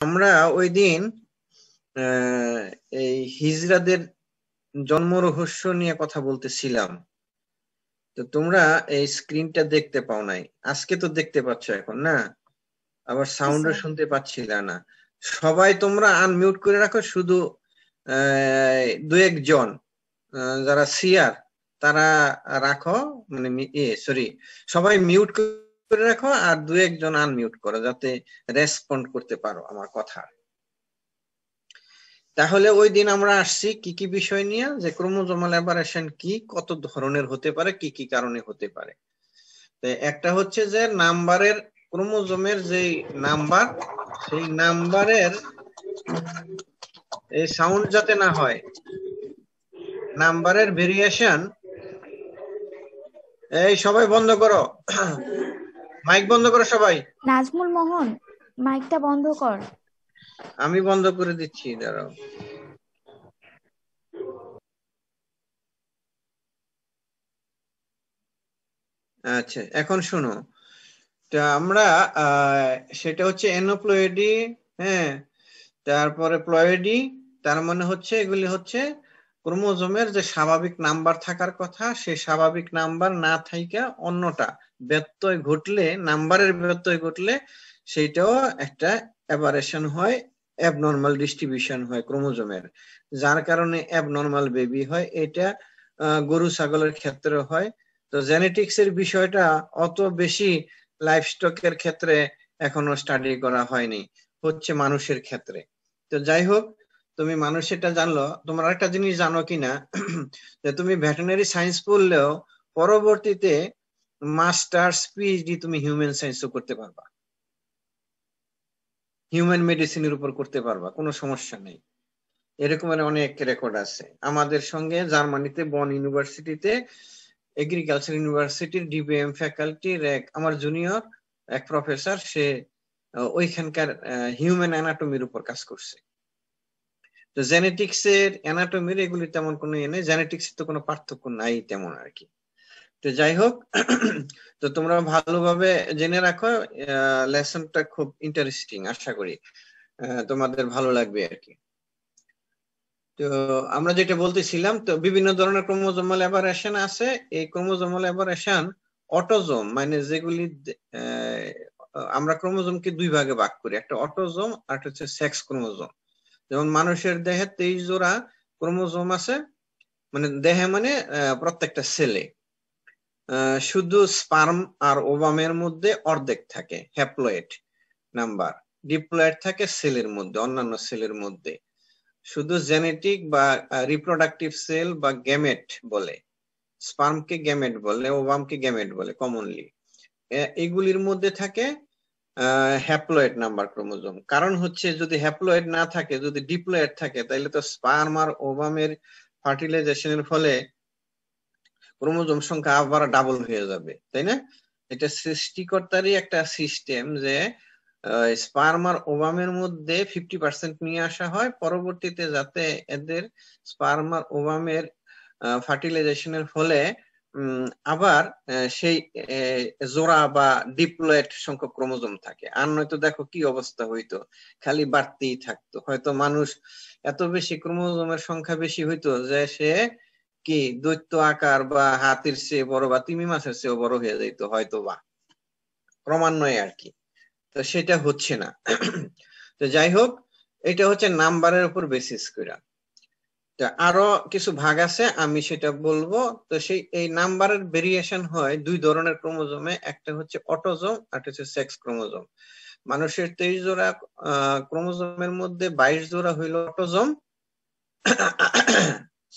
আমরা ওই দিন এই হিজড়াদের জন্ম রহস্য নিয়ে কথা বলতেছিলাম। তো তোমরা এই স্ক্রিনটা দেখতে পাও নাই, আজকে তো দেখতে পাচ্ছ এখন না? আবার সাউন্ডও শুনতে পাচ্ছিলা না। সবাই তোমরা আনমিউট করে রাখো, শুধু দু একজন যারা সিয়ার তারা রাখো, মানে সরি, সবাই মিউট করে রাখো আর দু একজন আনমিউট করো যাতে রেসপন্ড করতে পারো আমার কথা। তাহলে ওই দিন আমরা আসছি কি কি বিষয় নিয়ে, যে ক্রোমোজোমাল অ্যাবারেশন কি, কত ধরনের হতে পারে, কি কি কারণে হতে পারে। একটা হচ্ছে যে নাম্বারের, ক্রোমোজোমের যে নাম্বার, সেই নাম্বারের এই সাউন্ড যাতে না হয়, নাম্বারের ভেরিয়েশন। এই সবাই বন্ধ করো, মাইক বন্ধ করো সবাই। নাজমুল মোহন, মাইকটা বন্ধ কর। আমি বন্ধ করে দিচ্ছি, দাঁড়াও। আচ্ছা, এখন শোনো। তো আমরা সেটা হচ্ছে এনোপ্লয়েডি, হ্যাঁ, তারপরে প্লয়েডি। তার মানে হচ্ছে এগুলি হচ্ছে ক্রোমোজোমের যে স্বাভাবিক নাম্বার থাকার কথা, সে স্বাভাবিক নাম্বার না থাইকা অন্যটা ব্যত্যয় ঘটলে, নাম্বারের ব্যত্যয় ঘটলে সেইটাও একটা অ্যাবারেশন হয়, অ্যাবনর্মাল ডিস্ট্রিবিউশন হয় ক্রোমোজোমের, যার কারণে অ্যাবনর্মাল বেবি হয়। এটা গরু ছাগলের ক্ষেত্রে হয়। তো জেনেটিক্স এর বিষয়টা অত বেশি লাইভস্টকের ক্ষেত্রে এখনো স্টাডি করা হয়নি, হচ্ছে মানুষের ক্ষেত্রে। তো যাই হোক, তুমি মানুষেরটা জানলো। তোমার একটা জিনিস জানো কিনা, যে তুমি ভেটেরিনারি সায়েন্স পড়লেও পরবর্তীতে মাস্টার্স পিএইচডি তুমি হিউম্যান সায়েন্সও করতে পারবা, হিউম্যান মেডিসিনের উপর করতে পারবা, কোনো সমস্যা নেই। এরকমের অনেক রেকর্ড আছে। আমাদের সঙ্গে জার্মানিতে বন ইউনিভার্সিটিতে, এগ্রিকালচার ইউনিভার্সিটির ডিবিএম ফ্যাকাল্টির আমার জুনিয়র এক প্রফেসর, সে ওইখানকার হিউম্যান অ্যানাটমির উপর কাজ করছে। তো জেনেটিক্স এর অ্যানাটমির এগুলি তেমন কোনো ইয়ে নেই, জেনেটিক্স তো কোনো পার্থক্য নাই তেমন আর কি। তো যাই হোক, তো তোমরা ভালোভাবে জেনে রাখো, লেসনটা খুব ইন্টারেস্টিং, আশা করি তোমাদের ভালো লাগবে আর কি। তো আমরা যেটা বলতেছিলাম, তো বিভিন্ন ধরনের ক্রোমোজোমাল অ্যাবারেশন আছে। এই ক্রোমোজোমাল অ্যাবারেশন অটোজোম, মানে যেগুলি আমরা ক্রোমোজোমকে দুই ভাগে ভাগ করি, একটা অটোজোম আর একটা হচ্ছে সেক্স ক্রোমোজোম। যেমন মানুষের দেহে 23 জোড়া ক্রোমোজোম আছে, মানে দেহে মানে প্রত্যেকটা সেলে। শুধু স্পার্ম আর ওভামের মধ্যে অর্ধেক থাকে হ্যাপ্লয়েড নাম্বার, ডিপ্লয়েড থাকে সেলের মধ্যে, অন্যান্য সেলের মধ্যে। শুধু জেনেটিক বা রিপ্রোডাক্টিভ সেল বা গ্যামেট বলে, স্পার্মকে গ্যামেট বলে, ওভামকে গ্যামেট বলে কমনলি। এগুলির মধ্যে থাকে হ্যাপ্লয়েড নাম্বার ক্রোমোজোম। কারণ হচ্ছে যদি হ্যাপ্লয়েড না থাকে, যদি ডিপ্লয়েড থাকে, তাহলে তো স্পার্ম আর ওভামের ফার্টিলাইজেশনের ফলে ক্রোমোজোম সংখ্যা আবার ডাবল হয়ে যাবে, তাই না? এটা সৃষ্টিকর্তারই একটা সিস্টেম, যে স্পার্ম আর ওভামের মধ্যে 50% নিয়ে আসা হয় পরবর্তীতে, যাতে এদের স্পার্ম আর ওভামের ফার্টিলাইজেশনের ফলে আবার সেই জোড়া বা ডিপ্লয়েড সংখ্যক ক্রোমোজোম থাকে। আর নয়তো দেখো কি অবস্থা হইতো, খালি বাড়তেই থাকতো। হয়তো মানুষ এত বেশি ক্রোমোজোমের সংখ্যা বেশি হইতো যে সে কি দৈত্য আকার বা হাতির চেয়ে বড় বা তিমি মাছের চেয়েও বড় হয়ে যাইতো হয়তো, বা ক্রমান্বয়ে আর কি। তো সেটা হচ্ছে না। তো যাই হোক, এটা হচ্ছে নাম্বারের উপর বেসিস করে। আরো কিছু ভাগ আছে, আমি সেটা বলবো। তো সেই এই নাম্বারের ভেরিয়েশন হয় দুই ধরনের ক্রোমোজোমে, একটা হচ্ছে অটোজোম আর একটা হচ্ছে সেক্স ক্রোমোজোম। মানুষের 23 জোড়া ক্রোমোজোমের মধ্যে 22 জোড়া হইল অটোজোম,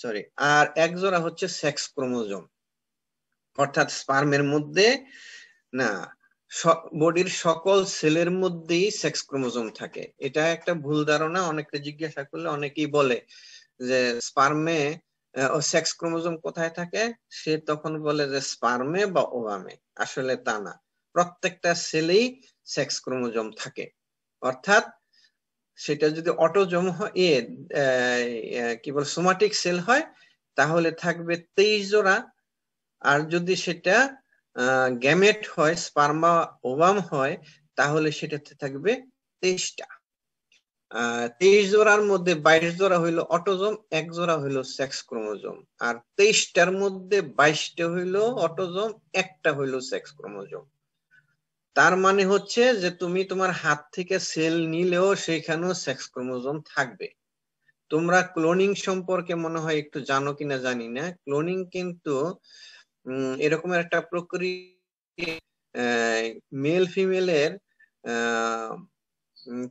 সরি, আর এক জোড়া হচ্ছে সেক্স ক্রোমোজোম। অর্থাৎ স্পার্মের মধ্যে না, বডির সকল সেলের মধ্যেই সেক্স ক্রোমোজোম থাকে। এটা একটা ভুল ধারণা, অনেককে জিজ্ঞাসা করলে অনেকেই বলে যে স্পার্মে ও সেক্স ক্রোমোজোম কোথায় থাকে, সে তখন বলে যে স্পার্মে বা ওভামে। আসলে তা না, প্রত্যেকটা সেলেই সেক্স ক্রোমোজোম থাকে। অর্থাৎ সেটা যদি অটোজোম হয়, কি বল, সোমাটিক সেল হয়, তাহলে থাকবে 23 জোড়া। আর যদি সেটা গ্যামেট হয়, স্পার্ম বা ওভাম হয়, তাহলে সেটাতে থাকবে 23টা। 23 জোড়ার মধ্যে 22 জোড়া হইলো অটোজোম, 1 জোড়া হইলো সেক্স ক্রোমোজোম। আর 23টার মধ্যে 22টা হইলো অটোজোম, একটা হইলো সেক্স ক্রোমোজোম। তার মানে হচ্ছে যে তুমি তোমার হাত থেকে সেল নিলেও সেখানেও সেক্স ক্রোমোজোম থাকবে। তোমরা ক্লোনিং সম্পর্কে মনে হয় একটু জানো কিনা জানি না। ক্লোনিং কিন্তু এরকম একটা প্রক্রিয়া, মেল ফিমেলের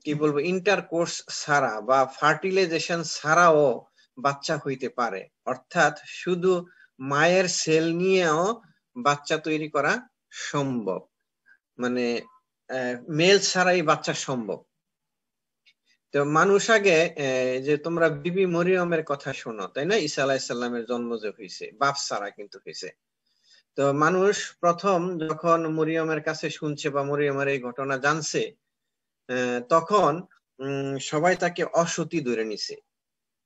কি বলবো ইন্টারকোর্স ছাড়া বা ফার্টিলাইজেশন ছাড়াও বাচ্চা হইতে পারে। অর্থাৎ শুধু মায়ের সেল নিয়েও বাচ্চা তৈরি করা সম্ভব, মানে মেল ছাড়াই বাচ্চা সম্ভব। তো মানুষ আগে যে তোমরা বিবি মরিয়মের কথা শোনো তাই না, ঈসা আলাইহিসসালামের জন্ম যে হয়েছে বাপ ছাড়া কিন্তু হয়েছে। তো মানুষ প্রথম যখন মরিয়মের কাছে শুনছে বা মরিয়মের এই ঘটনা জানছে, তখন সবাই তাকে অসতী ধরে নিছে,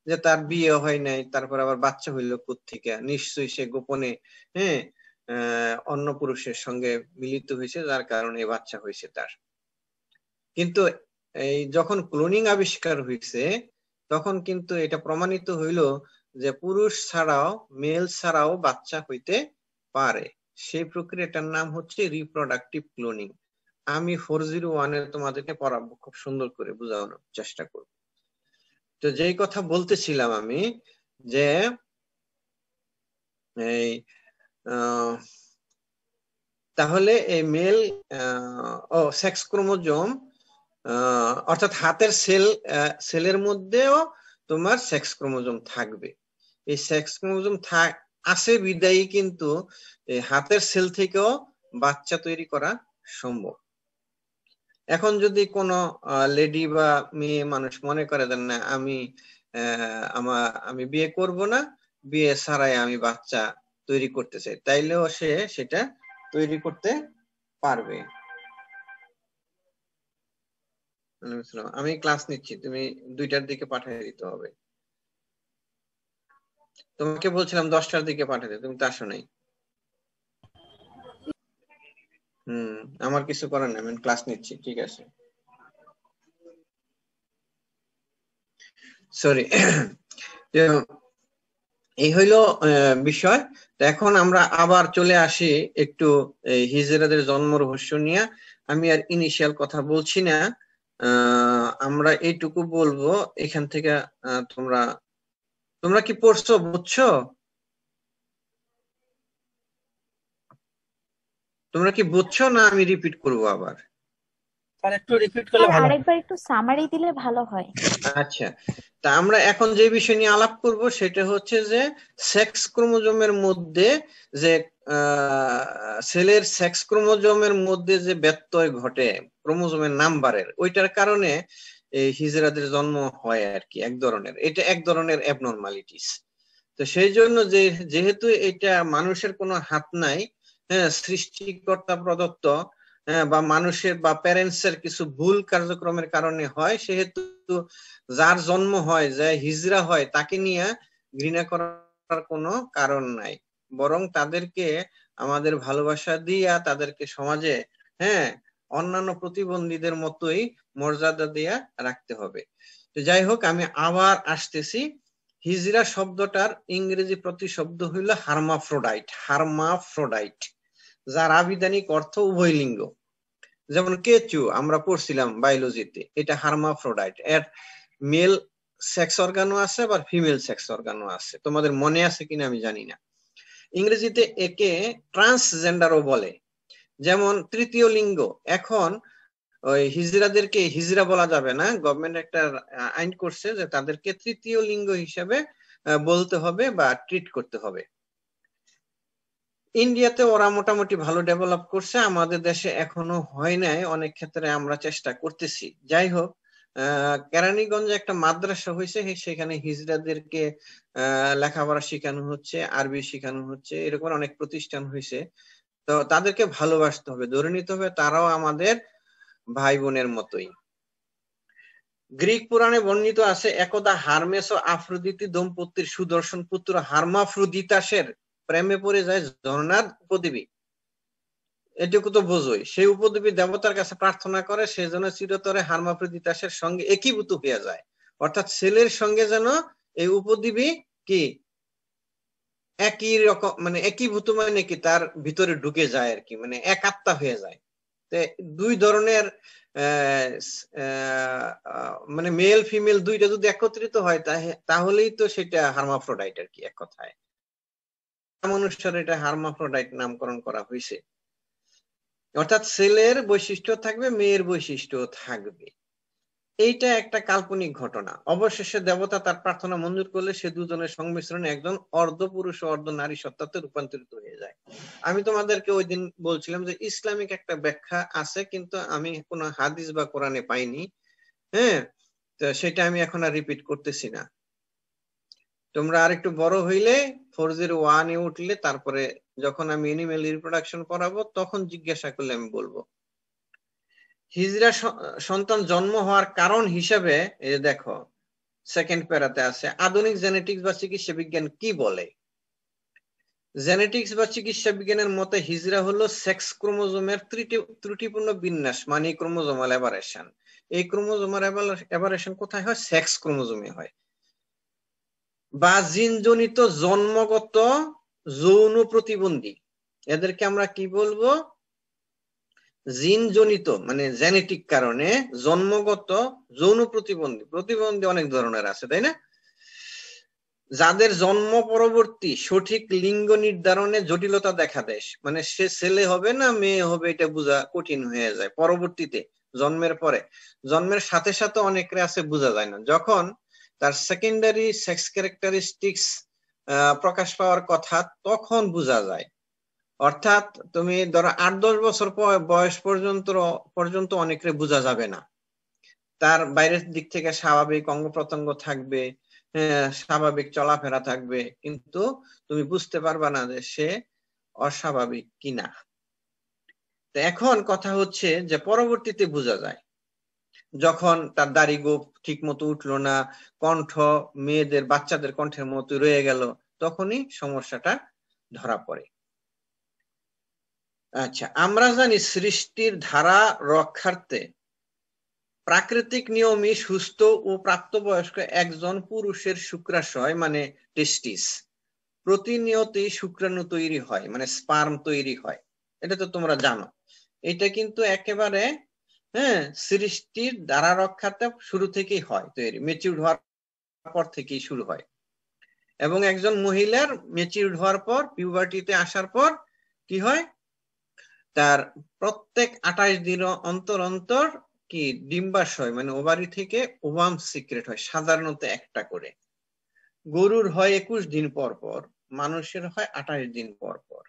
যে তার বিয়ে হয় নাই, তারপর আবার বাচ্চা হইলো কোত্থেকে, নিশ্চয়ই সে গোপনে অন্য পুরুষের সঙ্গে মিলিত হয়েছে, যার কারণে বাচ্চা হয়েছে তার। কিন্তু এই যখন ক্লোনিং আবিষ্কার হয়েছে তখন কিন্তু এটা প্রমাণিত হইল যে পুরুষ ছাড়াও মেল ছাড়াও বাচ্চা হইতে পারে। সেই প্রক্রিয়াটার নাম হচ্ছে রিপ্রোডাক্টিভ ক্লোনিং। আমি 401 তোমাদেরকে পড়াবো, খুব সুন্দর করে বোঝানোর চেষ্টা করব। তো যেই কথা বলতেছিলাম আমি, যে এই তাহলে এই মেল ও সেক্স ক্রোমোজোম, অর্থাৎ হাতের সেলের মধ্যেও তোমার সেক্স ক্রোমোজোম থাকবে। এই সেক্স ক্রোমোজোম আছে বিদায়ী কিন্তু হাতের সেল থেকেও বাচ্চা তৈরি করা সম্ভব। এখন যদি কোনো লেডি বা মেয়ে মানুষ মনে করে দেন না আমি বিয়ে করব না, বিয়ে ছাড়াই আমি বাচ্চা তৈরি করতে চাই, তাইলেও সে সেটা তৈরি করতে পারবে। আমি ক্লাস নিচ্ছি, তুমি 2টার দিকে পাঠিয়ে দিতে হবে। তোমাকে বলছিলাম 10টার দিকে পাঠাতে, তুমি তো আসো নাই। আমার কিছু করার নেই, আমি ক্লাস নিচ্ছি, ঠিক আছে, সরি। এই হইলো বিষয়। এখন আমরা আবার চলে আসি একটু হিজরাদের জন্ম রহস্য নিয়ে। আমি আর ইনিশিয়াল কথা বলছি না, আমরা এইটুকু বলবো এখান থেকে। তোমরা কি পড়ছো, বুঝছো? তোমরা কি বুঝছো না আমি রিপিট করবো আবার? একটু রিপিট করলে ভালো হয়। আরেকবার একটু সামারি দিলে ভালো হয়। আচ্ছা, তা আমরা এখন যে বিষয় নিয়ে আলাপ করব সেটা হচ্ছে যে সেক্স ক্রোমোজোমের মধ্যে যে সেলের সেক্স ক্রোমোজোমের মধ্যে যে ব্যত্যয় ঘটে ক্রোমোজোমের নাম্বারের, ওইটার কারণে এই হিজড়াদের জন্ম হয় আর কি। এটা এক ধরনের অ্যাবনরমালিটিস। তো সেই জন্য যেহেতু এটা মানুষের কোনো হাত নাই, হ্যাঁ, সৃষ্টিকর্তা প্রদত্ত, বা মানুষের বা প্যারেন্টস এর কিছু ভুল কার্যক্রমের কারণে হয়, সেহেতু যার জন্ম হয়, যে হিজড়া হয়, তাকে নিয়ে ঘৃণা করার কোনো কারণ নাই। বরং তাদেরকে আমাদের ভালোবাসা দিয়া তাদেরকে সমাজে, হ্যাঁ, অন্যান্য প্রতিবন্ধীদের মতোই মর্যাদা দিয়া রাখতে হবে। তো যাই হোক, আমি আবার আসতেছি। হিজড়া শব্দটার ইংরেজি প্রতিশব্দ হইল হার্মাফ্রোডাইট, যার আবিধানিক অর্থ উভয়লিঙ্গ। যেমন কেঁচু আমরা পড়ছিলাম বায়োলজিতে, এটা হার্মাফ্রোডাইট। এর মেল সেক্স অর্গানও আছে, আবার ফিমেল সেক্স অর্গানও আছে। তোমাদের মনে আছে কিনা আমি জানি না। ইংরেজিতে একে ট্রান্সজেন্ডারও বলে। যেমন তৃতীয় লিঙ্গ, এখন ওই হিজড়াদেরকে হিজড়া বলা যাবে না, গভর্নমেন্ট একটা আইন করছে যে তাদেরকে তৃতীয় লিঙ্গ হিসেবে বলতে হবে বা ট্রিট করতে হবে। ইন্ডিয়াতে ওরা মোটামুটি ভালো ডেভেলপ করছে, আমাদের দেশে এখনো হয় নাই, অনেক ক্ষেত্রে আমরা চেষ্টা করতেছি। যাই হোক, কেরানীগঞ্জে একটা মাদ্রাসা হয়েছে, সেখানে হিজড়াদেরকে লেখাপড়া শেখানো হচ্ছে, আরবি শেখানো হচ্ছে, এরকম অনেক প্রতিষ্ঠান হয়েছে। তো তাদেরকে ভালোবাসতে হবে, ধরে নিতে হবে তারাও আমাদের ভাই বোনের মতোই। গ্রিক পুরাণে বর্ণিত আছে, একদা হারমেস ও আফ্রোদিতি দম্পতির সুদর্শন পুত্র হার্মাফ্রোদিতাসের প্রেমে পড়ে যায় ঝর্ণার উপদেবী। এটুকু তো বোঝোই। সেই উপদ্রবী দেবতার কাছে প্রার্থনা করে সে যেন চিরতরে হার্মাফ্রোডিটাসের সঙ্গে একীভূত হয়ে যায়, অর্থাৎ ছেলের সঙ্গে যেন এই উপদ্রবী কি একই রকম, মানে একীভূত মানে কি তার ভিতরে ঢুকে যায় আর কি, মানে এক আত্মা হয়ে যায়। দুই ধরনের মানে মেল ফিমেল দুইটা যদি একত্রিত হয় তাহলেই তো সেটা হার্মাফ্রোডাইট আর কি, এক কথায় অনুসারে এটা হার্মাফ্রোডাইট নামকরণ করা হয়েছে। অর্থাৎ ছেলের বৈশিষ্ট্য থাকবে, মেয়ের বৈশিষ্ট্য থাকবে। এইটা একটা কাল্পনিক ঘটনা। অবশেষে দেবতা তার প্রার্থনা মঞ্জুর করলে সে দুজনের সংমিশ্রণে একজন অর্ধ পুরুষ ও অর্ধ নারী সত্তাতে রূপান্তরিত হয়ে যায়। আমি তোমাদেরকে ওই দিন বলছিলাম যে ইসলামিক একটা ব্যাখ্যা আছে, কিন্তু আমি কোনো হাদিস বা কোরআনে পাইনি। হ্যাঁ, তো সেটা আমি এখন আর রিপিট করতেছি না। তোমরা আরেকটু বড় হইলে 401 এ উঠলে তারপরে যখন আমি এনিম্যাল রিপ্রোডাকশন পড়াবো তখন জিজ্ঞাসা করলে আমি বলবো। হিজরা সন্তান জন্ম হওয়ার কারণ হিসেবে এই দেখো সেকেন্ড প্যারাতে আছে, আধুনিক জেনেটিক্স বা চিকিৎসা বিজ্ঞান কি বলে। জেনেটিক্স বা চিকিৎসা বিজ্ঞানের মতে হিজরা হলো সেক্স ক্রোমোজোমের ত্রুটিপূর্ণ বিন্যাস, মানে ক্রোমোজোমাল অ্যাবারেশন। এই ক্রোমোজোমাল অ্যাবারেশন কোথায় হয়? সেক্স ক্রোমোজোমে হয়। বা জিনজনিত জন্মগত যৌন প্রতিবন্ধী, এদেরকে আমরা কি বলবো? জিনজনিত, মানে জেনেটিক কারণে জন্মগত যৌন প্রতিবন্ধী। প্রতিবন্ধী অনেক ধরনের আছে, তাই না? যাদের জন্ম পরবর্তী সঠিক লিঙ্গ নির্ধারণে জটিলতা দেখা দেয়, মানে সে ছেলে হবে না মেয়ে হবে এটা বোঝা কঠিন হয়ে যায় পরবর্তীতে, জন্মের পরে। জন্মের সাথে সাথে অনেকের আছে বোঝা যায় না, যখন তার সেকেন্ডারি সেক্স ক্যারেক্টারিস্টিক্স প্রকাশ পাওয়ার কথা তখন বোঝা যায়। অর্থাৎ তুমি ধরো 8-10 বছর বয়স পর্যন্ত অনেকের বোঝা যাবে না, তার বাইরের দিক থেকে স্বাভাবিক অঙ্গ প্রত্যঙ্গ থাকবে, স্বাভাবিক চলাফেরা থাকবে, কিন্তু তুমি বুঝতে পারবা না যে সে অস্বাভাবিক কিনা। তো এখন কথা হচ্ছে যে পরবর্তীতে বোঝা যায়, যখন তার দাড়ি গোঁফ ঠিক মতো উঠলো না, কণ্ঠ মেয়েদের বাচ্চাদের কণ্ঠের মতো রয়ে গেল, তখনই সমস্যাটা ধরা পড়ে। আচ্ছা, আমরা জানি সৃষ্টির ধারা রক্ষার্থে প্রাকৃতিক নিয়মে সুস্থ ও প্রাপ্তবয়স্ক একজন পুরুষের শুক্রাশয় মানে টেস্টিস প্রতিনিয়তই শুক্রাণু তৈরি হয়, মানে স্পার্ম তৈরি হয়। এটা তো তোমরা জানো। এটা কিন্তু একেবারে সৃষ্টির ধারা রক্ষার্থে শুরু থেকেই হয় তৈরি, মেচিউর হওয়ার পর থেকেই শুরু হয়। এবং একজন মহিলার মেচিউর হওয়ার পর, পিউবার্টিতে আসার পর কি হয়, তার প্রত্যেক 28 দিন অন্তর অন্তর কি ডিম্বাশয় মানে ওভারি থেকে ওভাম সিক্রেট হয়, সাধারণত একটা করে। গরুর হয় 21 দিন পর পর, মানুষের হয় 28 দিন পর পর।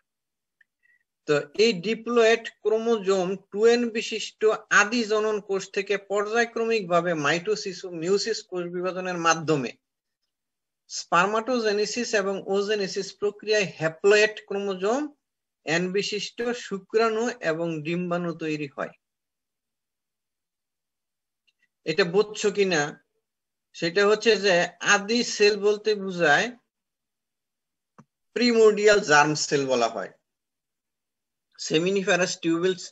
তো এই ডিপ্লয়েড ক্রোমোজোম 2n বিশিষ্ট আদি জনন কোষ থেকে পর্যায়ক্রমিক ভাবে মাইটোসিস ও মিউসিস কোষ বিভাজনের মাধ্যমে স্পার্মাটোজেনেসিস এবং ওজেনেসিস প্রক্রিয়ায় হ্যাপ্লয়েড ক্রোমোজোম n বিশিষ্ট শুক্রাণু এবং ডিম্বাণু তৈরি হয়। এটা বুঝছো কিনা? সেটা হচ্ছে যে আদি সেল বলতে বোঝায় প্রিমোর্ডিয়াল জার্ম সেল বলা হয়। সেমিনিফারাস টিউবেলস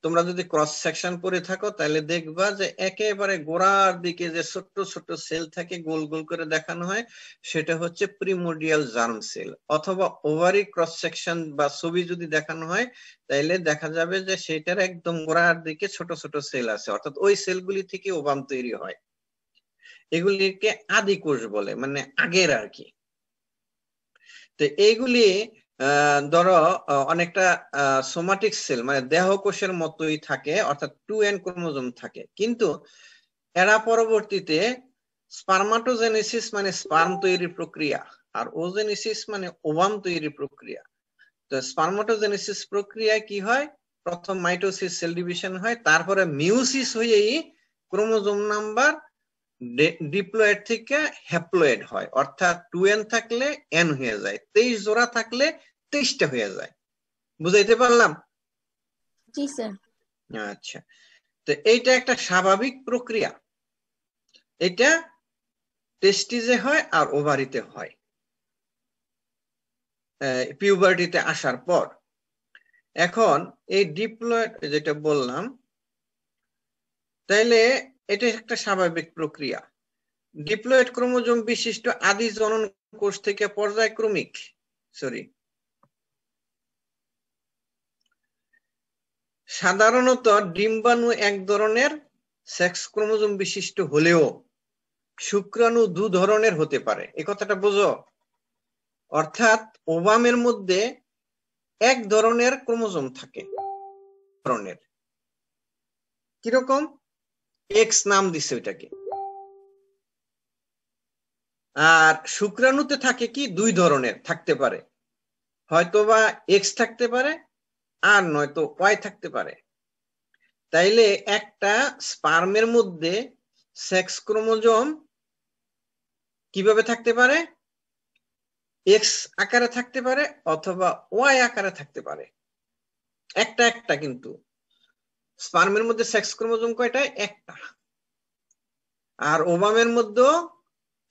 তোমরা যদি ক্রস সেকশন পড়ে থাকো তাহলে দেখবা যে একেবারে গোড়ার দিকে যে ছোট্ট ছোট্ট সেল থাকে গোল গোল করে দেখানো হয়, সেটা হচ্ছে প্রিমোর্ডিয়াল জার্ম সেল। অথবা ওভারি ক্রস সেকশন বা ছবি যদি দেখানো হয় তাহলে দেখা যাবে যে সেটার একদম গোড়ার দিকে ছোট ছোট সেল আছে, অর্থাৎ ওই সেলগুলি থেকে ওভাম তৈরি হয়। এগুলিকে আদি কোষ বলে, মানে আগের আর কি। তো এইগুলি ধরো অনেকটা সোমাটিক সেল মানে দেহ কোষের মতোই থাকে, অর্থাৎ 2n ক্রোমোজোম থাকে, কিন্তু এরা পরবর্তীতে স্পার্মাটোজেনেসিস মানে স্পার্ম তৈরির প্রক্রিয়া, আর ওজেনেসিস মানে ওভাম তৈরির প্রক্রিয়া। তো স্পার্মাটোজেনেসিস প্রক্রিয়ায় কি হয়, প্রথম মাইটোসিস সেল ডিভিশন হয়, তারপরে মিউসিস হয়েই ক্রোমোজোম নাম্বার ডিপ্লয়েড থেকে হ্যাপ্লয়েড হয়, অর্থাৎ 2n থাকলে n হয়ে যায়, 23 জোড়া থাকলে 23টা হয়ে যায়। বুঝাইতে পারলাম? জি স্যার। আচ্ছা, তো এইটা একটা স্বাভাবিক প্রক্রিয়া। এটা টেস্টিসে হয় আর ওভারিতে হয় পিউবার্টিতে আসার পর। এখন এই ডিপ্লয়েড যেটা বললাম, তাইলে এটা একটা স্বাভাবিক প্রক্রিয়া। ডিপ্লয়েড ক্রোমোজোম বিশিষ্ট আদি জনন কোষ থেকে পর্যায়ক্রমিক সাধারণত ডিম্বাণু এক ধরনের সেক্স ক্রোমোজোম বিশিষ্ট হলেও শুক্রাণু দু ধরনের হতে পারে। এই কথাটা বোঝো? অর্থাৎ ওভামের মধ্যে এক ধরনের ক্রোমোজোম থাকে, ধরনের কিরকম, এক্স নাম দিছে ওইটাকে। আর শুক্রাণুতে থাকে কি দুই ধরনের থাকতে পারে, হয়তোবা এক্স থাকতে পারে আর নয়তো ওয়াই থাকতে পারে। তাইলে একটা স্পার্মের মধ্যে সেক্স ক্রোমোজোম কিভাবে থাকতে পারে? এক্স আকারে থাকতে পারে অথবা ওয়াই আকারে থাকতে পারে, একটা একটা। কিন্তু স্পার্মের মধ্যে সেক্স ক্রোমোজোম কয়টা? একটা। আর ওভামের মধ্যে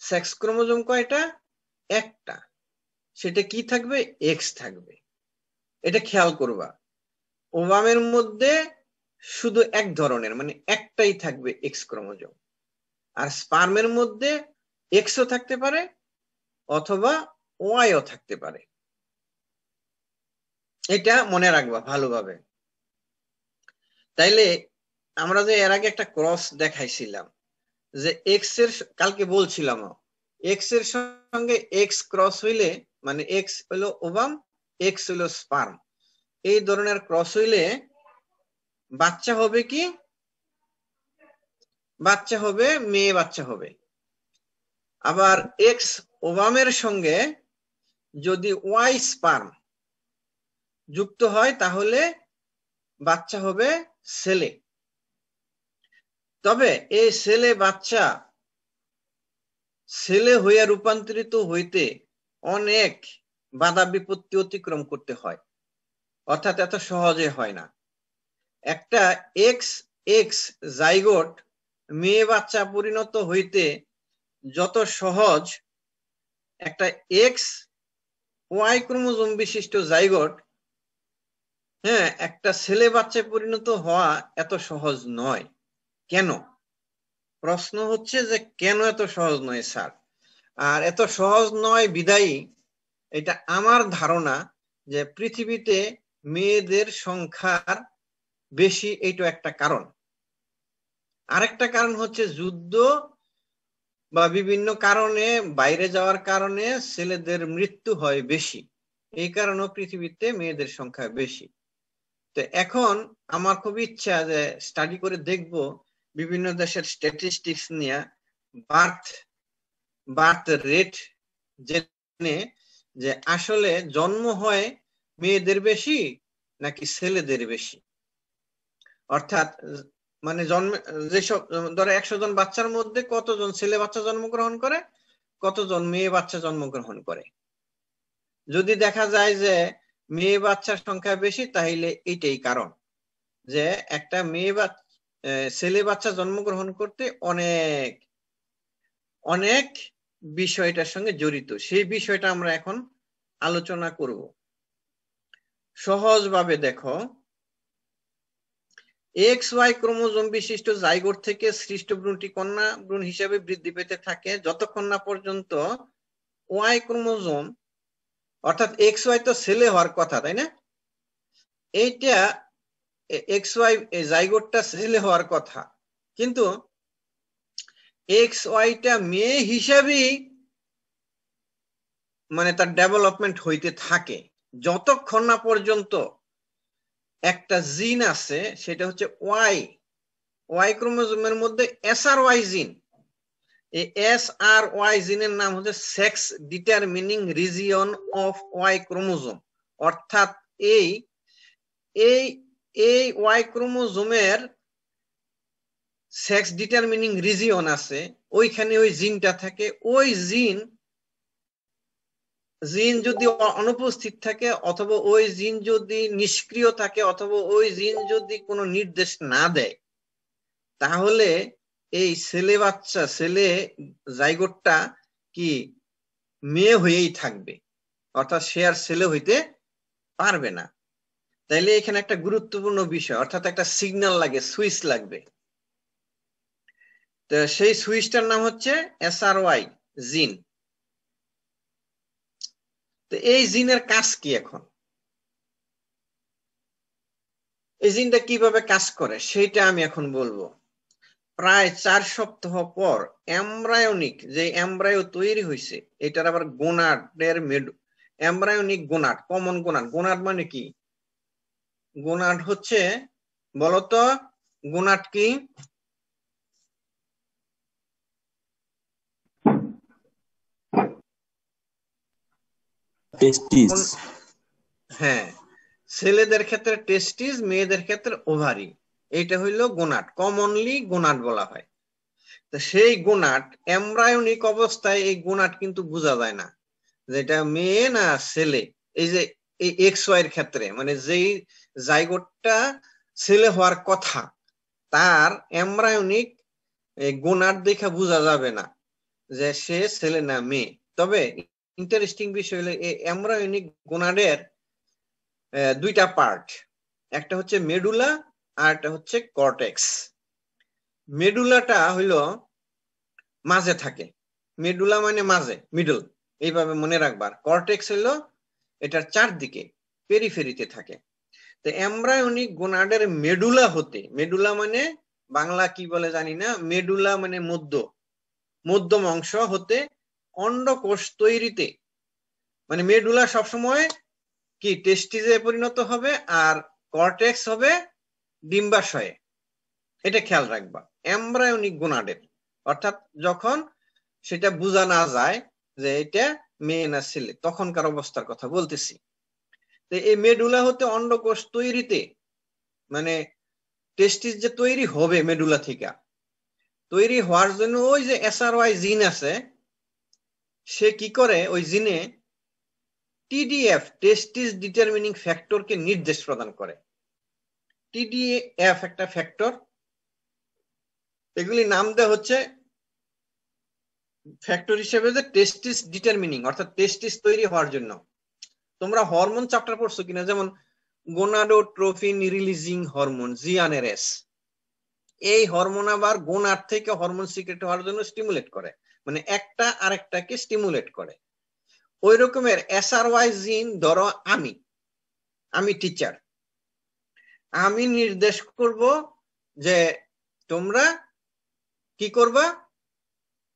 সেক্স ক্রোমোজোম কয়টা? একটা। সেটা কি থাকবে? এক্স থাকবে। এটা খেয়াল করবা, ওভামের মধ্যে শুধু এক ধরনের, মানে একটাই থাকবে এক্স ক্রোমোজোম। আর স্পার্মের মধ্যে এক্সও থাকতে পারে অথবা ওয়াইও থাকতে পারে। এটা মনে রাখবা ভালোভাবে। তাইলে আমরা যে এর আগে একটা ক্রস দেখাইছিলাম, যে এক্স এর, কালকে বলছিলাম এক্স এর সঙ্গে এক্স ক্রস হইলে, মানে এক্স হইলো ওভাম, এক্স হইলো স্পার্ম, এই ধরনের ক্রস হইলে বাচ্চা হবে কি? বাচ্চা হবে মেয়ে বাচ্চা হবে। আবার এক্স ওভামের সঙ্গে যদি ওয়াই স্পার্ম যুক্ত হয় তাহলে বাচ্চা হবে ছেলে। তবে এই ছেলে বাচ্চা ছেলে হইয়া রূপান্তরিত হইতে অনেক বাধা বিপত্তি অতিক্রম করতে হয়, অর্থাৎ এত সহজে হয় না। একটা এক্স এক্স জাইগোট মেয়ে বাচ্চা পরিণত হইতে যত সহজ, একটা এক্স ওয়াই ক্রোমোজোম বিশিষ্ট জাইগোট একটা ছেলে বাচ্চায় পরিণত হওয়া এত সহজ নয়। কেন? প্রশ্ন হচ্ছে যে কেন এত সহজ নয় স্যার? আর এত সহজ নয় বিদায়ী, এটা আমার ধারণা যে পৃথিবীতে মেয়েদের সংখ্যার বেশি, এইটা একটা কারণ। আরেকটা কারণ হচ্ছে যুদ্ধ বা বিভিন্ন কারণে বাইরে যাওয়ার কারণে ছেলেদের মৃত্যু হয় বেশি, এই কারণে পৃথিবীতে মেয়েদের সংখ্যা বেশি। তো এখন আমার খুব ইচ্ছা যে স্টাডি করে দেখব বিভিন্ন দেশের স্ট্যাটিস্টিক্স নিয়ে, বার্থ রেট জেনে, যে আসলে জন্ম হয় মেয়েদের বেশি নাকি ছেলেদের বেশি। অর্থাৎ মানে জন্মে যেসব, ধরো 100 জন বাচ্চার মধ্যে কতজন ছেলে বাচ্চা জন্মগ্রহণ করে, কতজন মেয়ে বাচ্চা জন্মগ্রহণ করে। যদি দেখা যায় যে মেয়ে বাচ্চার সংখ্যা বেশি, তাহলে এইটাই কারণ, যে একটা ছেলে বাচ্চা জন্মগ্রহণ করতে অনেক অনেক বিষয়টার সঙ্গে জড়িত। সেই বিষয়টা আমরা এখন আলোচনা করব। সহজভাবে দেখো, এক্স ওয়াই ক্রোমোজোম বিশিষ্ট জাইগোট থেকে সৃষ্ট ভ্রূণটি কন্যা ভ্রূণ হিসেবে বৃদ্ধি পেতে থাকে যতক্ষণ না পর্যন্ত ওয়াই ক্রোমোজোম, অর্থাৎ এক্স ওয়াই তো ছেলে হওয়ার কথা, তাই না? এইটা এক্স ওয়াই জাইগোটটা ছেলে হওয়ার কথা, কিন্তু এক্স ওয়াইটা মেয়ে হিসাবেই মানে তার ডেভেলপমেন্ট হইতে থাকে যতক্ষণ না পর্যন্ত একটা জিন আছে, সেটা হচ্ছে ওয়াই ক্রোমোজোমের মধ্যে SRY জিন। এই SRY জিনের নাম হচ্ছে sex determining region of Y chromosome. অর্থাৎ এই ওয়াই ক্রোমোজোমের সেক্স ডিটারমিনিং রিজিয়ন আছে, ওইখানে ওই জিনটা থাকে। ওই জিন যদি অনুপস্থিত থাকে, অথবা ওই জিন যদি নিষ্ক্রিয় থাকে, অথবা ওই জিন যদি কোনো নির্দেশ না দেয়, তাহলে এই ছেলে জাইগোটটা কি মেয়ে হয়েই থাকবে, অর্থাৎ সে আর ছেলে হইতে পারবে না। তাইলে এখানে একটা গুরুত্বপূর্ণ বিষয়, অর্থাৎ একটা সিগন্যাল লাগে, সুইচ লাগবে। তো সেই সুইচটার নাম হচ্ছে SRY জিন। তো এই জিনের কাজ কি এখন? এই জিনটা কিভাবে কাজ করে সেটা আমি এখন বলবো। প্রায় 4 সপ্তাহ পর এমব্রায়োনিক যে এমব্রায়ো তৈরি হয়েছে, এটার আবার গোনাডের embryonic gonad, common gonad. Gonad মানে কি? গোনাড হচ্ছে, বলতো গোনাড কি? টেস্টিস। হ্যাঁ, ছেলেদের ক্ষেত্রে টেস্টিস, মেয়েদের ক্ষেত্রে ওভারি। এটা হইলো গোনাড, কমনলি গোনাড বলা হয়। তো সেই গোনাড এমব্রায়োনিক অবস্থায় এই গোনাড কিন্তু বোঝা যায় না যেটা মেয়ে না ছেলে। এই যে এই XY এর ক্ষেত্রে, মানে যেই জাইগোটটা ছেলে হওয়ার কথা, তার এমব্রায়োনিক গোনাড দেখে বোঝা যাবে না যে সে ছেলে না মেয়ে। তবে ইন্টারেস্টিং বিষয় হলো এই এমব্রায়োনিক গোনাডের দুইটা পার্ট, একটা হচ্ছে মেডুলা আর একটা হচ্ছে কর্টেক্স। মেডুলাটা হইলো মাঝে থাকে, মেডুলা মানে মাঝে, মিডল, এইভাবে মনে রাখবার। কর্টেক্স হইলো এটার চারদিকে, পেরিফেরিতে থাকে। তো এমব্রায়োনিক গোনাডের মেডুলা হতে, মেডুলা মানে বাংলা কি বলে জানি না, মেডুলা মানে মধ্যম অংশ হতে অন্ডকোষ তৈরিতে, মানে মেডুলা সবসময় কি টেস্টিসে পরিণত হবে আর কর্টেক্স হবে ডিম্বাশয়ে। এটা খেয়াল রাখবা এমব্রায়োনিক গোনাডের, অর্থাৎ যখন সেটা বোঝা না যায় যে এটা মেয়ে না ছেলে, তখনকার অবস্থার কথা বলতেছি। তো এই মেডুলা হতে অন্ডকোষ তৈরিতে, মানে টেস্টিস যে তৈরি হবে মেডুলা থেকে, তৈরি হওয়ার জন্য ওই যে SRY জিন আছে, সে কি করে ওই জিনে TDF, টেস্টিস ডিটারমিনিং ফ্যাক্টরকে নির্দেশ প্রদান করে। TDF একটা ফ্যাক্টর, এগুলি নাম দেওয়া হচ্ছে ফ্যাক্টর হিসেবে যে টেস্টিস ডিটারমিনিং, অর্থাৎ টেস্টিস তৈরি হওয়ার জন্য। তোমরা হরমোন চ্যাপ্টার পড়ছো কিনা, যেমন গোনাডোট্রোফিন রিলিজিং হরমোন GnRH, এই হরমোন আবার গোনাড থেকে হরমোন সিক্রেট হওয়ার জন্য স্টিমুলেট করে, মানে একটা আরেকটাকে স্টিমুলেট করে। ওই রকমের SRY জিন, ধরো আমি টিচার, আমি নির্দেশ করব যে তোমরা কি করবা,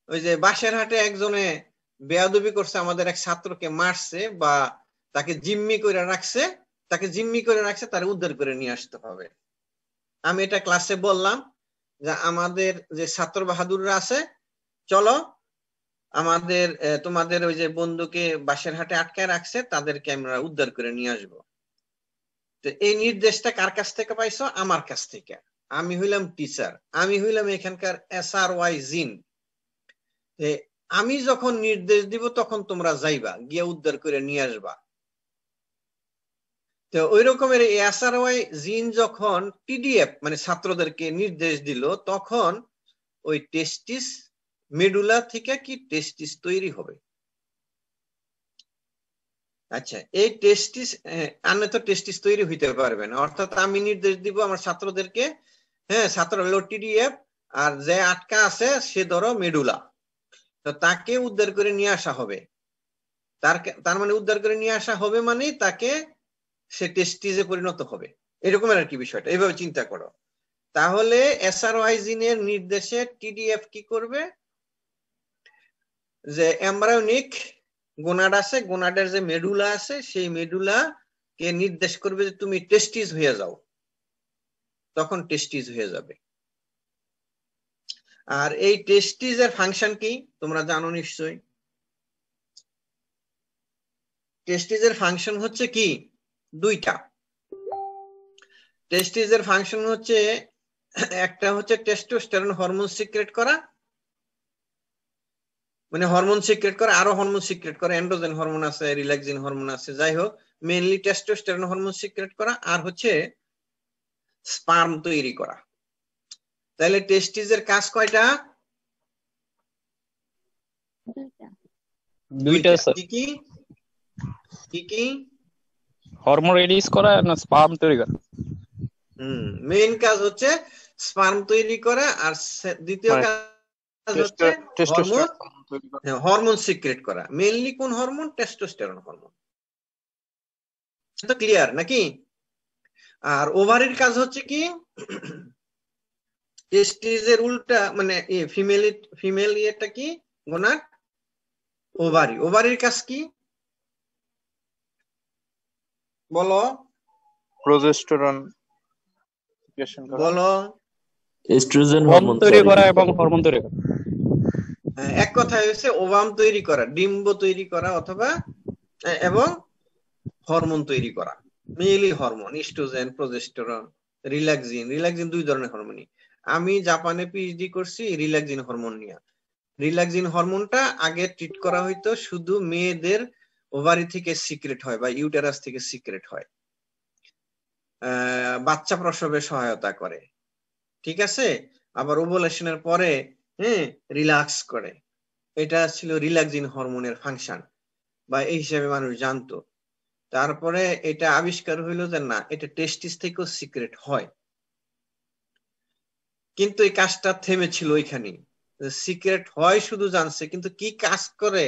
ওই যে বাসেরহাটে একজনে বেয়াদবি করছে, আমাদের এক ছাত্রকে মারছে বা তাকে জিম্মি করে রাখছে, তার উদ্ধার করে নিয়ে আসতে হবে। আমি এটা ক্লাসে বললাম যে আমাদের যে ছাত্র বাহাদুররা আছে, চলো আমাদের তোমাদের ওই যে বন্ধুকে বাসেরহাটে আটকায় রাখছে, তাদেরকে আমরা উদ্ধার করে নিয়ে আসবো। তো এই নির্দেশটা কার কাছ থেকে পাইছো? আমার কাছ থেকে। আমি হইলাম টিচার, আমি হইলাম এখানকার SRY জিন। আমি যখন নির্দেশ দিব তখন তোমরা যাইবা, গিয়ে উদ্ধার করে নিয়ে আসবা। তো ওই রকমের SRY জিন যখন TDF মানে ছাত্রদেরকে নির্দেশ দিল, তখন ওই টেস্টিস মেডুলা থেকে কি টেস্টিস তৈরি হবে। আচ্ছা, এই টেস্টিস আনলে তো টেস্টিস তৈরি হইতে পারবে না, অর্থাৎ আমি নির্দেশ দিব আমার ছাত্রদেরকে, হ্যাঁ ছাত্র হলো TDF, আর যে আটকা আছে সে ধরো মেডুলা, তো তাকে উদ্ধার করে নিয়ে আসা হবে। তার মানে উদ্ধার করে নিয়ে আসা হবে মানে তাকে, সে টেস্টিসে পরিণত হবে, এরকম আর কি বিষয়টা, এইভাবে চিন্তা করো। তাহলে SRY জিনের নির্দেশে TDF কি করবে, যে এমব্রায়োনিক গোনাড আছে, গোনাডের যে মেডুলা আছে, সেই মেডুলা কে নির্দেশ করবে যে তুমি টেস্টিস হয়ে যাও, তখন টেস্টিস হয়ে যাবে। আর এই টেস্টিস এর ফাংশন কি তোমরা জানো নিশ্চয়ই। টেস্টিস এর ফাংশন হচ্ছে কি দুইটা। টেস্টিস এর ফাংশন হচ্ছে, একটা হচ্ছে টেস্টোস্টেরন হরমোন সিক্রেট করা, মানে হরমোন সিক্রেট করে, আরো হরমোন সিক্রেট করে, এন্ড্রোজেন হরমোন আছে, রিল্যাক্সিন হরমোন আছে, যাই হোক মেইনলি টেস্টোস্টেরন হরমোন সিক্রেট করা, আর হচ্ছে স্পার্ম তৈরি করা। তাহলে টেস্টিসের কাজ কয়টা? দুইটা। দুইটা স্যার। কি কি কি কি? হরমোন রিলিজ করা না স্পার্ম তৈরি করা? মেইন কাজ হচ্ছে স্পার্ম তৈরি করা, আর দ্বিতীয় মানে কাজ হচ্ছে টেস্টোস্টেরন তৈরি করা। হরমোন সিক্রেট করা। মেইনলি কোন হরমোন? Testosterone hormone. তো ক্লিয়ার নাকি? আর ওভারির কাজ হচ্ছে কি? টেস্টিসের উল্টা, মানে ফিমেল ইয়েটা কি? Gonad, ovary. ওভারির কাজ কি বলো? প্রোজেস্টেরন সিক্রেশন করা, বলো। এস্ট্রোজেন হরমোন হরমোন তৈরি করা এবং হরমোন তৈরি করা। এক কথায় হচ্ছে ওভাম তৈরি করা, ডিম্ব তৈরি করা, অথবা এবং হরমোন তৈরি করা। Mainly hormone, estrogen, progesterone, relaxin. Relaxin দুই ধরনের হরমোনই। আমি জাপানে পিএইচডি করছি রিল্যাক্সিন হরমোন নিয়ে। রিল্যাক্সিন হরমোনটা আগে ট্রিট করা হইতো শুধু মেয়েদের ওভারি থেকে সিক্রেট হয় বা ইউটেরাস থেকে সিক্রেট হয়, বাচ্চা প্রসবে সহায়তা করে, ঠিক আছে। আবার ওভুলেশনের পরে রিল্যাক্স করে। এটা ছিল রিল্যাক্সিন হরমোনের ফাংশন, বা এই হিসাবে মানুষ জানতো। তারপরে এটা আবিষ্কার হইলো যে না, এটা টেস্টিস থেকেও সিক্রেট হয়। কিন্তু এই কাজটা থেমেছিল ওইখানে। সিক্রেট হয় শুধু জানছে, কিন্তু কি কাজ করে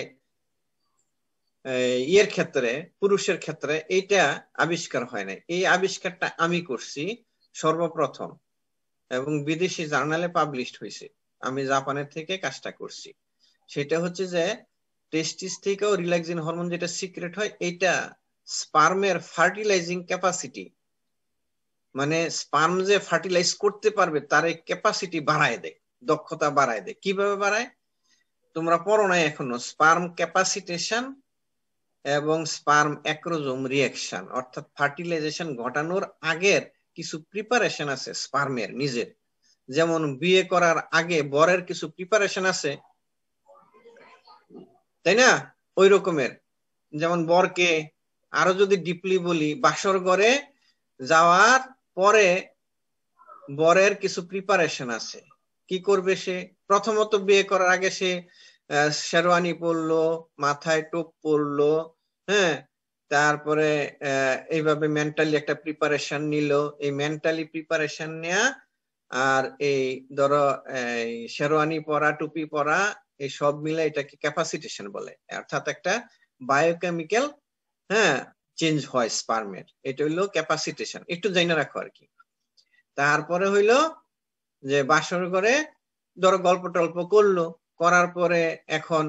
ইয়ের ক্ষেত্রে, পুরুষের ক্ষেত্রে, এইটা আবিষ্কার হয় না। এই আবিষ্কারটা আমি করছি সর্বপ্রথম, এবং বিদেশি জার্নালে পাবলিশড হয়েছে। আমি জাপানের থেকে কাজটা করছি। সেটা হচ্ছে যে টেস্টিস থেকেও রিল্যাক্সিন হরমোন যেটা সিক্রেট হয়, এটা স্পার্মের ফার্টিলাইজিং ক্যাপাসিটি, মানে স্পার্ম যে ফার্টিলাইজ করতে পারবে তার এই ক্যাপাসিটি বাড়ায় দেয়, দক্ষতা বাড়ায় দেয়। কিভাবে বাড়ায়? তোমরা পড়ো নাই এখনো, স্পার্ম ক্যাপাসিটেশন এবং স্পার্ম অ্যাক্রোজোম রিঅ্যাকশন, অর্থাৎ ফার্টিলাইজেশন ঘটানোর আগের কিছু প্রিপারেশন আছে স্পার্মের নিজের। যেমন বিয়ে করার আগে বরের কিছু প্রিপারেশন আছে, তাই না? ওই রকমের। যেমন বরকে আরো যদি ডিপলি বলি, বাসর ঘরে যাওয়ার পরে বরের কিছু প্রিপারেশন আছে। কি করবে সে? প্রথমত বিয়ে করার আগে সে শেরওয়ানি পরলো, মাথায় টোপ পরলো, তারপরে এইভাবে মেন্টালি একটা প্রিপারেশন নিল। এই মেন্টালি প্রিপারেশন নেয়া আর এই ধরো শেরওয়ানি পরা, টুপি পরা, এই সব মিলে এটাকে ক্যাপাসিটেশন বলে। অর্থাৎ একটা বায়োকেমিক্যাল চেঞ্জ হয় স্পার্মের, এটা হইলো ক্যাপাসিটেশন। একটু জানা রাখো আর কি। তারপরে হইলো যে বাসর ঘরে ধরো গল্প টল্প করলো, করার পরে এখন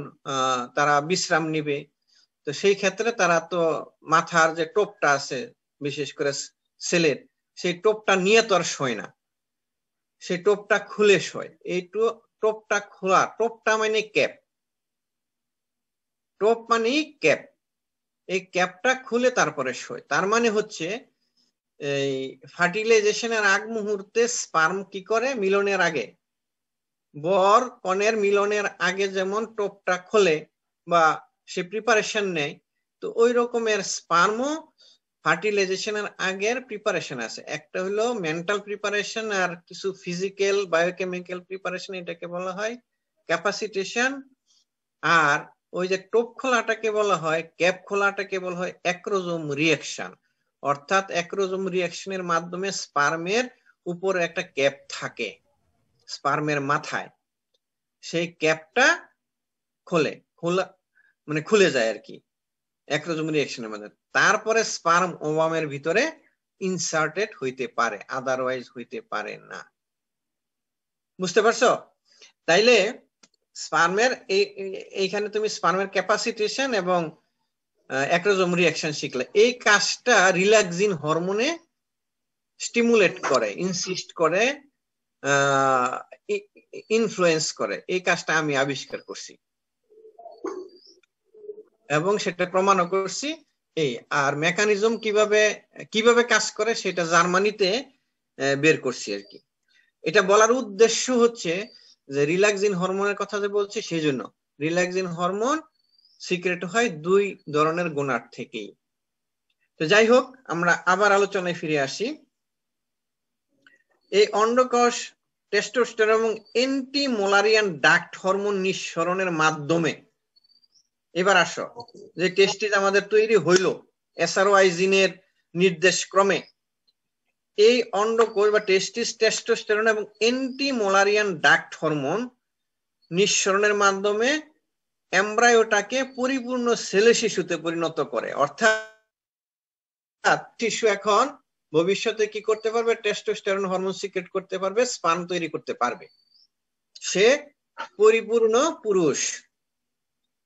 তারা বিশ্রাম নিবে। তো সেই ক্ষেত্রে তারা তো মাথার যে টোপটা আছে, বিশেষ করে ছেলের, সেই টোপটা নিয়ে তো আর শোয় না, সেই টোপটা খুলে শোয়। এই টোপটা খোলা, টোপটা মানে ক্যাপ, টোপ মানে ক্যাপ, এই ক্যাপটা খুলে তারপরে শোয়। তার মানে হচ্ছে এই ফার্টিলাইজেশনের আগ মুহূর্তে স্পার্ম কি করে? মিলনের আগে, বর কনের মিলনের আগে যেমন টোপটা খোলে বা সে প্রিপারেশন নেয়, তো ওই রকমের স্পার্মও ফার্টিলাইজেশনের আগের প্রিপারেশন আছে। একটা হলো মেন্টাল প্রিপারেশন, আর কিছু ফিজিক্যাল বায়োকেমিক্যাল প্রিপারেশন, এটাকে বলা হয় ক্যাপাসিটেশন। আর ওই যে টোপ খোলাটাকে বলা হয়, ক্যাপ খোলাটাকে বলা হয় অ্যাক্রোজোম রিঅ্যাকশন। অর্থাৎ অ্যাক্রোজোম রিঅ্যাকশনের মাধ্যমে স্পার্মের উপরে একটা ক্যাপ থাকে স্পার্মের মাথায়, সেই ক্যাপটা খুলে যায় আর কি অ্যাক্রোজোম রিঅ্যাকশনের মাধ্যমে। তারপরে স্পার্ম ওভামের ভিতরে ইনসার্টেড হইতে পারে, আদারওয়াইজ হইতে পারে না। বুঝতে পারছো? তাইলে স্পার্মের এইখানে তুমি স্পার্মের ক্যাপাসিটেশন এবং অ্যাক্রোজোম রিঅ্যাকশন শিখলে। এই কাজটা রিল্যাক্সিন হরমোনে স্টিমুলেট করে, ইনসিস্ট করে, ইনফ্লুয়েন্স করে। এই কাজটা আমি আবিষ্কার করছি এবং সেটা প্রমাণও করছি। এই আর মেকানিজম কিভাবে কাজ করে সেটা জার্মানিতে বের করছি আর কি। এটা বলার উদ্দেশ্য হচ্ছে যে রিল্যাক্সিন হরমোনের কথা যে বলছি, সেই জন্য রিল্যাক্সিন হরমোন সিক্রেট হয় দুই ধরনের গোনাড থেকেই। তো যাই হোক, আমরা আবার আলোচনায় ফিরে আসি। এই অন্ডকোষ টেস্টোস্টেরন এবং অ্যান্টিমোলারিয়ান ডাক্ট হরমোন নিঃসরণের মাধ্যমে, এবার আসো যে টেস্টিস আমাদের তৈরি হইলো এসআরওয়াই জিনের নির্দেশ ক্রমে এই অন্ডকোষ বা টেস্টিস টেস্টোস্টেরন এবং অ্যান্টিমোলারিয়ান ডাক্ট হরমোন নিঃসরণের মাধ্যমে এমব্রায়োটাকে পরিপূর্ণ ছেলে শিশুতে পরিণত করে। অর্থাৎ শিশু এখন ভবিষ্যতে কি করতে পারবে? টেস্টোস্টেরন হরমোন সিক্রেট করতে পারবে, স্পার্ম তৈরি করতে পারবে। সে পরিপূর্ণ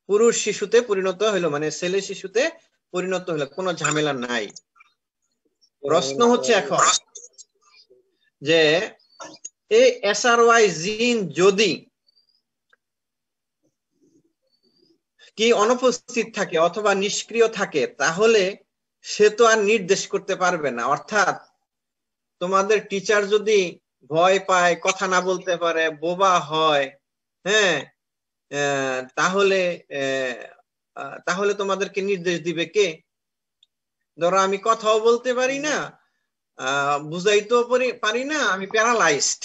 পুরুষ শিশুতে পরিণত হইলো, মানে ছেলে শিশুতে পরিণত হইলো, কোনো ঝামেলা নাই। প্রশ্ন হচ্ছে এখন যে এই SRY জিন যদি কি অনুপস্থিত থাকে অথবা নিষ্ক্রিয় থাকে, তাহলে সে তো আর নির্দেশ করতে পারবে না। অর্থাৎ তোমাদের টিচার যদি ভয় পায়, কথা না বলতে পারে, বোবা হয়, হ্যাঁ, তাহলে তোমাদেরকে নির্দেশ দিবে কে? ধরো আমি কথাও বলতে পারি না, বুঝাইতেও পারি না, আমি প্যারালাইজড,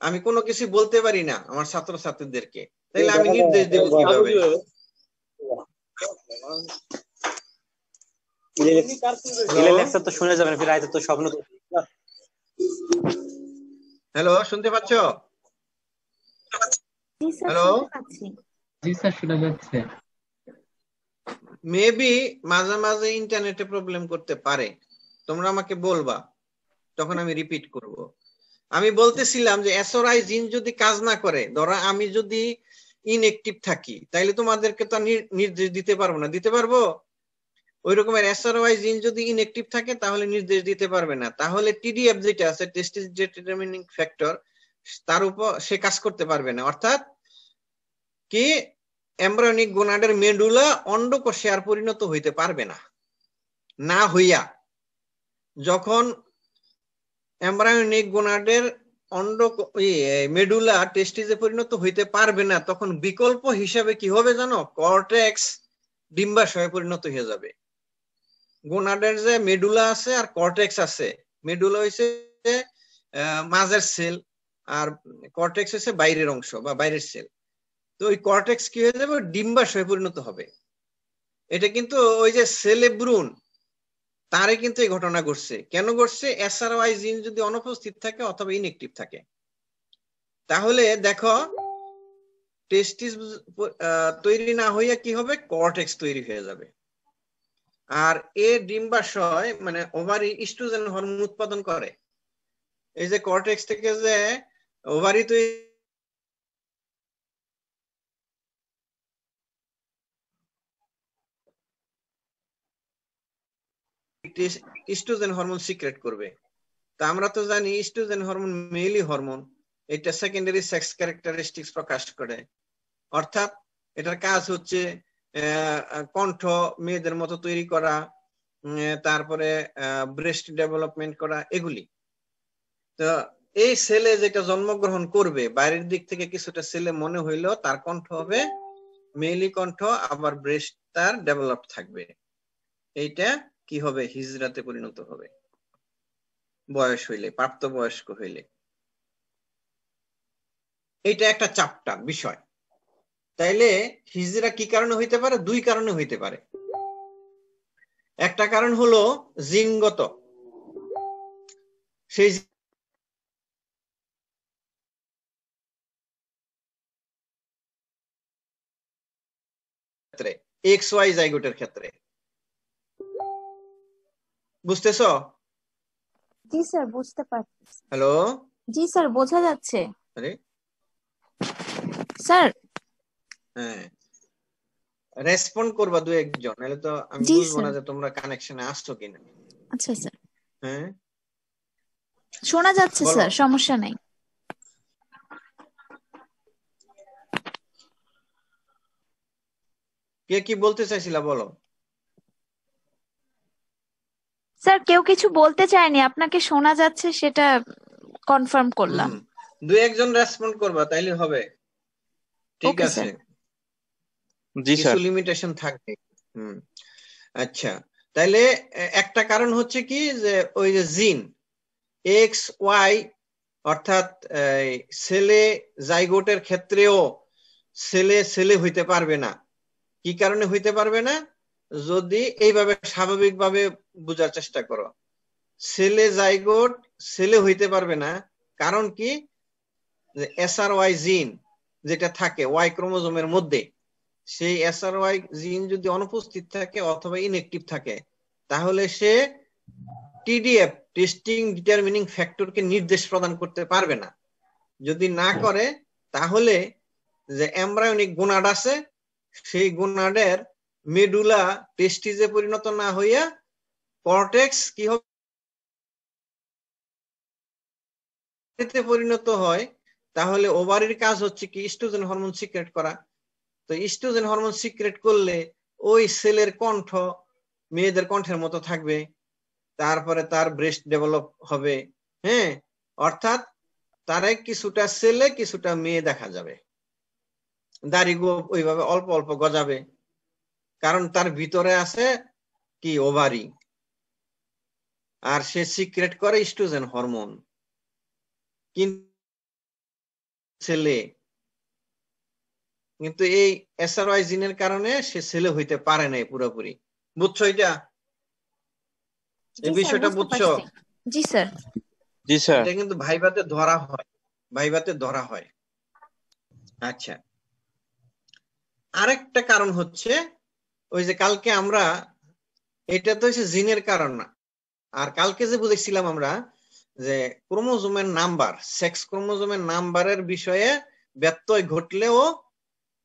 আমি কোনো কিছু বলতে পারি না আমার ছাত্রছাত্রীদেরকে, তাহলে আমি নির্দেশ দেব কিভাবে? হ্যালো, শুনতে পাচ্ছ? জি স্যার, হ্যালো, শুনতে পাচ্ছি। জি স্যার, শোনা যাচ্ছে। মেবি মাঝে মাঝে ইন্টারনেটে প্রবলেম করতে পারে, তোমরা আমাকে বলবা, তখন আমি রিপিট করব। আমি বলতেছিলাম যে SRY জিন যদি কাজ না করে, ধরো আমি যদি ইনঅ্যাক্টিভ থাকি, তাইলে তোমাদেরকে তো নির্দেশ দিতে পারবো না। দিতে পারবো? ওই রকমের SRY জিন যদি ইনঅ্যাক্টিভ থাকে তাহলে নির্দেশ দিতে পারবে না। তাহলে TDF যেটা আছে, টেস্টিস ডিটারমিনিং ফ্যাক্টর, তার উপর সে কাজ করতে পারবে না। অর্থাৎ কি, এমব্রায়োনিক গোনাডের মেডুলা অন্ডকোষে আর পরিণত হইতে পারবে না। না হইয়া যখন এমব্রায়োনিক গোনাডের মেডুলা টেস্টিসে পরিণত হইতে পারবে না, তখন বিকল্প হিসাবে কি হবে জানো? কর্টেক্স ডিম্বাশয়ে পরিণত হয়ে যাবে। গোনাডের যে মেডুলা আছে আর কর্টেক্স আছে, মেডুলা হইছে মাঝের সেল আর কর্টেক্স হচ্ছে বাইরের অংশ বা বাইরের সেল। তো ওই কর্টেক্স কি হয়ে যাবে? ডিম্বাশয়ে পরিণত হবে। এটা কিন্তু ওই যে সেলেব্রুন, তারে কিন্তু এই ঘটনা ঘটছে। কেন ঘটছে? SRY জিন যদি অনুপস্থিত থাকে অথবা ইনঅ্যাক্টিভ থাকে, তাহলে দেখো টেস্টিস তৈরি না হইয়া কি হবে? কর্টেক্স তৈরি হয়ে যাবে। আর এ ডিম্বাশয় মানে ওভারি ইস্ট্রোজেন হরমোন উৎপাদন করে। এই যে কর্টেক্স থেকে যে ওভারি তৈরি ইস্ট্রোজেন হরমোন সিক্রেট করবে। তা আমরা তো জানি ইস্ট্রোজেন হরমোন মেইলি হরমোন, এটা সেকেন্ডারি সেক্স ক্যারেক্টারিস্টিক্স প্রকাশ করে। অর্থাৎ এটার কাজ হচ্ছে কণ্ঠ মেয়েদের মতো তৈরি করা, তারপরে ব্রেস্ট ডেভেলপমেন্ট করা, এগুলি। তো এই ছেলে যেটা জন্মগ্রহণ করবে, বাইরের দিক থেকে কিছুটা ছেলে মনে হইলেও তার কণ্ঠ হবে মেইলি কণ্ঠ, আবার ব্রেস্ট তার ডেভেলপ থাকবে। এইটা কি হবে? হিজড়াতে পরিণত হবে বয়স হইলে, প্রাপ্তবয়স্ক হইলে। এটা একটা চ্যাপ্টার বিষয়। তাইলে হিজড়া কি কারণে হইতে পারে? দুই কারণে হইতে পারে। একটা কারণ হলো জিনগত, সেই ক্ষেত্রে XY জাইগোটের ক্ষেত্রে। বুঝতেছো? জি স্যার, বুঝতে পারছি। হ্যালো, জি স্যার, বোঝা যাচ্ছে। আরে স্যার, হ্যাঁ, রেসপন্ড করবা দু একজন, নাহলে তো আমি জি বুঝবো না স্যার। যে তোমরা কানেকশনে আসছো কিনা। আচ্ছা স্যার, হ্যাঁ, শোনা যাচ্ছে বলো। স্যার, সমস্যা নেই। কে কি বলতে চাইছিলা বলো। স্যার, কেউ কিছু বলতে চায়নি, আপনাকে শোনা যাচ্ছে সেটা কনফার্ম করলাম। দু একজন রেসপন্ড করবা, তাইলে হবে। ঠিক ওকে আছে, স্যার। জি কিছু স্যার। লিমিটেশন থাকবে। আচ্ছা, তাইলে একটা কারণ হচ্ছে কি, যে ওই যে জিন XY, অর্থাৎ ছেলে জাইগোটের ক্ষেত্রেও ছেলে হইতে পারবে না। কি কারণে হইতে পারবে না? যদি এইভাবে স্বাভাবিকভাবে বোঝার চেষ্টা করো, ছেলে জাইগোট ছেলে হইতে পারবে না, কারণ কি, SRY জিন যেটা থাকে ওয়াই ক্রোমোজোমের মধ্যে, সেই SRY জিন যদি অনুপস্থিত থাকে অথবা ইনঅ্যাক্টিভ থাকে, তাহলে সে TDF টেস্টিং ডিটারমিনিং ফ্যাক্টরকে নির্দেশ প্রদান করতে পারবে না। যদি না করে তাহলে যে এমব্রায়োনিক গোনাড আছে, সেই গোনাডের মেডুলা টেস্টিজে পরিণত না হইয়া কর্টেক্স কি হবে পরিণত হয়, তাহলে ওভারির কাজ হচ্ছে কি ইস্ট্রোজেন হরমোন সিক্রেট করা। তো ইস্ট্রোজেন হরমোন সিক্রেট করলে ওই সেলের কণ্ঠ মেয়েদের কণ্ঠের মতো থাকবে, তারপরে তার ব্রেস্ট ডেভেলপ হবে, হ্যাঁ, অর্থাৎ তারে কিছুটা ছেলে কিছুটা মেয়ে দেখা যাবে, দাড়ি গোঁফ ওইভাবে অল্প অল্প গজাবে, কারণ তার ভিতরে আছে কি ওভারি, আর সে সিক্রেট করে ইস্ট্রোজেন হরমোন, কিন্তু ছেলে, কিন্তু এই SRY জিনের কারণে সে ছেলে হইতে পারে নাই পুরোপুরি। বুঝছো এটা? এই বিষয়টা বুঝছো? জি স্যার। জি স্যার। এটা কিন্তু ভাইভাতে ধরা হয়, ভাইভাতে ধরা হয়। আচ্ছা, আরেকটা কারণ হচ্ছে ওই যে কালকে আমরা, এটা তো হচ্ছে জিনের কারণ না, আর কালকে যে বুঝেছিলাম আমরা যে ক্রোমোজোমের নাম্বার, সেক্স ক্রোমোজোমের নাম্বারের বিষয়ে ব্যত্যয় ঘটলেও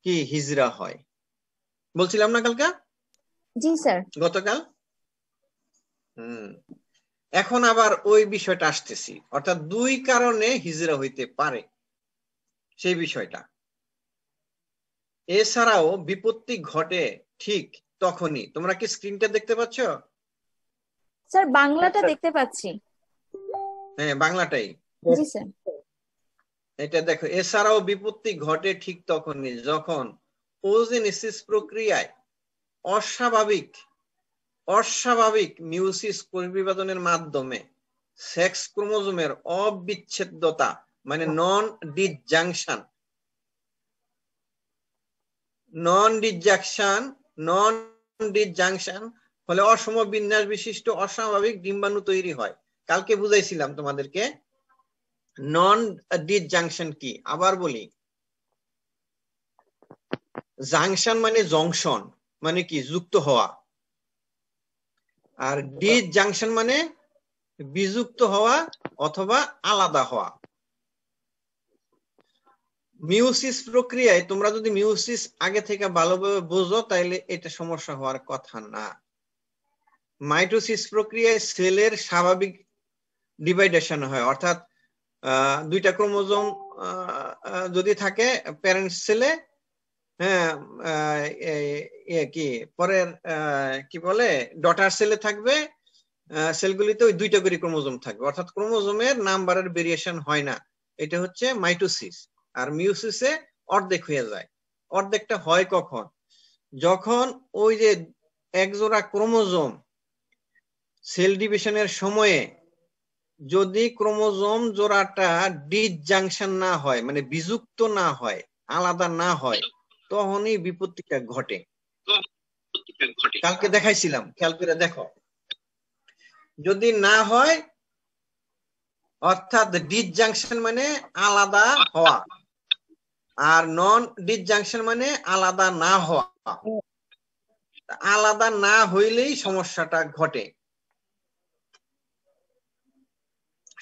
কি হিজরা হয়, বলছিলাম না কালকে? জি স্যার। গতকাল। এখন আবার ওই বিষয়টা আসতেছি, অর্থাৎ দুই কারণে হিজরা হইতে পারে সেই বিষয়টা। এছাড়াও বিপত্তি ঘটে ঠিক তখনই। তোমরা কি স্ক্রিনটা দেখতে পাচ্ছ? স্যার বাংলাটা দেখতে পাচ্ছি। হ্যাঁ, বাংলাটাই। জি স্যার। এটা দেখো, এছাড়াও বিপত্তি ঘটে ঠিক তখনই যখন ওজেনেসিস প্রক্রিয়ায় অস্বাভাবিক মিউসিস কোষ বিভাজনের মাধ্যমে সেক্স ক্রোমোজোমের অবিচ্ছেদ্যতা, মানে নন ডিসজাংশন ফলে অসম বিন্যাস বিশিষ্ট অস্বাভাবিক ডিম্বাণু তৈরি হয়। কালকে বুঝাইছিলাম তোমাদেরকে নন ডিসজাংশন কি। আবার বলি, জাংশন মানে জংশন, মানে কি যুক্ত হওয়া, আর ডিসজাংশন মানে বিযুক্ত হওয়া অথবা আলাদা হওয়া। মিউসিস প্রক্রিয়ায় তোমরা যদি মিউসিস আগে থেকে ভালোভাবে বোঝো তাইলে এটা সমস্যা হওয়ার কথা না। মাইটোসিস প্রক্রিয়ায় সেলের স্বাভাবিক ডিভাইডেশন হয়, অর্থাৎ দুইটা ক্রোমোজোম যদি থাকে প্যারেন্ট সেলে, হ্যাঁ, কি পরের কি বলে ডটার সেলে থাকবে, সেলগুলিতে ওই দুইটা করে ক্রোমোজোম থাকবে, অর্থাৎ ক্রোমোজোমের নাম্বারের ভেরিয়েশন হয় না। এটা হচ্ছে মাইটোসিস। আর মিউসিসে অর্ধেক হয়ে যায়। অর্ধেকটা হয় কখন? যখন ওই যে একজোড়া ক্রোমোজোম সেল ডিভিশনের সময়ে যদি ক্রোমোজোম জোড়াটা ডিসজাংশন না হয়, মানে বিযুক্ত না হয়, আলাদা না হয়, তখনই বিপত্তিটা ঘটে। কালকে দেখাইছিলাম, খেয়াল করে দেখো। যদি না হয়, অর্থাৎ ডিসজাংশন মানে আলাদা হওয়া, আর নন ডিসজাংশন মানে আলাদা না হওয়া। আলাদা না হইলেই সমস্যাটা ঘটে।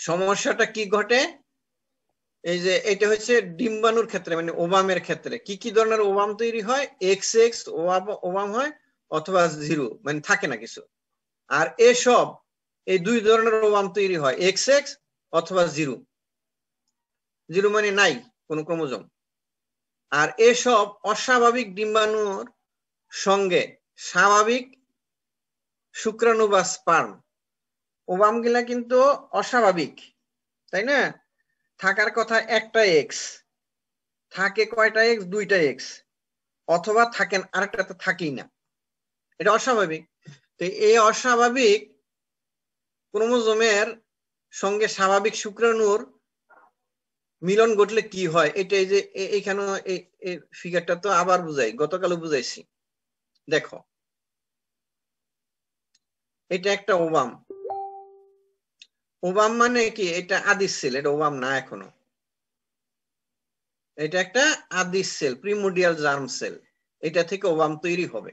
সমস্যাটা কি ঘটে? এই যে এটা হচ্ছে ডিম্বাণুর ক্ষেত্রে, মানে ওভামের ক্ষেত্রে কি কি ধরনের ওভাম তৈরি হয়? XX ওভাম হয় অথবা জিরো, মানে থাকে না কিছু। আর এসব এই দুই ধরনের ওভাম তৈরি হয়, XX অথবা জিরো। জিরো মানে নাই কোনো ক্রোমোজোম। আর এসব অস্বাভাবিক ডিম্বাণুর সঙ্গে স্বাভাবিক শুক্রাণু বা স্পার্ম, ওভাম গুলা কিন্তু অস্বাভাবিক, তাই না? থাকার কথা একটা এক্স, থাকে কয়টা এক্স? দুইটা এক্স, অথবা থাকেন আরেকটাতে থাকেই না, এটা অস্বাভাবিক। তো এই অস্বাভাবিক ক্রোমোজোমের সঙ্গে স্বাভাবিক শুক্রাণুর মিলন ঘটলে কি হয়, এটা এই যে এখানে ফিগারটা তো আবার বুঝাই, গতকালও বুঝাইছি। দেখো, এটা একটা ওভাম। ওভাম মানে কি? এটা আদি সেল, এটা ওভাম না এখনো। এটা একটা আদি সেল, প্রিমোডিয়াল জার্ম সেল। এটা থেকে ওভাম তৈরি হবে।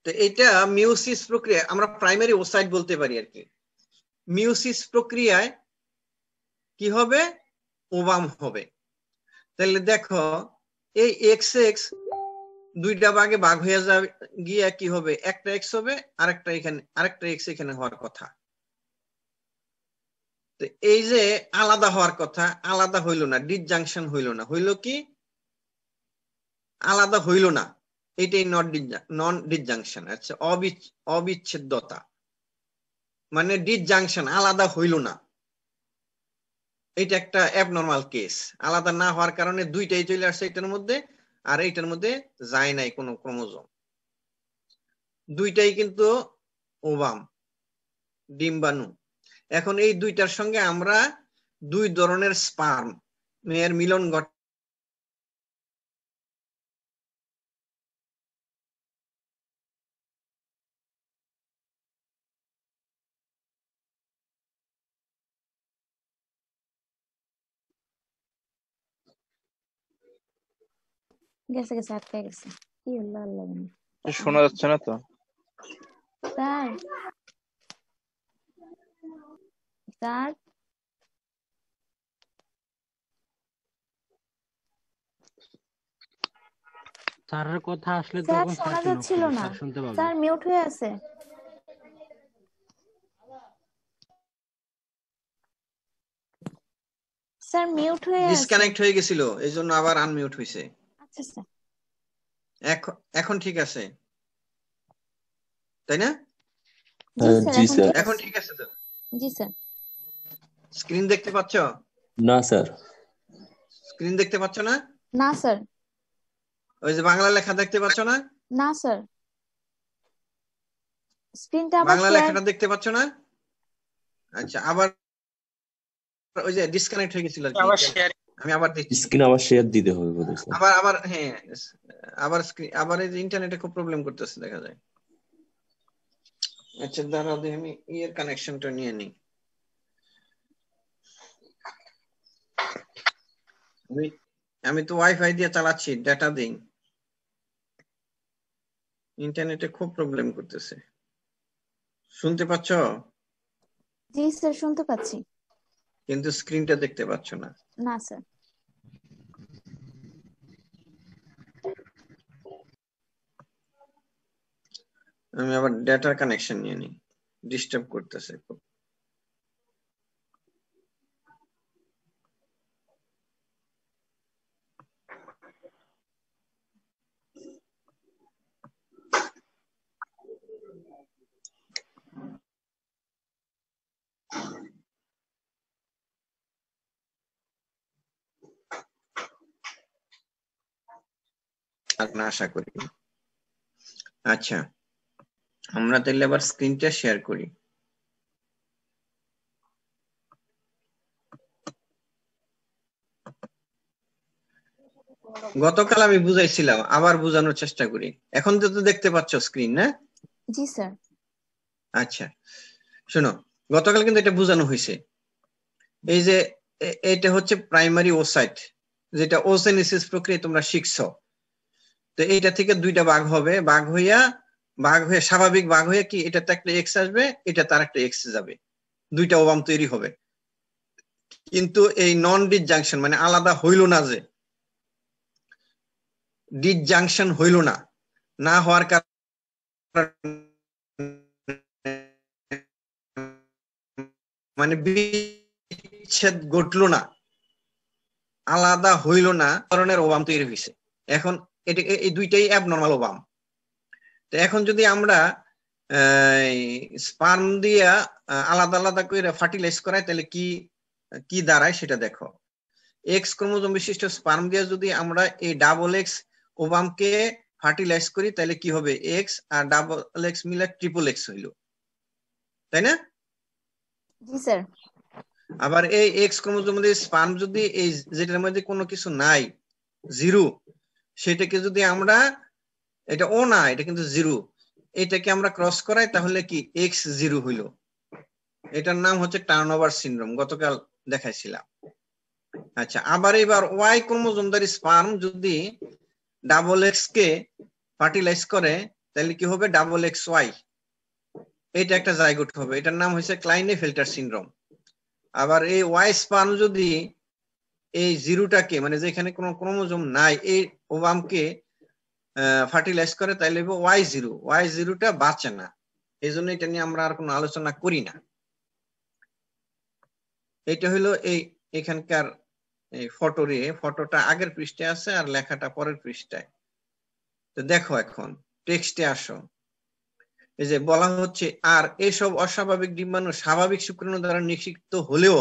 তো এটা মিওসিস প্রক্রিয়া, আমরা প্রাইমারি ওসাইট বলতে পারি আর কি। মিওসিস প্রক্রিয়ায় কি হবে? ওভাম হবে। তাহলে দেখো এই এক্স এক্স দুইটা ভাগে ভাগ হয়ে যাবে, গিয়ে কি হবে? একটা এক্স হবে, আরেকটা এক্স এখানে হওয়ার কথা। তো এই যে আলাদা হওয়ার কথা, আলাদা হইল না, ডিসজাংশন হইল না। হইল কি? আলাদা হইল না। এটাই নন ডিসজাংশন। আচ্ছা, অবিচ্ছেদ্যতা মানে ডিসজাংশন, আলাদা হইল না। এটা একটা অ্যাবনর্মাল কেস। আলাদা না হওয়ার কারণে দুইটাই চলে আসছে এটার মধ্যে, আর এইটার মধ্যে যায় নাই কোনো ক্রোমোজোম। দুইটাই কিন্তু ওভাম, ডিম্বাণু। এখন এই দুইটার সঙ্গে আমরা দুই ধরনের স্পার্ম এর মিলন ঘটে। গেছে গেছে, আটকে গেছে। কি হলো আল্লাহ জানে। শোনা যাচ্ছে না তো? স্যার স্যার স্যারের কথা আসলে স্যার তখন শোনা স্যারকে নক যাচ্ছিল করবে, না। স্যার শুনতে পাবে। স্যার মিউট হয়ে আছে। স্যার মিউট হয়ে আছে। ডিসকানেক্ট হয়ে গেছিল, এই জন্য আবার আনমিউট হয়েছে। আচ্ছা স্যার। এখন ঠিক আছে, তাই না? জি স্যার, জি এখন স্যার। ঠিক এখন আছে। ঠিক আছে তো? জি স্যার। স্ক্রিন দেখতে পাচ্ছ? না স্যার। স্ক্রিন দেখতে পাচ্ছ না? না স্যার। ওই যে বাংলা লেখা দেখতে পাচ্ছ না? না স্যার। স্ক্রিনটা আবার বাংলা শেয়ার। লেখাটা দেখতে পাচ্ছ না? আচ্ছা, আবার ওই যে ডিসকানেক্ট হয়ে গেছিল আর কি। আমি আবার দিচ্ছি। স্ক্রিন আবার শেয়ার দিতে হবে বোধহয় স্যার। আবার হ্যাঁ, আবার এই যে ইন্টারনেটে খুব প্রবলেম করতেছে দেখা যায়। আচ্ছা দাঁড়াও, আমি ইয়ের কানেকশনটা নিয়ে নিই। আমি তো ওয়াইফাই দিয়ে চালাচ্ছি, ডাটা দিই। ইন্টারনেটে খুব প্রবলেম করতেছে। শুনতে পাচ্ছ? জি স্যার, শুনতে পাচ্ছি। কিন্তু স্ক্রিনটা দেখতে পাচ্ছ না। না স্যার। আমি আবার ডেটার কানেকশন নিয়ে নিই, ডিস্টার্ব করতেছে খুব। না আশা করি। আচ্ছা, আমরা তাহলে আবার স্ক্রিনটা শেয়ার করি। গতকাল আমি বুঝাইছিলাম, আবার বোঝানোর চেষ্টা করি। এখন তো দেখতে পাচ্ছ স্ক্রিন, না? জি স্যার। আচ্ছা শোনো, গতকাল কিন্তু এটা বোঝানো হয়েছে। এই যে এটা হচ্ছে প্রাইমারি ওসাইট, যেটা ওসেনিসিস প্রক্রিয়া তোমরা শিখছো। তো এইটা থেকে দুইটা ভাগ হবে, ভাগ হয়ে স্বাভাবিক ভাগ হয়ে কি এটাতে একটা এক্স আসবে, এটা তার একটা এক্স যাবে, দুইটা ওভাম তৈরি হবে। কিন্তু এই নন ডিসজাংশন মানে আলাদা হইল না, যে ডিসজাংশন হইল না, না হওয়ার মানে বিচ্ছেদ ঘটলো না, আলাদা হইল না, ধরনের ওভাম তৈরি হয়েছে। এখন এটা এই দুইটাই অ্যাবনর্মাল ওভাম। তো এখন যদি আমরা স্পার্ম দিয়া আলাদা আলাদা করে ফার্টিলাইজ করাই, তাহলে কি দাঁড়ায় সেটা দেখো। এক্স ক্রোমোজোম বিশিষ্ট স্পার্ম দিয়ে যদি আমরা এই ডাবল এক্স ওভামকে ফার্টিলাইজ করি, তাহলে কি হবে? এক্স আর ডাবল এক্স মিলে ট্রিপল এক্স হইল, তাই না? জি স্যার। আবার এই এক্স ক্রোমোজোম মধ্যে স্পার্ম যদি এই যেটার মধ্যে কোনো কিছু নাই, জিরো, সেটাকে যদি আমরা, এটা ও না, এটা কিন্তু জিরো, এটাকে আমরা ক্রস করাই তাহলে কি X0 হইল। এটার নাম হচ্ছে টার্নওভার সিনড্রোম, গতকাল দেখাইছিলাম। আচ্ছা, আবার এবার Y ক্রোমোজোমধারী স্পার্ম যদি ডাবল এক্স কে ফার্টিলাইজ করে তাহলে কি হবে? ডাবল XY, এটা একটা জাইগোট হবে, এটার নাম হচ্ছে ক্লাইনেফেল্টার সিনড্রোম। আবার এই Y স্পার্ম যদি এই জিরোটাকে, মানে যেখানে কোনো ক্রোমোজোম নাই, এই ওভামকে ফার্টিলাইজ করে তাহলে Y0টা বাঁচে না, এই জন্য এটা নিয়ে আমরা আর কোনো আলোচনা করি না। এটা হলো এই এখানকার এই ফটোটা আগের পৃষ্ঠায় আছে আর লেখাটা পরের পৃষ্ঠায়। তো দেখো এখন টেক্সটে আসো, এই যে বলা হচ্ছে, আর এসব অস্বাভাবিক ডিম্বাণু স্বাভাবিক শুক্রাণু দ্বারা নিষিক্ত হলেও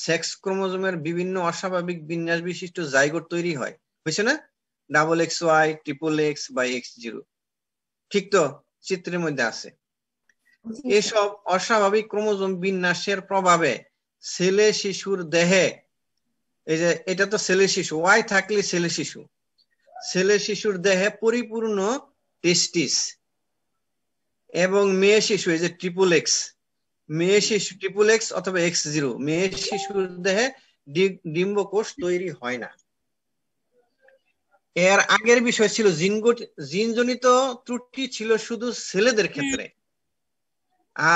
সেক্স ক্রোমোজোমের বিভিন্ন অস্বাভাবিক বিন্যাস বিশিষ্ট জাইগোট তৈরি হয়, হয়েছে না? ডাবল XY, ট্রিপল X বা X0, ঠিক তো? চিত্রের মধ্যে আছে। এসব অস্বাভাবিক ক্রোমোজোম বিন্যাসের প্রভাবে ছেলে শিশুর দেহে, এই যে এটা তো ছেলে শিশু, Y থাকলে ছেলে শিশুর দেহে পরিপূর্ণ টেস্টিস এবং মেয়ে শিশু, এই যে ট্রিপল X, মেয়ে শিশু ট্রিপল X অথবা X0, মেয়ে শিশুর দেহে ডিম্বকোষ তৈরি হয় না। এর আগের বিষয় ছিল জিনজনিত ত্রুটি ছিল শুধু ছেলেদের ক্ষেত্রে,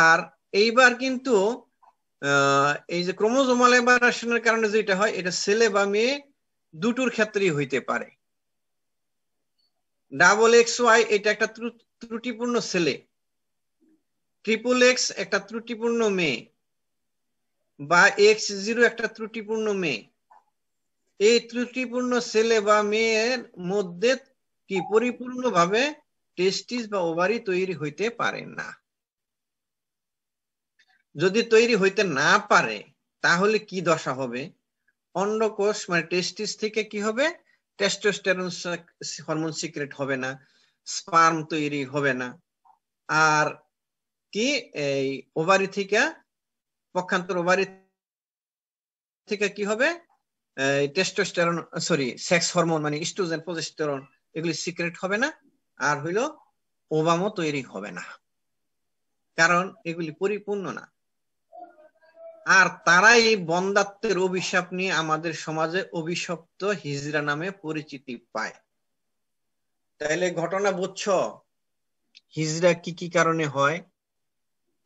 আর এইবার কিন্তু এই যে ক্রোমোজোমাল অ্যাবারেশনের কারণে যেটা হয়, এটা ছেলে বা মেয়ে দুটোর ক্ষেত্রেই হইতে পারে। ডাবল XY এটা একটা ত্রুটিপূর্ণ ছেলে, ট্রিপল X একটা ত্রুটিপূর্ণ মেয়ে, বা X0 একটা ত্রুটিপূর্ণ মেয়ে। এই ত্রুটিপূর্ণ ছেলে বা মেয়ের মধ্যে কি পরিপূর্ণভাবে টেস্টিস বা ওভারি তৈরি হইতে পারে না। যদি তৈরি হইতে না পারে তাহলে কি দশা হবে? অন্ডকোষ মানে টেস্টিস থেকে কি হবে? টেস্টোস্টেরন হরমোন সিক্রেট হবে না, স্পার্ম তৈরি হবে না, আর কি এই ওভারি থেকে, পক্ষান্তর ওভারি থেকে কি হবে? টেস্টোস্টেরন সেক্স হরমোন মানে ইস্ট্রোজেন, প্রজেস্টেরন, এগুলি সিক্রেট হবে না, আর হইলো ওভামও তৈরি হবে না, কারণ এগুলি পরিপূর্ণ না। আর তারাই বন্ধ্যাত্বের অভিশাপ নিয়ে আমাদের সমাজে অভিশপ্ত হিজড়া নামে পরিচিতি পায়। তাইলে ঘটনা বুঝছো? হিজড়া কি কি কারণে হয়?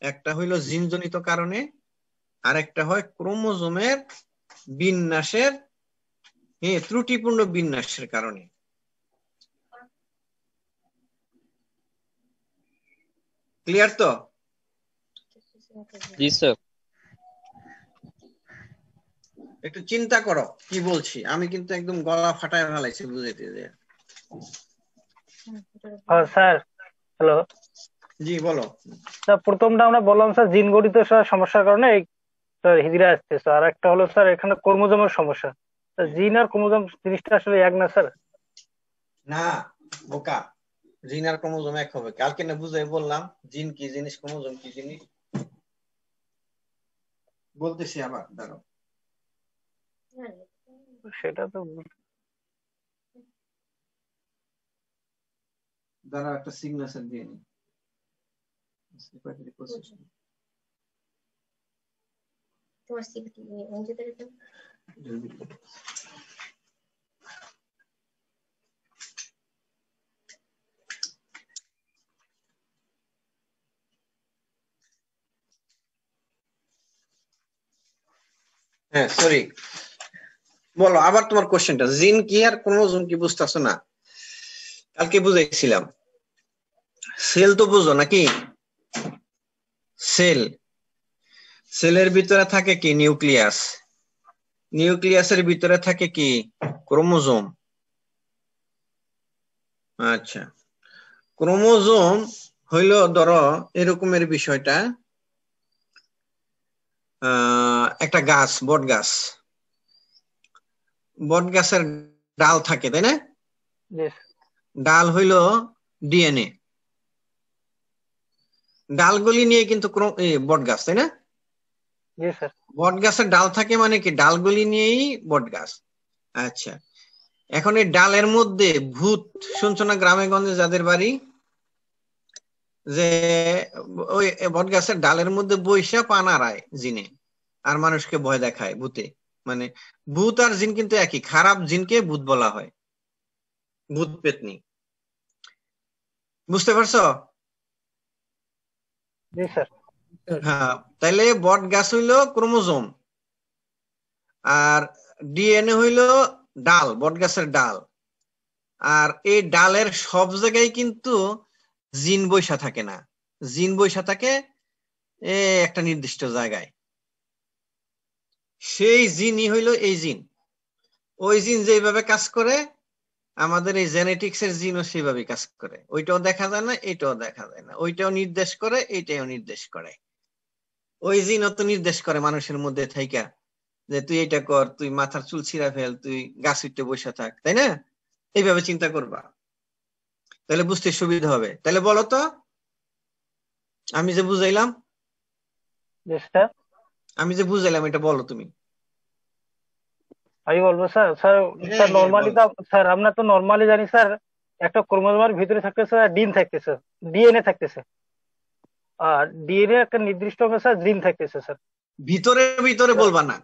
একটা হইলো জিনজনিত কারণে, আর একটা হয় ক্রোমোজোমের বিন্যাসের ত্রুটিপূর্ণ বিন্যাসের কারণে। ক্লিয়ার তো? জি স্যার। একটু চিন্তা করো কি বলছি, আমি কিন্তু একদম গলা ফাটায় ফেলাইছি বুঝাইতে যে। স্যার হ্যালো, জি বলো। স্যার প্রথমটা আমরা বললাম স্যার জিনগঠিত সমস্যার কারণে হিজড়া আসছে স্যার, আর একটা হলো স্যার এখানে ক্রোমোজোমের সমস্যা। জিন আর ক্রোমোজোম জিনিসটা আসলে এক না স্যার? না বোকা, জিন আর ক্রোমোজোম এক হবে? কালকে না বুঝাই বললাম জিন কি জিনিস, ক্রোমোজোম কি জিনিস। বলতেছি আবার, দাঁড়াও। সেটা তো দাঁড়াও, একটা সিগনেচার দিয়ে নি। হ্যাঁ সরি, বলো আবার তোমার কোশ্চেনটা। জিন কি আর ক্রোমোজোম কি বুঝতেছো না? কালকে বুঝাইছিলাম। সেল তো বুঝো নাকি? সেলের ভিতরে থাকে কি? নিউক্লিয়াস। নিউক্লিয়াসের ভিতরে থাকে কি? ক্রোমোজোম। আচ্ছা, ক্রোমোজোম হইল ধরো এরকমের বিষয়টা, একটা গাছ, বট গাছের ডাল থাকে, তাই না? ডাল হইল ডিএনএ, ডালগুলি নিয়ে কিন্তু বট গাছ, তাই না? বট গাছের ডাল থাকে মানে কি? ডালগুলি নিয়েই বট গাছ। আচ্ছা, এখন এই ডালের মধ্যে ভূত শুনছো না? গ্রামে গঞ্জে যাদের বাড়ি, যে ওই বট গাছের ডালের মধ্যে বইসা পান আড়ায় জিনে, আর মানুষকে ভয় দেখায় ভূতে। মানে ভূত আর জিন কিন্তু একই, খারাপ জিনকে ভূত বলা হয়, ভূত পেতনি। বুঝতে পারছো? জি স্যার। হ্যাঁ, তাইলে বট গাছ হইলো ক্রোমোজোম, আর ডিএনএ হইলো ডাল, বট গাছের ডাল। আর এই ডালের সব জায়গায় কিন্তু জিন বৈশা থাকে না, জিন বৈশা থাকে একটা নির্দিষ্ট জায়গায়। সেই জিনই হইলো এই জিন। ওই জিন যেভাবে কাজ করে, আমাদের এই জেনেটিক্স এর জিনও সেইভাবে কাজ করে। ওইটাও দেখা যায় না, এটাও দেখা যায় না, ওইটাও নির্দেশ করে, এইটাও নির্দেশ করে। ওই জিনও তো নির্দেশ করে মানুষের মধ্যে থাইকা, যে তুই এটা কর, তুই মাথার চুল ছিঁড়া ফেল, তুই গাছ উঠতে বসে থাক, তাই না? এইভাবে চিন্তা করবা, তাহলে বুঝতে সুবিধা হবে। তাহলে বলো তো, আমি যে বুঝাইলাম, জি স্যার। আমি যে বুঝাইলাম এটা বলো তুমি। আমি বলবো স্যার। স্যার হ্যাঁ স্যার হ্যাঁ নর্মালি বলো। তো স্যার আমরা তো নর্মালি জানি স্যার, একটা ক্রোমোজোমের ভিতরে থাকতেছে ডিন থাকতেছে, ডিএনএ থাকতেছে, আর ডিএনএ একটা নির্দিষ্ট অংশে স্যার জিন থাকতেছে স্যার। ভিতরে ভিতরে বলবা না,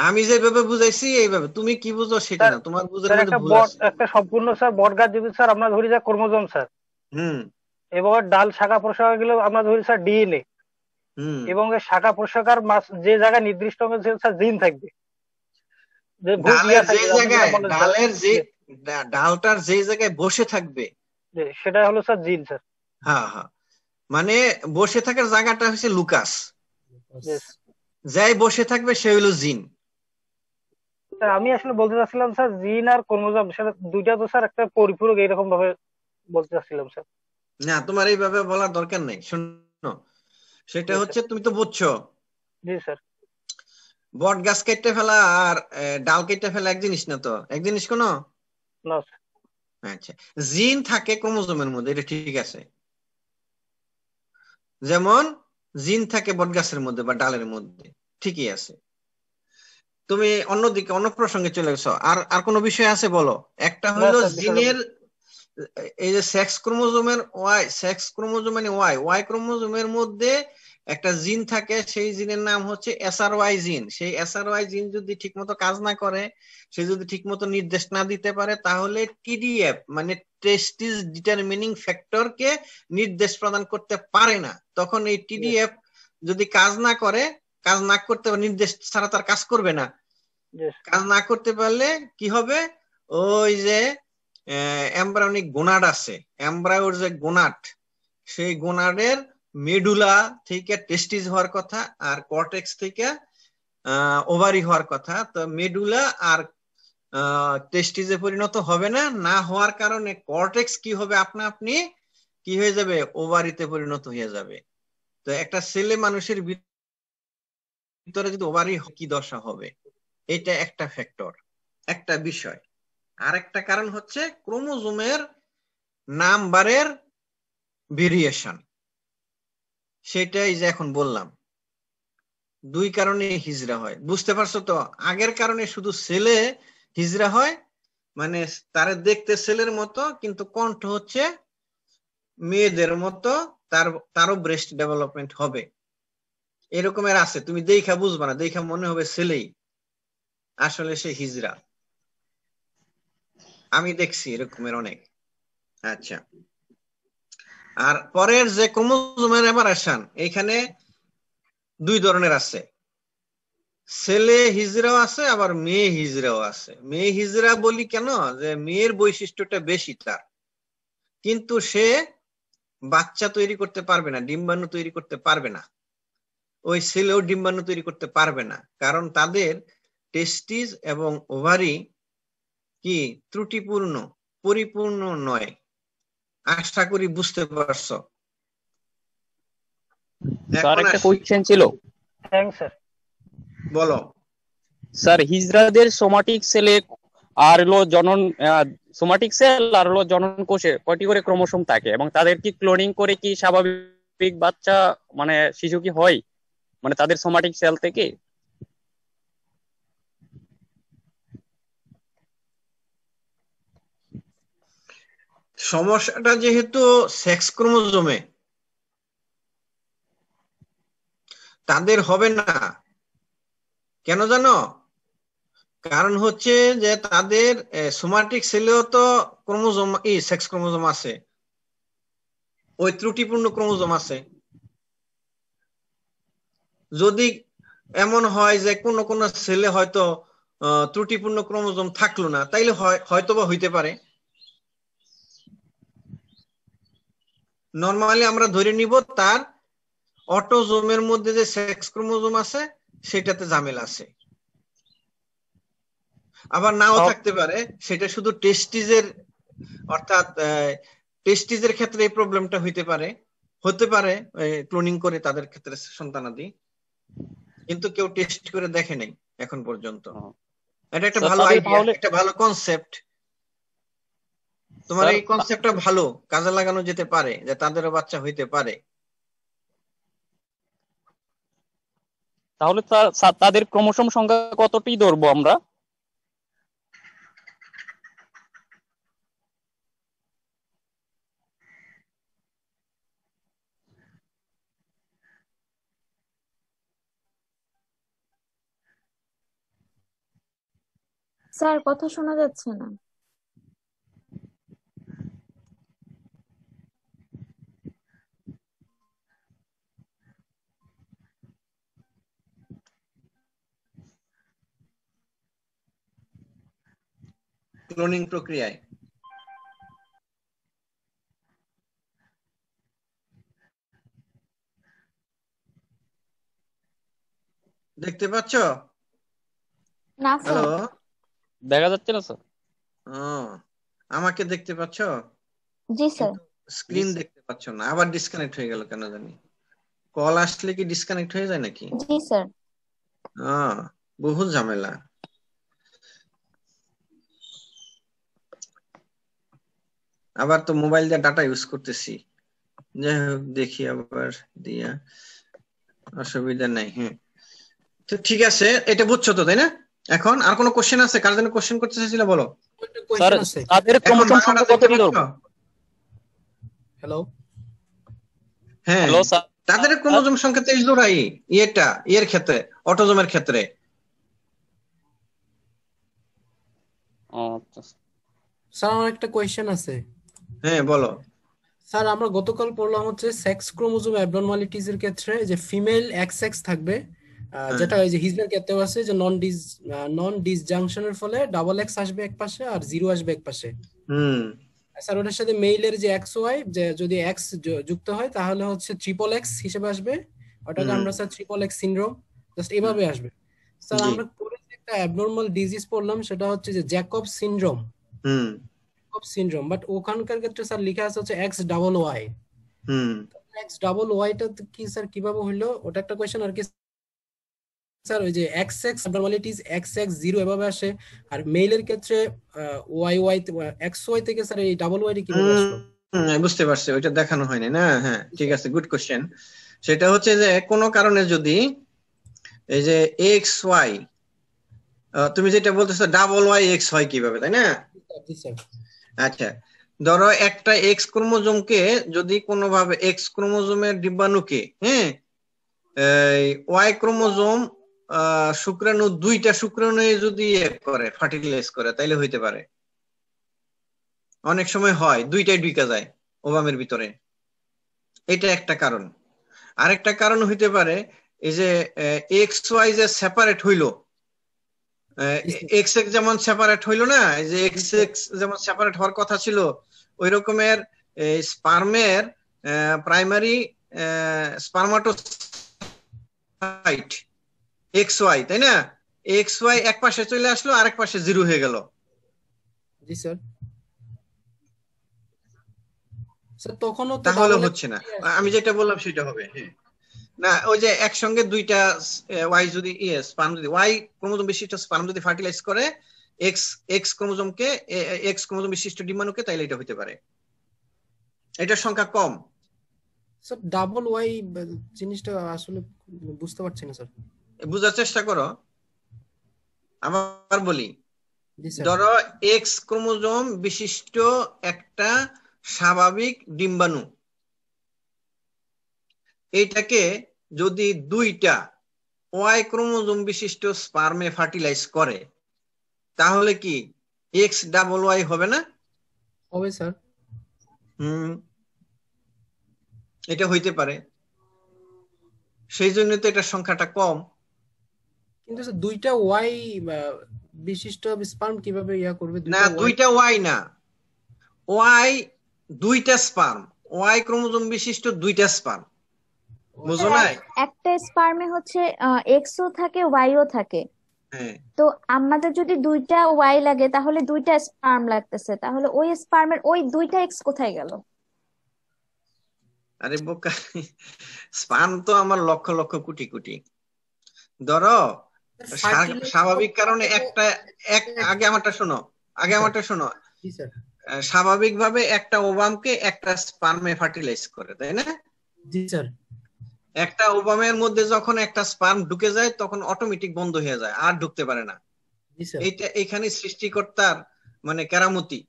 আমি যেভাবে বুঝাইছি এইভাবে, তুমি কি বুঝো সেটা স্যার না, তোমার বুঝার স্যার মধ্যে একটা ভুল বট, আছে। একটা সম্পূর্ণ স্যার বট গাছ যদি স্যার আমরা ধরি যা ক্রোমোজোম স্যার, হুম এবং এর ডাল শাখা প্রশাখা গুলো আমরা ধরি স্যার ডিএনএ, হুম। এবং এই শাখা প্রশাখার যে জায়গায় নির্দিষ্ট অংশে স্যার জিন থাকবে, যে ভূত ডালের যে থাকবে আপনি যেটা জায়গায়, বলেন স্যার, ডালের যে ডালটার যে জায়গায় বসে থাকবে, সেটা হলো স্যার জিন স্যার। হ্যাঁ হ্যাঁ, মানে বসে থাকার জায়গাটা হচ্ছে লুকাস, Yes. যাই বসে থাকবে সে হইলো জিন। স্যার আমি আসলে বলতে চাচ্ছিলাম স্যার জিন আর ক্রোমোজোম সেটা দুইটা তো স্যার একটা পরিপূরক, এইরকম ভাবে বলতে চাচ্ছিলাম স্যার। না, তোমার এইভাবে বলার দরকার নেই, শোনো, সেটা জি হচ্ছে স্যার। তুমি তো বুঝছো, জি স্যার। বট গাছ কেটে ফেলা আর ডাল কেটে ফেলা এক জিনিস না তো, এক জিনিস কোনো। না স্যার। আচ্ছা, জিন থাকে ক্রোমোজোমের মধ্যে, এটা ঠিক আছে। যেমন জিন থাকে বট গাছের মধ্যে বা ডালের মধ্যে, ঠিকই আছে। তুমি অন্যদিকে অন্য প্রসঙ্গে চলে গেছো, আর আর কোনো বিষয় আছে বলো। একটা না হইলো স্যার বিষয়টা জিনের, এই যে সেক্স ক্রোমোজোমের ওয়াই, সেক্স ক্রোমোজোম মানে ওয়াই, ওয়াই ক্রোমোজোমের মধ্যে একটা জিন থাকে, সেই জিনের নাম হচ্ছে এসআরওয়াই জিন। সেই এসআরওয়াই জিন যদি ঠিকমতো কাজ না করে, সে যদি ঠিকমতো নির্দেশ না দিতে পারে, তাহলে টিডিএফ মানে টেস্টিস ডিটারমিনিং ফ্যাক্টর কে নির্দেশ প্রদান করতে পারে না। তখন এই টিডিএফ যদি কাজ না করে, কাজ না করতে পারে, নির্দেশ ছাড়া তার কাজ করবে না। কাজ না করতে পারলে কি হবে, ওই যে এমব্রায়োনিক গোনাড আছে, এমব্রায়োর যে গোনাড, সেই গোনাডের মেডুলা থেকে টেস্টিস হওয়ার কথা, আর কর্টেক্স থেকে ওভারি হওয়ার কথা। তো মেডুলা আর টেস্টিসে পরিণত হবে না, না হওয়ার কারণে কর্টেক্স কি হবে, আপনা আপনি কি হয়ে যাবে, ওভারিতে পরিণত হয়ে যাবে। তো একটা ছেলে মানুষের ভিতরে যদি ওভারি কি দশা হবে, এটা একটা ফ্যাক্টর, একটা বিষয়। আর একটা কারণ হচ্ছে ক্রোমোজোমের নাম্বারের ভেরিয়েশন, সেটাই যে এখন বললাম। দুই কারণে হিজড়া হয়, বুঝতে পারছো তো? আগের কারণে শুধু ছেলে হিজড়া হয়, মানে তারা দেখতে ছেলের মতো কিন্তু কণ্ঠ হচ্ছে মেয়েদের মতো, তারও ব্রেস্ট ডেভেলপমেন্ট হবে, এরকমের আছে। তুমি দেখা বুঝবা না, দেখা মনে হবে ছেলেই, আসলে সে হিজড়া। আমি দেখছি এরকমের অনেক। আচ্ছা, আর পরের যে ক্রোমোজোমের এভারেশন, এখানে দুই ধরনের আছে, ছেলে হিজড়াও আছে, আবার মেয়ে হিজড়াও আছে। মেয়ে হিজড়া বলি কেন, যে মেয়ের বৈশিষ্ট্যটা বেশি তার, কিন্তু সে বাচ্চা তৈরি করতে পারবে না, ডিম্বাণু তৈরি করতে পারবে না। ওই ছেলেও ডিম্বাণু তৈরি করতে পারবে না, কারণ তাদের টেস্টিস এবং ওভারি কি ত্রুটিপূর্ণ, পরিপূর্ণ নয়। আশা করি বুঝতে পারছো। স্যার এখন একটা আসি, কোয়েশ্চেন ছিল। Thanks sir. বলো। স্যার হিজড়াদের সোমাটিক সেলে আর হলো সোমাটিক সেল আর হলো জনন কোষে কয়টি করে ক্রোমোসোম থাকে, এবং তাদের কি ক্লোনিং করে কি স্বাভাবিক বাচ্চা মানে শিশু কি হয়, মানে তাদের সোমাটিক সেল থেকে? সমস্যাটা যেহেতু সেক্স ক্রোমোজোমে, তাদের হবে না। কেন জানো? কারণ হচ্ছে যে তাদের সোমাটিক সেলেও তো ক্রোমোজোম সেক্স ক্রোমোজোম আছে, ওই ত্রুটিপূর্ণ ক্রোমোজোম আছে। যদি এমন হয় যে কোন কোন সেলে হয়তো ত্রুটিপূর্ণ ক্রোমোজোম থাকলো না, তাইলে হয়তোবা হইতে পারে। নরমালি আমরা ধরে নিব তার অটোজোমের মধ্যে যে সেক্স ক্রোমোজোম আছে সেটাতে ঝামেলা আছে। আবার নাও থাকতে পারে, সেটা শুধু টেস্টিজের, অর্থাৎ টেস্টিজের ক্ষেত্রে এই প্রবলেমটা হতে পারে ক্লোনিং করে তাদের ক্ষেত্রে সন্তানাদি, কিন্তু কেউ টেস্ট করে দেখে নাই এখন পর্যন্ত। এটা একটা ভালো আইডিয়া, একটা ভালো কনসেপ্ট। তোমার এই কনসেপ্টটা ভালো, কাজে লাগানো যেতে পারে যে তাদেরও বাচ্চা হইতে পারে। তাহলে তাদের ক্রোমোসোম সংখ্যা কতটি ধরবো আমরা? স্যার কথা শোনা যাচ্ছে না। ক্লোনিং প্রক্রিয়ায় দেখতে পাচ্ছ? না স্যার। হ্যালো, দেখা যাচ্ছে না স্যার? আমাকে দেখতে পাচ্ছ? জি স্যার। স্ক্রিন দেখতে পাচ্ছ না, আবার ডিসকানেক্ট হয়ে গেল কেন জানি। কল আসলে কি ডিসকানেক্ট হয়ে যায় নাকি? জি স্যার। বহুত ঝামেলা। আবার তো মোবাইল দিয়ে ডাটা ইউজ করতেছি, যাই হোক দেখি আবার দিয়া, অসুবিধা নাই। হ্যাঁ, তো ঠিক আছে, এটা বুঝছো তো, তাই না? এখন আর কোনো কোশ্চেন আছে? কার জন্য কোশ্চেন করতে চাইছিলে বলো। স্যার তাদের ক্রোমোসোম সংখ্যা কতটি ধরবো? হ্যালো, হ্যাঁ, তাদের ক্রোমোসোম সংখ্যা 23 জোড়াই। এর ক্ষেত্রে, অটোজোমের ক্ষেত্রে। স্যার আমার একটা কোয়েশ্চেন আছে। হ্যাঁ বলো। স্যার আমরা গতকাল পড়লাম হচ্ছে সেক্স ক্রোমোজোম অ্যাবনরমালিটিজ এর ক্ষেত্রে যে ফিমেল XX থাকবে, যেটা এই যে হিজড়ার ক্ষেত্রেও আছে যে নন ডিসজাংশনের ফলে ডাবল X আসবে এক পাশে আর 0 আসবে এক পাশে। স্যার ওটার সাথে মেইলের যে XY, যে যদি X যুক্ত হয় তাহলে হচ্ছে ট্রিপল X হিসেবে আসবে। ওটাকে আমরা sir triple X syndrome just এভাবে আসবে। স্যার আমরা পরে একটা অ্যাবনরমাল ডিজিজ পড়লাম, সেটা হচ্ছে যে জ্যাকব সিনড্রোম। সিনড্রোম, বাট ওখানকার ক্ষেত্রে স্যার লেখা আছে হচ্ছে XYY। XYY টা কি স্যার কিভাবে হইলো, ওটা একটা কোশ্চেন। আর কি স্যার ওই যে XX অ্যাবনরমালিটিজ XX0 এভাবে আসে, আর মেইলের ক্ষেত্রে YY XY থেকে স্যার এই YY কিভাবে আসলো? বুঝতে পারছি, ওইটা দেখানো হয়নি না। হ্যাঁ ঠিক আছে, গুড কোশ্চেন। সেটা হচ্ছে যে কোনো কারণে যদি এই যে XY, তুমি যেটা বলতেছো YX হয় কিভাবে, তাই না? আচ্ছা, ধরো একটা এক্স ক্রোমোজোমকে যদি কোনোভাবে এক্স ক্রোমোজোমের ডিম্বাণুকে ওয়াই ক্রোমোজোম শুক্রাণু, দুইটা শুক্রাণু যদি ফার্টিলাইজ করে, তাইলে হইতে পারে। অনেক সময় হয় দুইটাই ঢুকে যায় ওভামের ভিতরে, এটা একটা কারণ। আরেকটা কারণ হইতে পারে এই যে XY যে সেপারেট হইলো, XX যেমন সেপারেট হইলো না, এই যে XX যেমন সেপারেট হওয়ার কথা ছিল, ওই রকমের স্পার্মের প্রাইমারি স্পার্মাটোসাইট XY, তাই না? XY এক পাশে চলে আসলো, আরেক পাশে 0 হয়ে গেল। জি স্যার। স্যার তখনও তো তাহলে হচ্ছে না, আমি যেটা বললাম সেটা হবে। হ্যাঁ, না ওই যে একসঙ্গে দুইটা ওয়াই যদি স্পার্ম, যদি ওয়াই ক্রোমোজোম বিশিষ্ট স্পার্ম যদি ফার্টিলাইজ করে এক্স ক্রোমোজোমকে, এক্স ক্রোমোজোম বিশিষ্ট ডিম্বাণুকে, তাইলে এটা হতে পারে। এটার সংখ্যা কম। স্যার YY জিনিসটা আসলে বুঝতে পারছি না স্যার। বুঝার চেষ্টা করো, আবার বলি। ধরো এক্স ক্রোমোজোম বিশিষ্ট একটা স্বাভাবিক ডিম্বাণু। এইটাকে যদি দুইটা ওয়াই ক্রোমোজোম বিশিষ্ট স্পার্মে ফার্টিলাইজ করে তাহলে কি XYY হবে না? হবে স্যার। এটা হইতে পারে, সেই জন্য তো এটার সংখ্যাটা কম। কিন্তু স্যার দুইটা ওয়াই বিশিষ্ট স্পার্ম কিভাবে ইয়া করবে? না, দুইটা ওয়াই না, ওয়াই দুইটা স্পার্ম, ওয়াই ক্রোমোজোম বিশিষ্ট দুইটা স্পার্ম, বুঝো না? একটা স্পার্মে হচ্ছে এক্সও থাকে ওয়াইও থাকে। হ্যাঁ, তো আমাদের যদি দুইটা ওয়াই লাগে তাহলে দুইটা স্পার্ম লাগতেছে, তাহলে ওই স্পার্মের ওই দুইটা এক্স কোথায় গেল? আরে বোকা, স্পার্ম তো আমার লক্ষ লক্ষ কোটি কোটি। ধরো স্বাভাবিক কারণে আগে আমারটা শোনো, জি স্যার। স্বাভাবিকভাবে একটা ওভামকে একটা স্পার্মে ফার্টিলাইজ করে, তাই না? জি স্যার। একটা ওভামের মধ্যে যখন একটা স্পার্ম ঢুকে যায় তখন অটোমেটিক বন্ধ হয়ে যায়, আর ঢুকতে পারে না। জি স্যার। এইটা এখানে সৃষ্টিকর্তার মানে কেরামতি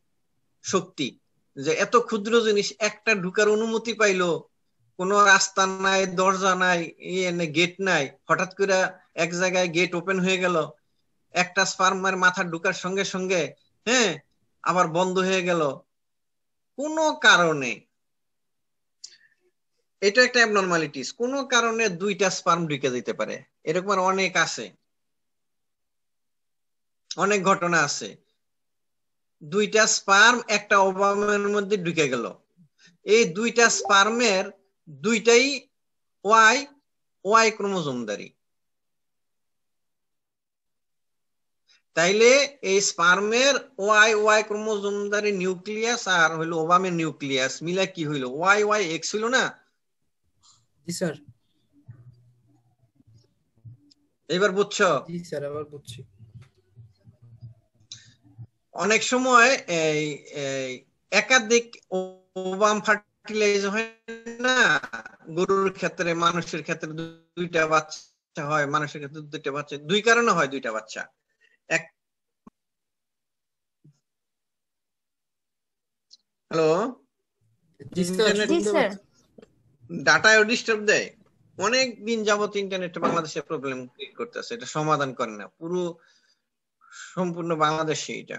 শক্তি, যে এত ক্ষুদ্র জিনিস একটা ঢুকার অনুমতি পাইলো, কোনো রাস্তা নাই, দরজা নাই, গেট নাই, হঠাৎ করে এক জায়গায় গেট ওপেন হয়ে গেল, একটা স্পার্মের মাথা ঢুকার সঙ্গে সঙ্গে আবার বন্ধ হয়ে গেল কোনো কারণে। এটা একটা অ্যাবনরমালিটিস, কোনো কারণে দুইটা স্পার্ম ঢুকে যেতে পারে, এরকম অনেক আছে, অনেক ঘটনা আছে। দুইটা স্পার্ম একটা ওভামের মধ্যে ঢুকে গেল, এই দুইটা স্পার্মের দুইটাই ওয়াই ক্রোমোজোমধারী। তাইলে এই স্পার্মের ওয়াই ক্রোমোজোমধারী নিউক্লিয়াস আর হইলো ওভামের নিউক্লিয়াস মিলা কি হইলো? ওয়াই এক্স হইলো না? জি স্যার। এবার বুঝছো? জি স্যার, আবার বুঝছি। অনেক সময় এই একাধিক ওভাম ফার্টিলাইজ হয় না, গরুর ক্ষেত্রে, মানুষের ক্ষেত্রে দুইটা বাচ্চা হয়, মানুষের ক্ষেত্রে দুইটা বাচ্চা, দুই কারণে হয় দুইটা বাচ্চা। এক হ্যালো, ডাটাও ডিস্টার্ব দেয়, অনেক দিন যাবত ইন্টারনেট বাংলাদেশে প্রবলেম ক্রিয়েট করতেছে, এটা সমাধান করে না পুরো সম্পূর্ণ বাংলাদেশে এটা।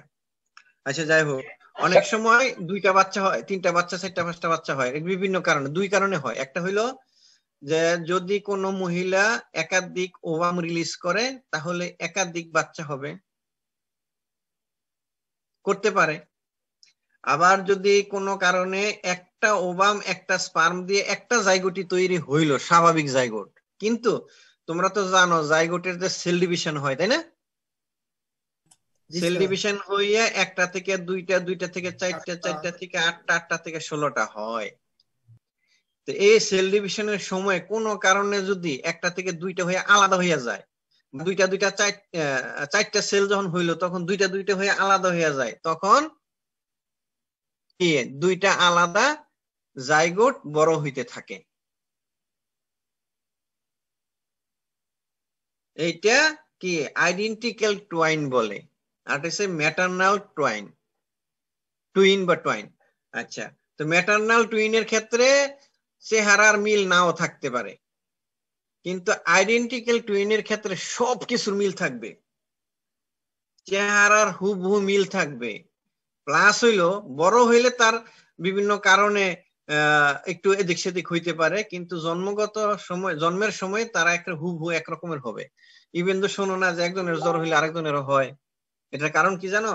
আচ্ছা যাই হোক, অনেক সময় দুইটা বাচ্চা হয়, তিনটা বাচ্চা, চারটা পাঁচটা বাচ্চা হয়, বিভিন্ন কারণে, দুই কারণে হয়। একটা হইলো যে যদি কোনো মহিলা একাধিক ওভাম রিলিজ করে তাহলে একাধিক বাচ্চা হবে, করতে পারে। আবার যদি কোনো কারণে একটা ওভাম একটা স্পার্ম দিয়ে একটা জাইগোটি তৈরি হইলো, স্বাভাবিক জাইগোট, কিন্তু তোমরা তো জানো জাইগোটের যে সেল ডিভিশন হয়, তাই না? সেল ডিভিশন হইয়া একটা থেকে দুইটা, দুইটা থেকে চারটা, চারটা থেকে আটটা, আটটা থেকে 16টা হয়। তো এই সেল ডিভিশনের সময় কোনো কারণে যদি একটা থেকে দুইটা হয়ে আলাদা হইয়া যায়, দুইটা দুইটা চারটা সেল যখন হইলো তখন দুইটা দুইটা হয়ে আলাদা হইয়া যায়, তখন কি দুইটা আলাদা জাইগোট বড় হইতে থাকে। এইটা কি আইডেন্টিক্যাল টুয়াইন বলে, আর হচ্ছে ম্যাটারনাল টুইন বা টুয়াইন। আচ্ছা, তো ম্যাটারনাল টুইনের ক্ষেত্রে চেহারার মিল নাও থাকতে পারে, কিন্তু আইডেন্টিক্যাল টুইনের ক্ষেত্রে সবকিছুর মিল থাকবে, চেহারার হুবহু মিল থাকবে। প্লাস হইলো বড় হইলে তার বিভিন্ন কারণে একটু এদিক সেদিক হইতে পারে, কিন্তু জন্মের সময় তারা একটা হুবহু একরকমের হবে। ইভেন তো শোনো না যে একজনের জ্বর হইলে আরেকজনেরও হয়, এটার কারণ কি জানো?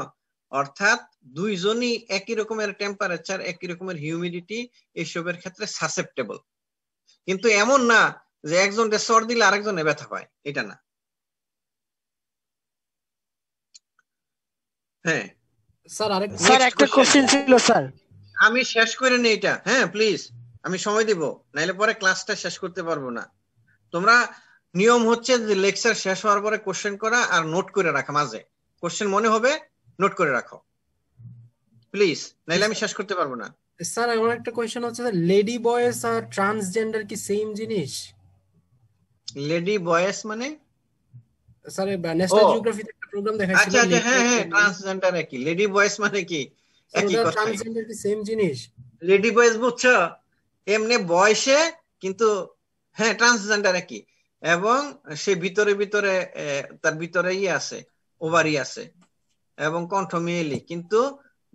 অর্থাৎ দুইজনই একই রকমের টেম্পারেচার, একই রকমের হিউমিডিটি, এইসবের ক্ষেত্রে সাসেপ্টেবল। কিন্তু এমন না যে একজনের জ্বর দিলে আরেকজনে ব্যথা পায়, এটা না। হ্যাঁ স্যার একটা কোশ্চেন ছিল স্যার, আমি শেষ করে নেই এটা। হ্যাঁ প্লিজ, আমি সময় দিব, নাইলে পরে ক্লাসটা শেষ করতে পারবো না। তোমরা নিয়ম হচ্ছে যে লেকচার শেষ হওয়ার পরে কোশ্চেন করা আর নোট করে রাখা, মাঝে কোশ্চেন মনে হবে নোট করে রাখো প্লিজ, নাইলে আমি শেষ করতে পারবো না। স্যার আমার একটা কোশ্চেন হচ্ছে, লেডি বয়েস আর ট্রান্সজেন্ডার কি সেম জিনিস? লেডি বয়েস মানে? স্যার ন্যাশনাল জিওগ্রাফিতে একটা প্রোগ্রাম দেখাইছিল। আচ্ছা আচ্ছা, হ্যাঁ হ্যাঁ, ট্রান্সজেন্ডার কি, লেডি বয়েস মানে কি? স্যার একই ওটা কথাই। ট্রান্সজেন্ডার কি সেম জিনিস? লেডি বয়েজ বুঝছো, এমনি বয়সে কিন্তু হ্যাঁ ট্রান্সজেন্ডার একই, এবং সে ভিতরে ভিতরে তার ভিতরে আছে, ওভারি আছে, এবং কণ্ঠ মেয়েলি কিন্তু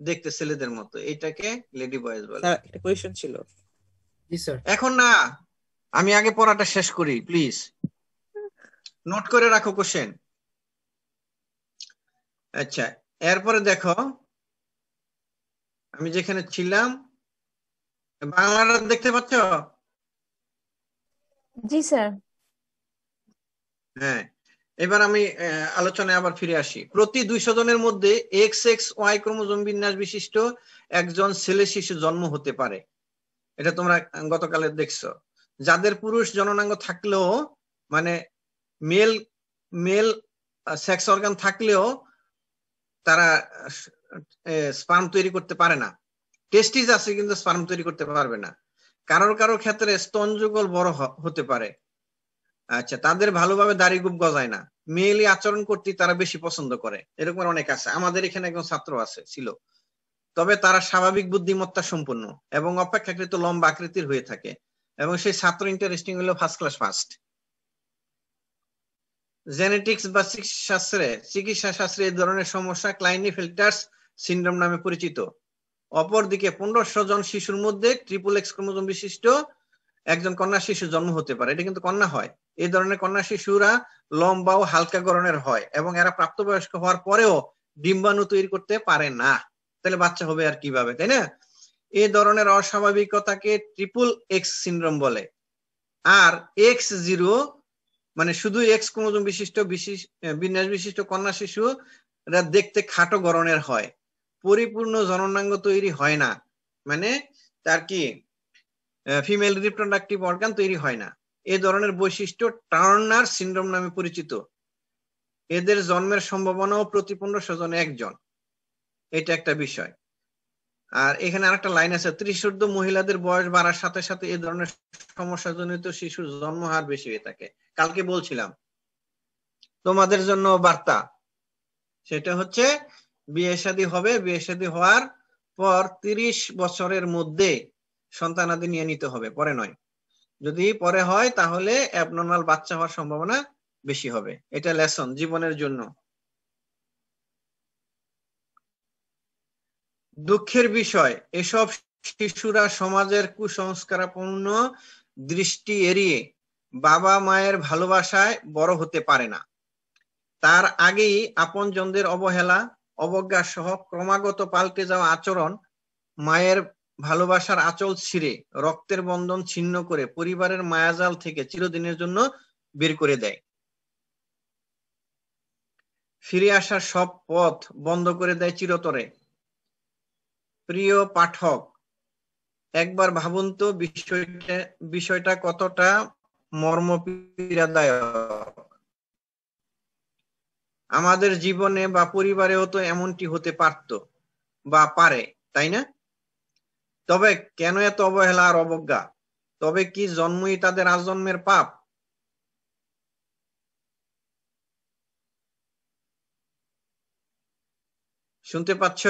দেখতে ছেলেদের মতো, এটাকে লেডি বয়েজ বলে। স্যার একটা কোয়েশ্চেন ছিল। জি স্যার। এখন না, আমি আগে পড়াটা শেষ করি প্লিজ, নোট করে রাখো কোশ্চেন। আচ্ছা, এরপরে দেখো আমি যেখানে ছিলাম, বাংলাটা দেখতে পাচ্ছ? জি স্যার। হ্যাঁ, এবার আমি আলোচনায় আবার ফিরে আসি। প্রতি 200 জনের মধ্যে XXY ক্রোমোজোম বিন্যাস বিশিষ্ট একজন ছেলে শিশু জন্ম হতে পারে, এটা তোমরা গতকালে দেখছো। যাদের পুরুষ জননাঙ্গ থাকলেও, মানে মেল মেল সেক্স অর্গান থাকলেও তারা স্পার্ম তৈরি করতে পারে না। টেস্টিস আছে কিন্তু স্পার্ম তৈরি করতে পারবে না। কারোর কারোর ক্ষেত্রে স্তন যুগল বড় হতে পারে। আচ্ছা, তাদের ভালোভাবে দাড়ি গোঁফ গজায় না, মেয়েলি আচরণ করতে তারা বেশি পছন্দ করে, এরকম অনেক আছে। আমাদের এখানে একজন ছাত্র আছে, ছিল। তবে তারা স্বাভাবিক বুদ্ধিমত্তা সম্পন্ন এবং অপেক্ষাকৃত লম্বা আকৃতির হয়ে থাকে, এবং সেই ছাত্র ইন্টারেস্টিং হলো ফার্স্ট ক্লাস ফার্স্ট। জেনেটিক্স বা চিকিৎসা শাস্ত্রে এই ধরনের সমস্যা ক্লাইনেফেল্টার সিনড্রোম নামে পরিচিত। অপরদিকে 1500 জন শিশুর মধ্যে ট্রিপল এক্স ক্রোমোজোম বিশিষ্ট একজন কন্যা শিশু জন্ম হতে পারে, এটা কিন্তু কন্যা হয়। এই ধরনের কন্যা শিশুরা লম্বা ও হালকা গড়নের হয়, এবং এরা প্রাপ্তবয়স্ক হওয়ার পরেও ডিম্বাণু তৈরি করতে পারে না। তাহলে বাচ্চা হবে আর কিভাবে, তাই না? এই ধরনের অস্বাভাবিকতাকে ট্রিপল এক্স সিনড্রোম বলে। আর X0 মানে শুধু এক্স ক্রোমোজোম বিশিষ্ট বিন্যাস বিশিষ্ট কন্যা শিশুরা দেখতে খাটো গড়নের হয়, পরিপূর্ণ জননাঙ্গ তৈরি হয় না, মানে তার কি ফিমেল রিপ্রোডাক্টিভ অর্গান তৈরি হয় না। এই ধরনের বৈশিষ্ট্য টার্নার সিনড্রোম নামে পরিচিত। এদের জন্মের সম্ভাবনাও প্রতি 1500 জনে একজন, এটা একটা বিষয়। আর এখানে আরেকটা লাইন আছে, 30 ঊর্ধ্ব মহিলাদের বয়স বাড়ার সাথে সাথে এই ধরনের সমস্যাজনিত শিশুর জন্ম হার বেশি হয়ে থাকে। কালকে বলছিলাম তোমাদের জন্য বার্তা, সেটা হচ্ছে বিয়ে শাদী হবে, বিয়ে শাদী হওয়ার পর 30 বছরের মধ্যে সন্তানাদি নিয়ে নিতে হবে, পরে নয়। যদি পরে হয় তাহলে অ্যাবনর্মাল বাচ্চা হওয়ার সম্ভাবনা বেশি হবে। এটা লেসন জীবনের জন্য। দুঃখের বিষয়, এসব শিশুরা সমাজের কুসংস্কারপূর্ণ দৃষ্টি এড়িয়ে বাবা মায়ের ভালোবাসায় বড় হতে পারে না। তার আগেই আপনজনদের অবহেলা, অবজ্ঞা সহ ক্রমাগত পাল্টে যাওয়া আচরণ মায়ের ভালোবাসার আঁচল ছিঁড়ে রক্তের বন্ধন ছিন্ন করে পরিবারের মায়াজাল থেকে চিরদিনের জন্য বের করে দেয়। ফিরে আসার সব পথ বন্ধ করে দেয় চিরতরে। প্রিয় পাঠক, একবার ভাবুন তো বিষয়টা কতটা মর্মপীড়াদায়ক। আমাদের জীবনে বা পরিবারেও তো এমনটি হতে পারত বা পারে, তাই না? তবে কেন এত অবহেলা আর অবজ্ঞা? তবে কি জন্মই তাদের আজন্মের পাপ? শুনতে পাচ্ছ?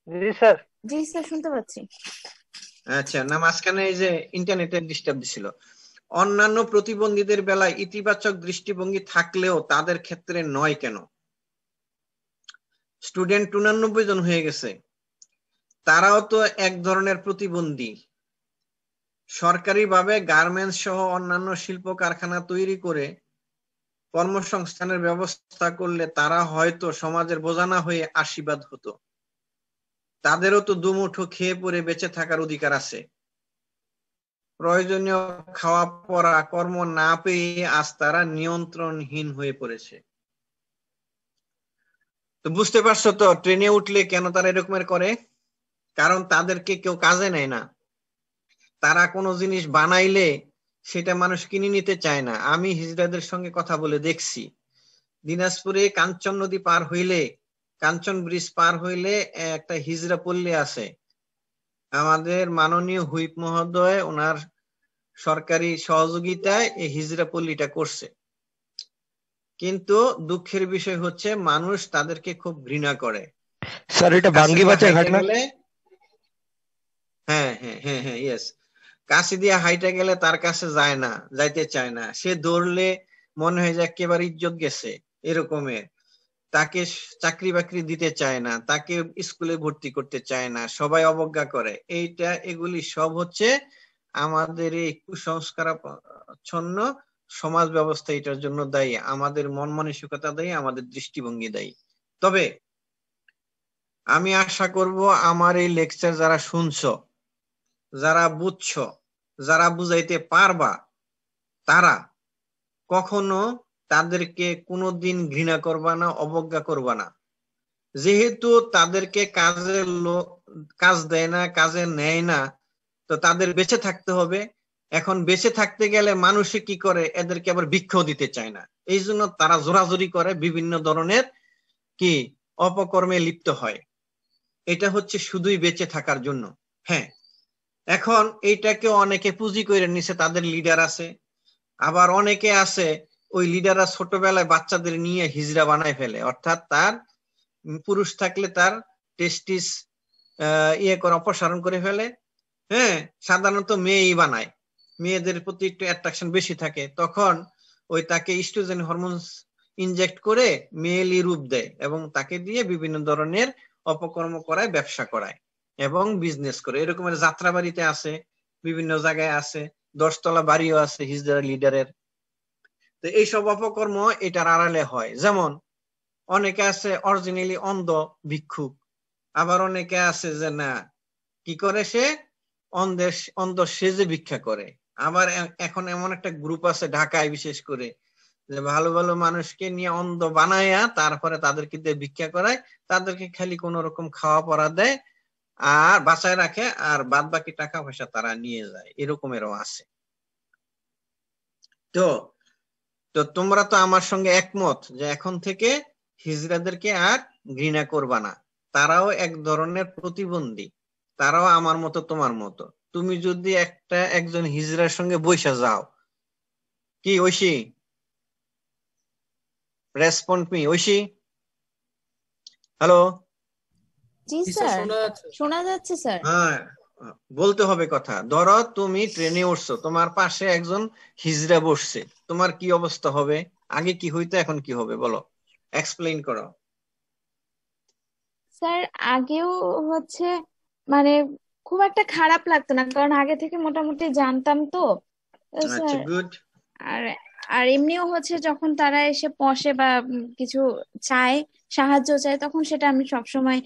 জি স্যার। জি স্যার, শুনতে পাচ্ছি। আচ্ছা, না মাঝখানে এই যে ইন্টারনেটের ডিস্টার্ব দিছিল। অন্যান্য প্রতিবন্ধীদের বেলায় ইতিবাচক দৃষ্টিভঙ্গি থাকলেও তাদের ক্ষেত্রে নয় কেন? স্টুডেন্ট 89 জন হয়ে গেছে, তারাও তো এক ধরনের প্রতিবন্ধী। সরকারিভাবে গার্মেন্টস সহ অন্যান্য শিল্প কারখানা তৈরি করে কর্মসংস্থানের ব্যবস্থা করলে তারা হয়তো সমাজের বোঝা না হয়ে আশীর্বাদ হতো। তাদেরও তো দুমুঠো খেয়ে পরে বেঁচে থাকার অধিকার আছে। প্রয়োজনীয় খাওয়া পড়া কর্ম না পেয়ে আজ তারা নিয়ন্ত্রণহীন হয়ে পড়েছে। তো বুঝতে পারছো তো ট্রেনে উঠলে কেন তারা এরকমের করে? কারণ তাদেরকে কেউ কাজে নেয় না। তারা কোনো জিনিস বানাইলে সেটা মানুষ কিনে নিতে চায় না। আমি হিজড়াদের সঙ্গে কথা বলে দেখছি, দিনাজপুরে কাঞ্চন নদী পার হইলে, কাঞ্চন ব্রিজ পার হইলে একটা হিজড়া পল্লী আছে। আমাদের মাননীয় হুইপ মহোদয় ওনার সরকারি সহযোগিতায় এই হিজড়া পল্লীটা করছে। কিন্তু দুঃখের বিষয় হচ্ছে মানুষ তাদেরকে খুব ঘৃণা করে। স্যার এটা কাছে ভাঙ্গি দিয়ে বাঁচার হাইটা ঘটনা। গেলে, হ্যাঁ হ্যাঁ হ্যাঁ হ্যাঁ ইয়েস, কাছে দিয়ে হাইটা গেলে তার কাছে যায় না, যাইতে চায় না, সে দৌড়লে মনে হয় যে একেবারে ইজ্জত গেছে এরকমের, তাকে চাকরি বাকরি দিতে চায় না, তাকে স্কুলে ভর্তি করতে চায় না, সবাই অবজ্ঞা করে। এগুলি সব হচ্ছে আমাদের এই কুসংস্কারাচ্ছন্ন সমাজ ব্যবস্থা এটার জন্য দায়ী, আমাদের মন মানসিকতা দায়ী, আমাদের দৃষ্টিভঙ্গি দায়ী। তবে আমি আশা করব আমার এই লেকচার যারা শুনছো, যারা বুঝছো, যারা বুঝাইতে পারবা, তারা কখনো তাদেরকে কোনোদিন ঘৃণা করবা না, অবজ্ঞা করবা না। যেহেতু তাদেরকে কাজ দেয় না, কাজে নেয় না, তো তাদের বেঁচে থাকতে হবে। এখন বেঁচে থাকতে গেলে মানুষে কি করে, এদেরকে আবার ভিক্ষাও দিতে চায় না, এই জন্য তারা জোরাজুরি করে, বিভিন্ন ধরনের কি অপকর্মে লিপ্ত হয়। এটা হচ্ছে শুধুই বেঁচে থাকার জন্য। হ্যাঁ, এখন এইটাকে অনেকে পুঁজি করে নিছে, তাদের লিডার আছে, আবার অনেকে আছে ওই লিডাররা ছোটবেলায় বাচ্চাদের নিয়ে হিজড়া বানায় ফেলে, অর্থাৎ তার পুরুষ থাকলে তার টেস্টিস অপসারণ করে ফেলে। হ্যাঁ, সাধারণত মেয়েই বানায়, মেয়েদের প্রতি একটু অ্যাট্রাকশন বেশি থাকে, তখন ওই তাকে ইস্ট্রোজেন হরমোন ইনজেক্ট করে মেয়েলি রূপ দেয় এবং তাকে দিয়ে বিভিন্ন ধরনের অপকর্ম করায়, ব্যবসা করায় এবং বিজনেস করে। এরকমের যাত্রাবাড়িতে আছে, বিভিন্ন জায়গায় আছে, 10 তলা বাড়িও আছে হিজড়া লিডারের। তো এইসব অপকর্ম এটার আড়ালে হয়। যেমন অনেকে আছে অরিজিনালি অন্ধ ভিক্ষুক, আবার অনেকে আছে যে না কি করে, সে অন্ধ সেজে ভিক্ষা করে। আবার এখন এমন একটা গ্রুপ আছে ঢাকায় বিশেষ করে, যে ভালো ভালো মানুষকে নিয়ে অন্ধ বানায়া তারপরে তাদেরকে দিয়ে ভিক্ষা করায়, তাদেরকে খালি কোন রকম খাওয়া পড়া দেয় আর বাঁচায় রাখে, আর বাদ বাকি টাকা পয়সা তারা নিয়ে যায়, এরকমেরও আছে। তো তো তোমরা তো আমার সঙ্গে একমত যে এখন থেকে হিজড়াদেরকে আর ঘৃণা করবা না, তারাও এক ধরনের প্রতিবন্ধী, তারাও আমার মতো তোমার মতো। তুমি যদি একজন হিজড়ার সঙ্গে বৈশা যাও, কি Aishi, respond me Aishi, hello, জি জি স্যার, স্যার, শোনা যাচ্ছে। শোনা যাচ্ছে স্যার। হ্যাঁ বলতে হবে কথা। ধরো তুমি ট্রেনে উঠছো, তোমার পাশে একজন হিজড়া বসছে, তোমার কি অবস্থা হবে? আগে কি হইতো, এখন কি হবে বলো, এক্সপ্লেইন করো। স্যার আগেও হচ্ছে মানে খুব একটা খারাপ লাগতো না, কারণ আগে থেকে মোটামুটি জানতাম তো আচ্ছা, স্যার। গুড। আর আর এমনিও হচ্ছে যখন তারা এসে বসে বা কিছু চায়, সাহায্য চায়, তখন সেটা আমি সবসময়,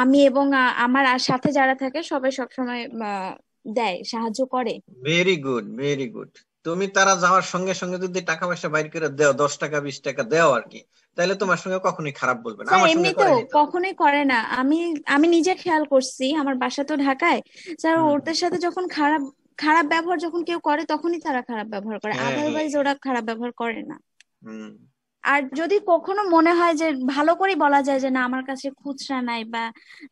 আমি এবং আমার আর সাথে যারা থাকে সবাই সবসময় দেয়, সাহায্য করে। Very good, very good. তুমি তারা যাওয়ার সঙ্গে সঙ্গে যদি টাকা পয়সা বাইর করে দেও, 10 টাকা 20 টাকা দেও আর কি, তাহলে তোমার সঙ্গে কখনোই খারাপ বলবে না। স্যার আমার সঙ্গে এমনিতেও করেনি তো। কখনোই করে না, আমি আমি নিজে খেয়াল করছি, আমার বাসা তো ঢাকায় স্যার, হুম, ওদের সাথে যখন খারাপ খারাপ ব্যবহার যখন কেউ করে তখনই তারা খারাপ ব্যবহার করে, হ্যাঁ হ্যাঁ আদারওয়াইজ ওরা খারাপ ব্যবহার করে না। হুম। আর যদি কখনো মনে হয় যে ভালো করে বলা যায় যে না আমার কাছে খুচরা নাই বা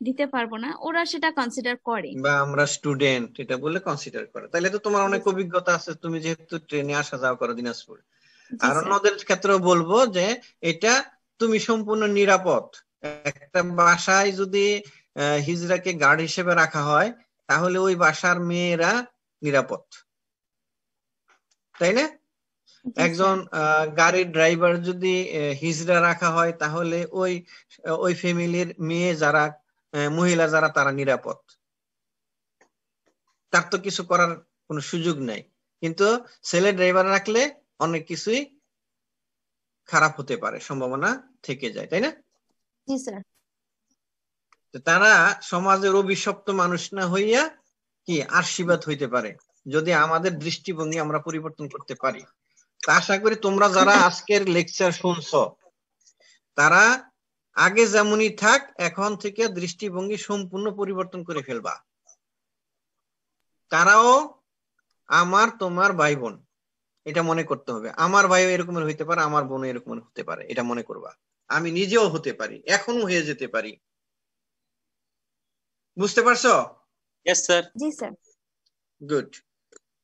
দিতে পারবো না, ওরা সেটা কনসিডার করে। বা আমরা স্টুডেন্ট এটা বলে কনসিডার করে, তাহলে তো তোমার জি অনেক স্যার। অভিজ্ঞতা আছে, তুমি যেহেতু ট্রেনে আসা যাওয়া করো দিনাজপুর। জি আর স্যার। অন্যদের ক্ষেত্রেও বলবো যে এটা তুমি সম্পূর্ণ নিরাপদ। একটা বাসায় যদি হিজড়াকে গার্ড হিসেবে রাখা হয়, তাহলে ওই বাসার মেয়েরা নিরাপদ, তাই না? জি একজন স্যার। গাড়ির ড্রাইভার যদি হিজড়া রাখা হয়, তাহলে ওই ওই ফ্যামিলির মেয়ে যারা, মহিলা যারা, তারা নিরাপদ, তার তো কিছু করার কোনো সুযোগ নাই। কিন্তু ছেলে ড্রাইভার রাখলে অনেক কিছুই খারাপ হতে পারে, সম্ভাবনা থেকে যায়, তাই না? জি স্যার। তো তারা সমাজের অভিশপ্ত মানুষ না হইয়া কি আশীর্বাদ হইতে পারে, যদি আমাদের দৃষ্টিভঙ্গি আমরা পরিবর্তন করতে পারি। তা আশা করি তোমরা যারা আজকের লেকচার শুনছো, তারা আগে যেমনই থাক, এখন থেকে দৃষ্টিভঙ্গি সম্পূর্ণ পরিবর্তন করে ফেলবা। তারাও আমার তোমার ভাই বোন, এটা মনে করতে হবে। আমার ভাইও এরকমের হইতে পারে, আমার বোনও এরকমের হতে পারে, এটা মনে করবা। আমি নিজেও হতে পারি, এখনো হয়ে যেতে পারি। বুঝতে পারছো? Yes sir. জি স্যার। গুড।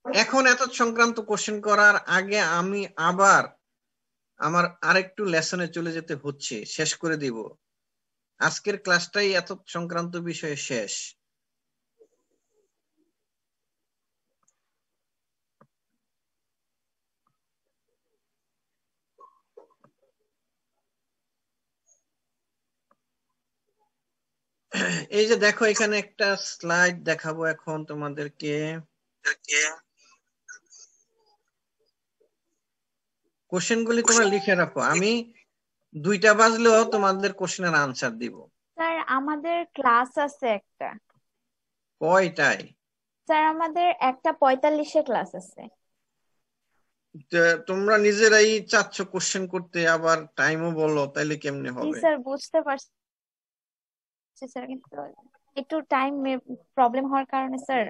এখন এত সংক্রান্ত কোশ্চেন করার আগে আমি আবার আমার আরেকটু লেসনে চলে যেতে হচ্ছে, শেষ করে দিব। আজকের ক্লাসটাই এত সংক্রান্ত বিষয়ে শেষ। এই যে দেখো এখানে একটা স্লাইড দেখাবো এখন তোমাদেরকে। কোশ্চেনগুলি তোমরা লিখে রাখো, আমি 2টা বাজলেও তোমাদের কোশ্চেনের আনসার দিব। স্যার আমাদের ক্লাস আছে একটা। কয়টায়? স্যার আমাদের 1:45-এ ক্লাস আছে। তোমরা নিজেরাই চাচ্ছ কোশ্চেন করতে, আবার টাইমও বলো, তাইলে কেমনে জি হবে? স্যার বুঝতে পারছি স্যার, কিন্তু একটু টাইম প্রবলেম হওয়ার কারণে স্যার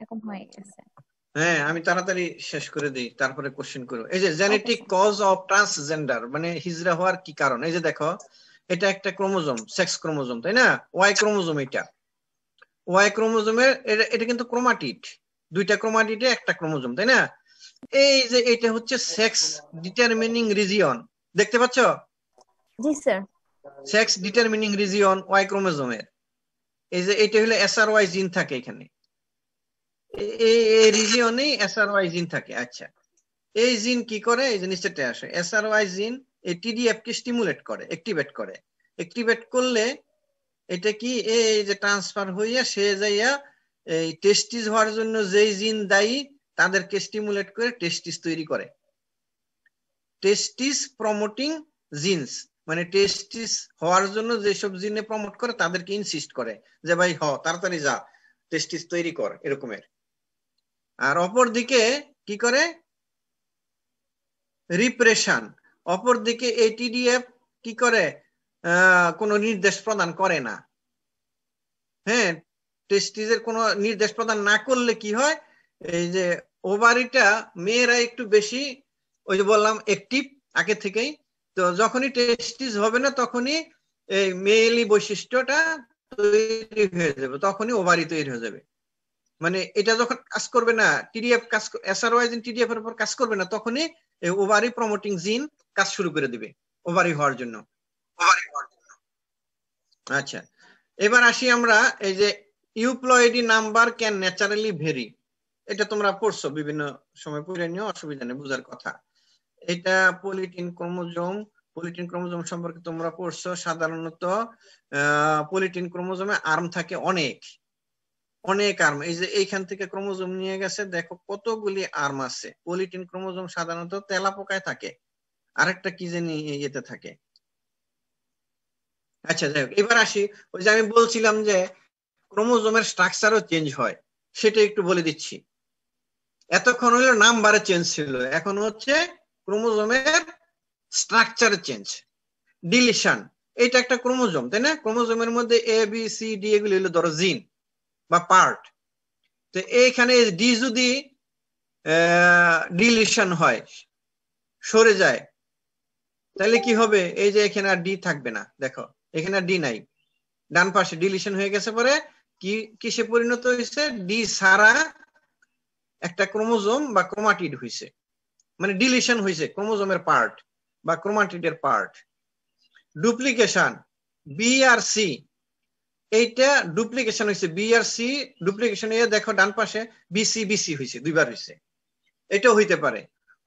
এরকম হয়ে গেছে। হ্যাঁ, আমি তাড়াতাড়ি শেষ করে দিই, তারপরে কোশ্চেন করো। এই যে জেনেটিক কজ অফ ট্রান্সজেন্ডার, মানে হিজড়া হওয়ার কি কারণ। এই যে দেখো, এটা একটা ক্রোমোজোম, সেক্স ক্রোমোজোম, তাই না? Y chromosome. এটা ওয়াই ক্রোমোজোমের, এটা কিন্তু ক্রোমাটিড, 2টা ক্রোমাটিডে একটা ক্রোমোজোম, তাই না? এই যে এটা হচ্ছে সেক্স ডিটারমিনিং রিজিয়ন, দেখতে পাচ্ছ? জি sir. Sex determining region Y ক্রোমোজোমের। এই যে এটা হলো এসআরওয়াই জিন থাকে এখানে, এই রিজিয়নে এসআরওয়াই জিন থাকে। আচ্ছা, এই জিন কি করে? এই যে নিচেতে আসে, এসআরওয়াই জিন এই টিডিএফ কে স্টিমুলেট করে, অ্যাক্টিভেট করে। অ্যাক্টিভেট করলে এটা কি, এই যে ট্রান্সফার হইয়া সে যাইয়া এই টেস্টিস হওয়ার জন্য যেই জিন দায়ী তাদেরকে স্টিমুলেট করে টেস্টিস তৈরি করে। টেস্টিস প্রমোটিং জিনস, মানে টেস্টিস হওয়ার জন্য যেসব জিনে প্রমোট করে তাদেরকে ইনসিস্ট করে যে ভাই হ, তাড়াতাড়ি যা, টেস্টিস তৈরি কর, এরকমের। আর অপর দিকে কি করে? রিপ্রেশন। অপর দিকে এই টিডিএফ কি করে? কোনো নির্দেশ প্রদান করে না। হ্যাঁ, টেস্টিসের কোনো নির্দেশ প্রদান না করলে কি হয়? এই যে ওভারিটা, মেয়েরা একটু বেশি, ওই যে বললাম অ্যাক্টিভ আগে থেকেই, তো যখনই টেস্টিস হবে না তখনই এই মেয়েলি বৈশিষ্ট্যটা তৈরি হয়ে যাবে, তখনই ওভারি তৈরি হয়ে যাবে। মানে এটা যখন কাজ করবে না, টিডিএফ কাজ, এসআরওয়াই জিন টিডিএফ এর উপর কাজ করবে না, তখনই এই ওভারি প্রমোটিং জিন কাজ শুরু করে দিবে ওভারি হওয়ার জন্য। আচ্ছা, এবার আসি আমরা এই যে ইউপ্লয়েডি নাম্বার ক্যান ন্যাচারালি ভেরি, এটা তোমরা পড়ছো, বিভিন্ন সময় পড়ে নিও, অসুবিধা নেই, বুঝার কথা। এটা পলিটিন ক্রোমোজোম সম্পর্কে তোমরা পড়ছো। সাধারণত পলিটিন ক্রোমোজোমে আর্ম থাকে অনেক আর্ম। এই যে এইখান থেকে ক্রোমোজোম নিয়ে গেছে, দেখো কতগুলি আর্ম আছে। পলিটিন ক্রোমোজোম সাধারণত তেলাপোকায় থাকে, আরেকটা কি জানি ইয়েতে থাকে। আচ্ছা, যাই হোক, এবার আসি, ওই যে আমি বলছিলাম যে ক্রোমোজোমের স্ট্রাকচারও চেঞ্জ হয়, সেটা একটু বলে দিচ্ছি। এতক্ষণ হলো নাম্বারে চেঞ্জ ছিল, এখন হচ্ছে ক্রোমোজোমের স্ট্রাকচার চেঞ্জ। ডিলিশন, এটা একটা ক্রোমোজোম, তাই না? ক্রোমোজোমের মধ্যে এ বি সি ডি এগুলি হলো ধরো জিন বা পার্ট। তো এইখানে ডি যদি ডিলিশন হয়, সরে যায়, তাহলে কি হবে? এই যে এখানে আর ডি থাকবে না, দেখো এখানে আর ডি নাই, ডান পাশে ডিলিশন হয়ে গেছে, পরে কি কিসে পরিণত হয়েছে? ডি সারা একটা ক্রোমোজোম বা ক্রোমাটিড হয়েছে, মানে ডিলিশন হয়েছে ক্রোমোজোমের পার্ট বা ক্রোমাটিডের পার্ট। ডুপ্লিকেশন, বি আর সি, এইটা ডুপ্লিকেশন হয়েছে, বি আর সি ডুপ্লিকেশন। দেখো ডান পাশে বিসি বিসি হয়েছে, 2বার হয়েছে। এটাও হইতে পারে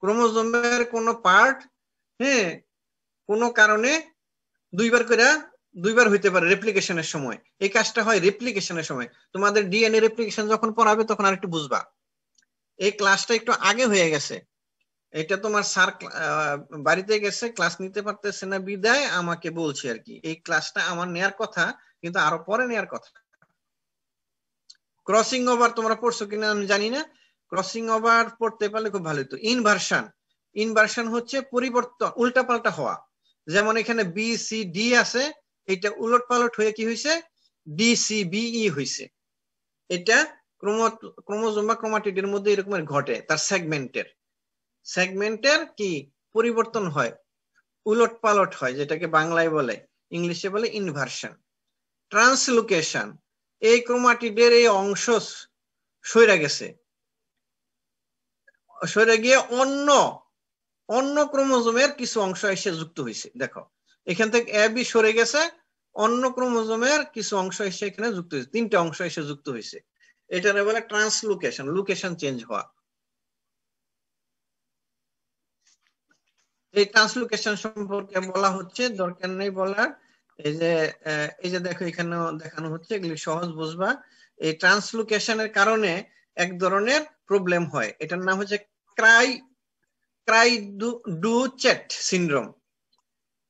ক্রোমোজোমের কোন পার্ট, হ্যাঁ, কোন কারণে 2বার হইতে পারে রেপ্লিকেশনের সময়। এই কাজটা হয় রেপ্লিকেশনের সময়। তোমাদের ডিএনএ রেপ্লিকেশন যখন পড়াবে তখন আরেকটু বুঝবা। এই ক্লাসটা একটু আগে হয়ে গেছে, এটা তোমার স্যার বাড়িতে গেছে, ক্লাস নিতে পারতেছে না বিদায় আমাকে বলছে আর কি। এই ক্লাসটা আমার নেয়ার কথা, কিন্তু আরো পরে নেয়ার কথা। ক্রসিং ওভার তোমরা পড়ছো কিনা আমি জানি না, ক্রসিং ওভার পড়তে পারলে খুব ভালো হতো। ইনভার্সন হচ্ছে পরিবর্তন, উল্টাপাল্টা হওয়া। যেমন এখানে বি সি ডি আছে, এটা উলট পালট হয়ে কি হয়েছে? ডি সি বিই হয়েছে। এটা ক্রোমোজোম বা ক্রোমাটিডের মধ্যে এরকমের ঘটে, তার সেগমেন্টের কি পরিবর্তন হয়, উলট পালট হয়, যেটাকে বাংলায় বলে, ইংলিশে বলে ইনভার্সন। ট্রান্সলোকেশন, এই ক্রোমাটিডের এই অংশ সরে গেছে, সরে গিয়ে অন্য ক্রোমোজোমের কিছু অংশ এসে যুক্ত হয়েছে। দেখো এখান থেকে এ বি সরে গেছে, অন্য ক্রোমোজোমের কিছু অংশ এসে এখানে যুক্ত হয়েছে, 3টা অংশ এসে যুক্ত হয়েছে, এটারে বলে ট্রান্সলোকেশন, লোকেশন চেঞ্জ হওয়া। এই ট্রান্সলোকেশন সম্পর্কে বলা হচ্ছে, দরকার নেই বলার। এই যে দেখো এখানে দেখানো হচ্ছে, এগুলি সহজ বুঝবা। এই ট্রান্সলোকেশনের কারণে এক ধরনের প্রবলেম হয়, এটার নাম হচ্ছে ক্রাইডু-চ্যাট সিনড্রোম।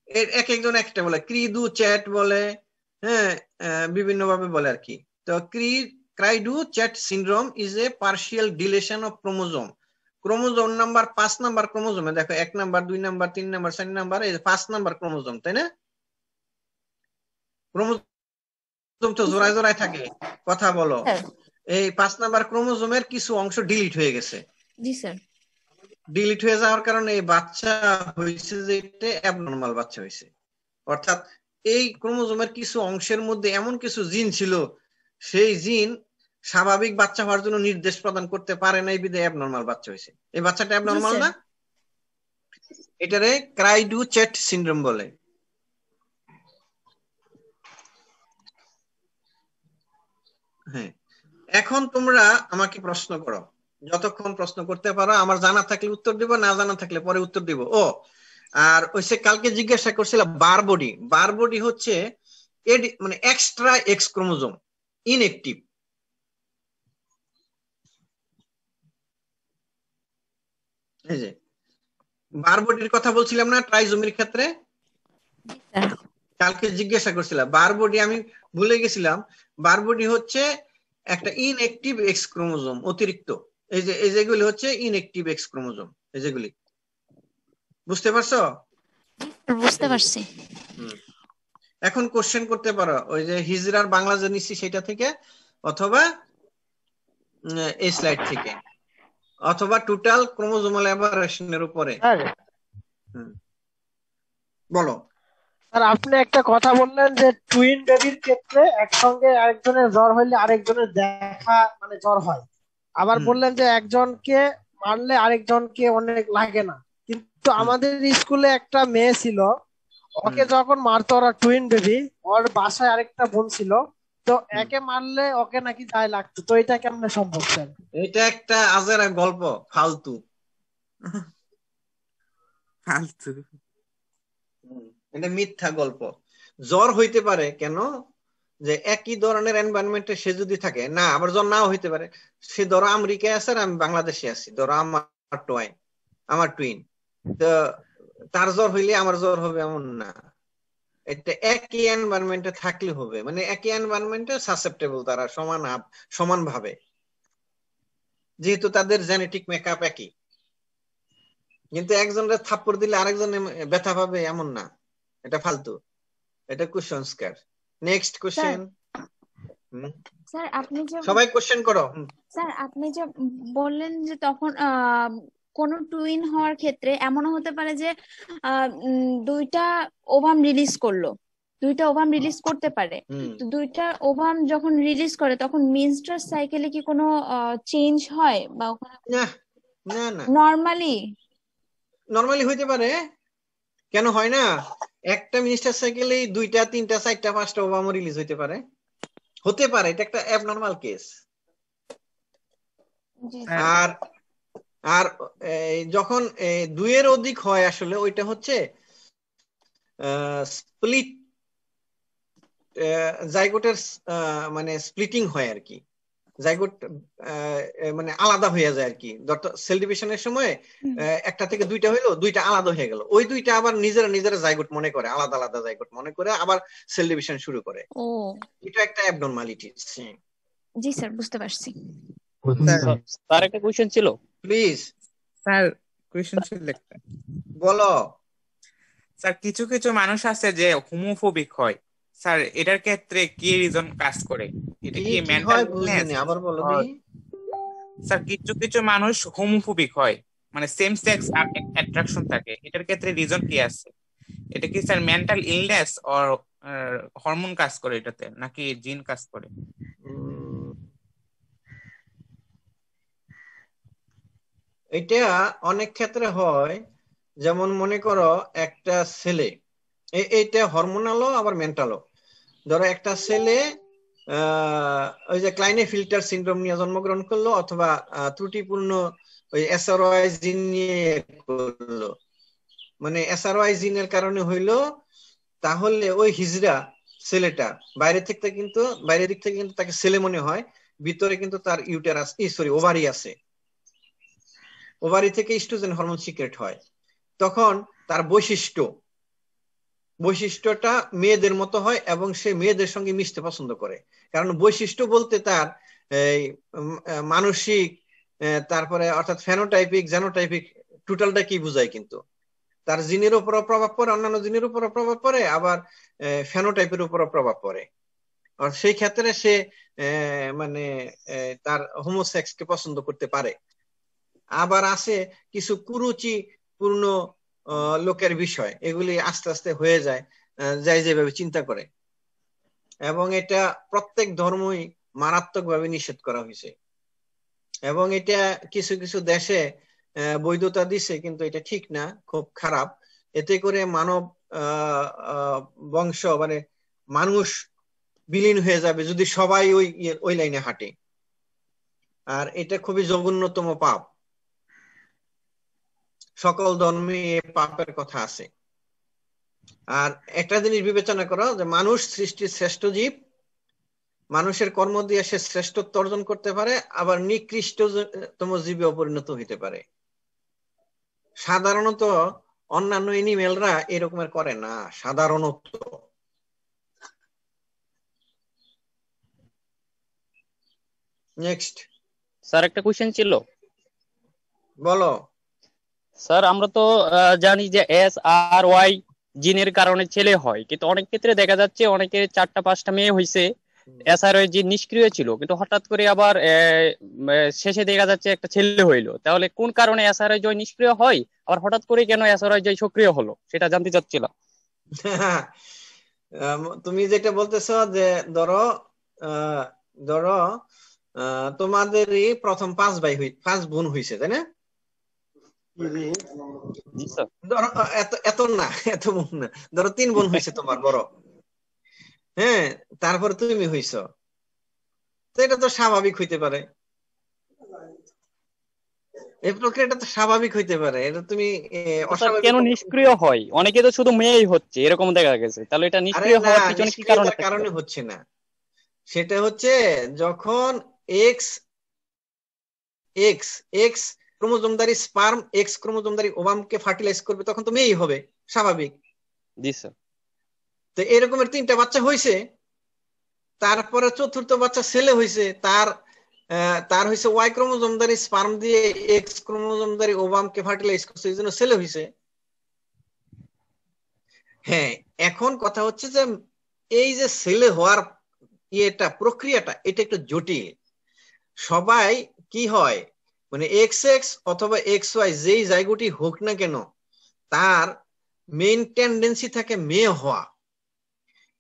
এর এক একজন একটা বলে, ক্রি-ডু-চ্যাট বলে, হ্যাঁ, বিভিন্ন ভাবে বলে আর কি। তো cri du chat syndrome is a partial deletion of chromosome. Chromosome number 5 number ক্রোমোজোমে দেখো 1 নাম্বার 2 নাম্বার 3 নাম্বার 4 নাম্বার, এই 5 নাম্বার ক্রোমোজোম, তাই না? ক্রোমোজোম তো জোড়ায় জোড়ায় থাকে, কথা বলো। এই 5 নাম্বার ক্রোমোজোমের কিছু অংশ ডিলিট হয়ে গেছে। জি স্যার। ডিলিট হয়ে যাওয়ার কারণে এই বাচ্চা হয়েছে, যে এটা অ্যাবনর্মাল বাচ্চা হয়েছে। অর্থাৎ এই ক্রোমোজোমের কিছু অংশের মধ্যে এমন কিছু জিন ছিল, সেই জিন স্বাভাবিক বাচ্চা হওয়ার জন্য নির্দেশ প্রদান করতে পারে না, এই বিধায় অ্যাবনর্মাল বাচ্চা হয়েছে। এই বাচ্চাটা অ্যাবনর্মাল না, এটারে ক্রাইডু-চ্যাট সিনড্রোম বলে। হ্যাঁ, এখন তোমরা আমাকে প্রশ্ন করো, যতক্ষণ প্রশ্ন করতে পারো। আমার জানা থাকলে উত্তর দিব, না জানা থাকলে পরে উত্তর দিব। আর ওইসে কালকে জিজ্ঞাসা করছিল বারবডি। বারবডি হচ্ছে মানে এক্সট্রা এক্স ক্রোমোজোম, ইনএক্টিভ। এই যে বারবডির কথা বলছিলাম না ট্রাইজোমির ক্ষেত্রে, কালকে জিজ্ঞাসা করছিলাম বারবডি, আমি ভুলে গেছিলাম। বারবডি হচ্ছে একটা ইনএক্টিভ এক্স ক্রোমোজোম, অতিরিক্ত। এই যেগুলি হচ্ছে ইনএক্টিভ এক্স ক্রোমোজোম, এই যেগুলি। বুঝতে পারছো? বুঝতে পারছি। এখন কোশ্চেন করতে পারো, ওই যে হিজরার বাংলা যে নিচ্ছি সেটা থেকে, অথবা এই স্লাইড থেকে, অথবা টোটাল ক্রোমোজোমাল অ্যাবারেশনের উপরে। বলো স্যার, আপনি একটা কথা বললেন যে টুইন বেবির ক্ষেত্রে একসঙ্গে আরেকজনের জ্বর হইলে আরেকজনের দেখা মানে জ্বর হয়, আবার বললেন যে একজনকে মারলে আরেকজনকে অনেক লাগে না। কিন্তু আমাদের স্কুলে একটা মেয়ে ছিল, ওকে যখন মারতো ওরা টুইন বেবি, ওর বাসায় আরেকটা বোন ছিল, তো একে মারলে ওকে নাকি গায়ে লাগতো। তো এটা কেমনে সম্ভব স্যার? এটা একটা আজেরা গল্প, ফালতু ফালতু, এটা মিথ্যা গল্প। জ্বর হইতে পারে কেন, যে একই ধরনের এনভায়রনমেন্টে সে যদি থাকে না, আবার জ্বর নাও হইতে পারে। সে ধরো আমেরিকায় আছে আর আমি বাংলাদেশে আছি, ধরো আমার টুইন, তো তার জ্বর হইলে আমার জ্বর হবে এমন না। এটা একই এনভায়রনমেন্টে থাকলে হবে, মানে একই এনভায়রনমেন্টে সাসেপ্টেবল তারা সমান ভাবে, যেহেতু তাদের জেনেটিক মেকআপ একই। কিন্তু একজনের থাপ্পড় দিলে আরেকজন ব্যথা পাবে এমন না, এটা ফালতু, এটা কুসংস্কার। Next question. স্যার আপনি যে সবাই কোশ্চেন করো। স্যার আপনি যে বললেন যে তখন কোন টুইন হওয়ার ক্ষেত্রে এমনও হতে পারে যে দুইটা ওভাম রিলিজ করলো, দুইটা ওভাম রিলিজ করতে পারে। তো দুইটা ওভাম যখন রিলিজ করে তখন মেনস্ট্রুয়াল সাইকেলে কি কোনো চেঞ্জ হয় বা ওখানে? না না, নরমালি হইতে পারে, কেন হয় না? একটা মেনস্ট্রুয়াল সাইকেলে 2টা 3টা 4টা 5টা ওভাম রিলিজ হতে পারে, এটা একটা অ্যাবনর্মাল কেস। আর যখন 2-এর অধিক হয়, আসলে ওইটা হচ্ছে স্প্লিট জাইগোটের মানে স্প্লিটিং হয় আর কি। জাইগোট মানে আলাদা হয়ে যায় আর কি। সেল ডিভিশনের সময় একটা থেকে 2টা হইলো, 2টা আলাদা হয়ে গেল, ওই 2টা আবার নিজেরা জাইগোট মনে করে, আলাদা আলাদা জাইগোট মনে করে আবার সেল ডিভিশন শুরু করে। এটা একটা অ্যাবনর্মালিটি। জি স্যার, বুঝতে পারছি। স্যার একটা কোশ্চেন ছিল, প্লিজ। স্যার কোশ্চেন ছিল একটা। বলো স্যার। কিছু কিছু মানুষ আছে যে হোমোফোবিক হয়, স্যার এটার ক্ষেত্রে কি রিজন কাজ করে? এটা কি মেন্টাল ইলনেস? আবার বলো। স্যার কিছু কিছু মানুষ হোমোফোবিক হয়, মানে সেম সেক্স অ্যাট্রাকশন থাকে, এটার ক্ষেত্রে রিজন কি আছে? এটা কি sir mental illness or hormone কাজ করে এটাতে, নাকি জিন কাজ করে? এটা অনেক ক্ষেত্রে হয়, যেমন মনে করো একটা ছেলে, এইটা হরমোনালও আবার মেন্টালও। ধরো একটা ছেলে ওই যে ক্লাইনে ফিল্টার সিনড্রোম নিয়ে জন্মগ্রহণ করলো, অথবা ত্রুটিপূর্ণ ওই এসআরওয়াই জিন নিয়ে করলো, মানে এসআরওয়াই জিনের কারণে হইলো, তাহলে ওই হিজড়া ছেলেটা বাইরের দিক থেকে কিন্তু তাকে ছেলে মনে হয়, ভিতরে কিন্তু তার ইউটেরাস ওভারি আছে, ওভারি থেকে ইস্ট্রোজেন হরমোন সিক্রেট হয়। তখন তার বৈশিষ্ট্যটা মেয়েদের মতো হয় এবং সে মেয়েদের সঙ্গে মিশতে পছন্দ করে। কারণ বৈশিষ্ট্য বলতে তার মানসিক, তারপরে অর্থাৎ ফেনোটাইপিক, জেনোটাইপিক টোটালটা কি বোঝায়, কিন্তু তার জিনের উপরও প্রভাব পড়ে, অন্যান্য জিনের উপরও প্রভাব পড়ে, আবার ফেনোটাইপের উপরও প্রভাব পড়ে। আর সেই ক্ষেত্রে সে মানে তার হোমোসেক্সকে পছন্দ করতে পারে। আবার আছে কিছু কুরুচিপূর্ণ লোকের বিষয়, এগুলি আস্তে আস্তে হয়ে যায় যাই যেভাবে চিন্তা করে, এবং এটা প্রত্যেক ধর্মই মারাত্মকভাবে নিষেধ করা হয়েছে, এবং এটা কিছু কিছু দেশে বৈধতা দিছে, কিন্তু এটা ঠিক না, খুব খারাপ। এতে করে মানব বংশ মানে মানুষ বিলীন হয়ে যাবে যদি সবাই ওই লাইনে হাঁটে, আর এটা খুবই জঘন্যতম পাপ। সকল ধর্মে পাপের কথা আছে। আর একটা জিনিস বিবেচনা করো যে মানুষ সৃষ্টির শ্রেষ্ঠ জীব, মানুষের কর্ম দিয়ে সে শ্রেষ্ঠত্ব অর্জন করতে পারে, আবার নিকৃষ্টতম জীবে পরিণত হইতে পারে। সাধারণত অন্যান্য এনিমেলরা এরকমের করে না, সাধারণত। নেক্সট স্যার একটা কোশ্চেন ছিল। বলো। স্যার আমরা তো জানি যে SRY জিনের কারণে ছেলে হয়, কিন্তু অনেক ক্ষেত্রে দেখা যাচ্ছে অনেকে 4টা-5টা মেয়ে হয়েছে, SRY জিন নিষ্ক্রিয় ছিল, কিন্তু হঠাৎ করে আবার শেষে দেখা যাচ্ছে একটা ছেলে হইলো। তাহলে কোন কারণে SRY জয় নিষ্ক্রিয় হয়, আবার হঠাৎ করে কেন SRY জয় সক্রিয় হলো, সেটা জানতে চাচ্ছিলাম। তুমি যেটা বলতেছো যে ধরো তোমাদেরই প্রথম 5 বোন হয়েছে, তাই না? ধরো এত বোন না, ধরো 3 বোন হয়েছে তোমার বড়, হ্যাঁ, তারপর তুমি হইছো, তো এটা তো স্বাভাবিক হইতে পারে, এই প্রক্রিয়াটা তো স্বাভাবিক হইতে পারে, এটা তুমি কেন নিষ্ক্রিয় হয়? অনেকে তো শুধু মেয়েই হচ্ছে এরকম দেখা গেছে, তাহলে এটা নিষ্ক্রিয় হওয়ার পিছনে কি কারণে হচ্ছে না? সেটা হচ্ছে যখন এক্স ক্রোমোজোমধারী স্পার্ম এক্স ক্রোমোজোমধারী ওভামকে ফার্টিলাইজ করবে, তখন তো মেয়েই হবে, স্বাভাবিক। জি স্যার। তো এরকমের 3টা বাচ্চা হয়েছে, তারপরে 4র্থ বাচ্চা ছেলে হয়েছে, তার হয়েছে ওয়াই ক্রোমোজোমধারী স্পার্ম দিয়ে এক্স ক্রোমোজোমধারী ওভামকে ফার্টিলাইজ করছে, এই জন্য ছেলে হয়েছে। হ্যাঁ, এখন কথা হচ্ছে যে এই যে ছেলে হওয়ার প্রক্রিয়াটা এটা একটু জটিল। সবাই কি হয়, মানে XX অথবা XY যেই জায়গাটি হোক না কেন, তার মেইন টেন্ডেন্সি থাকে মেয়ে হওয়া।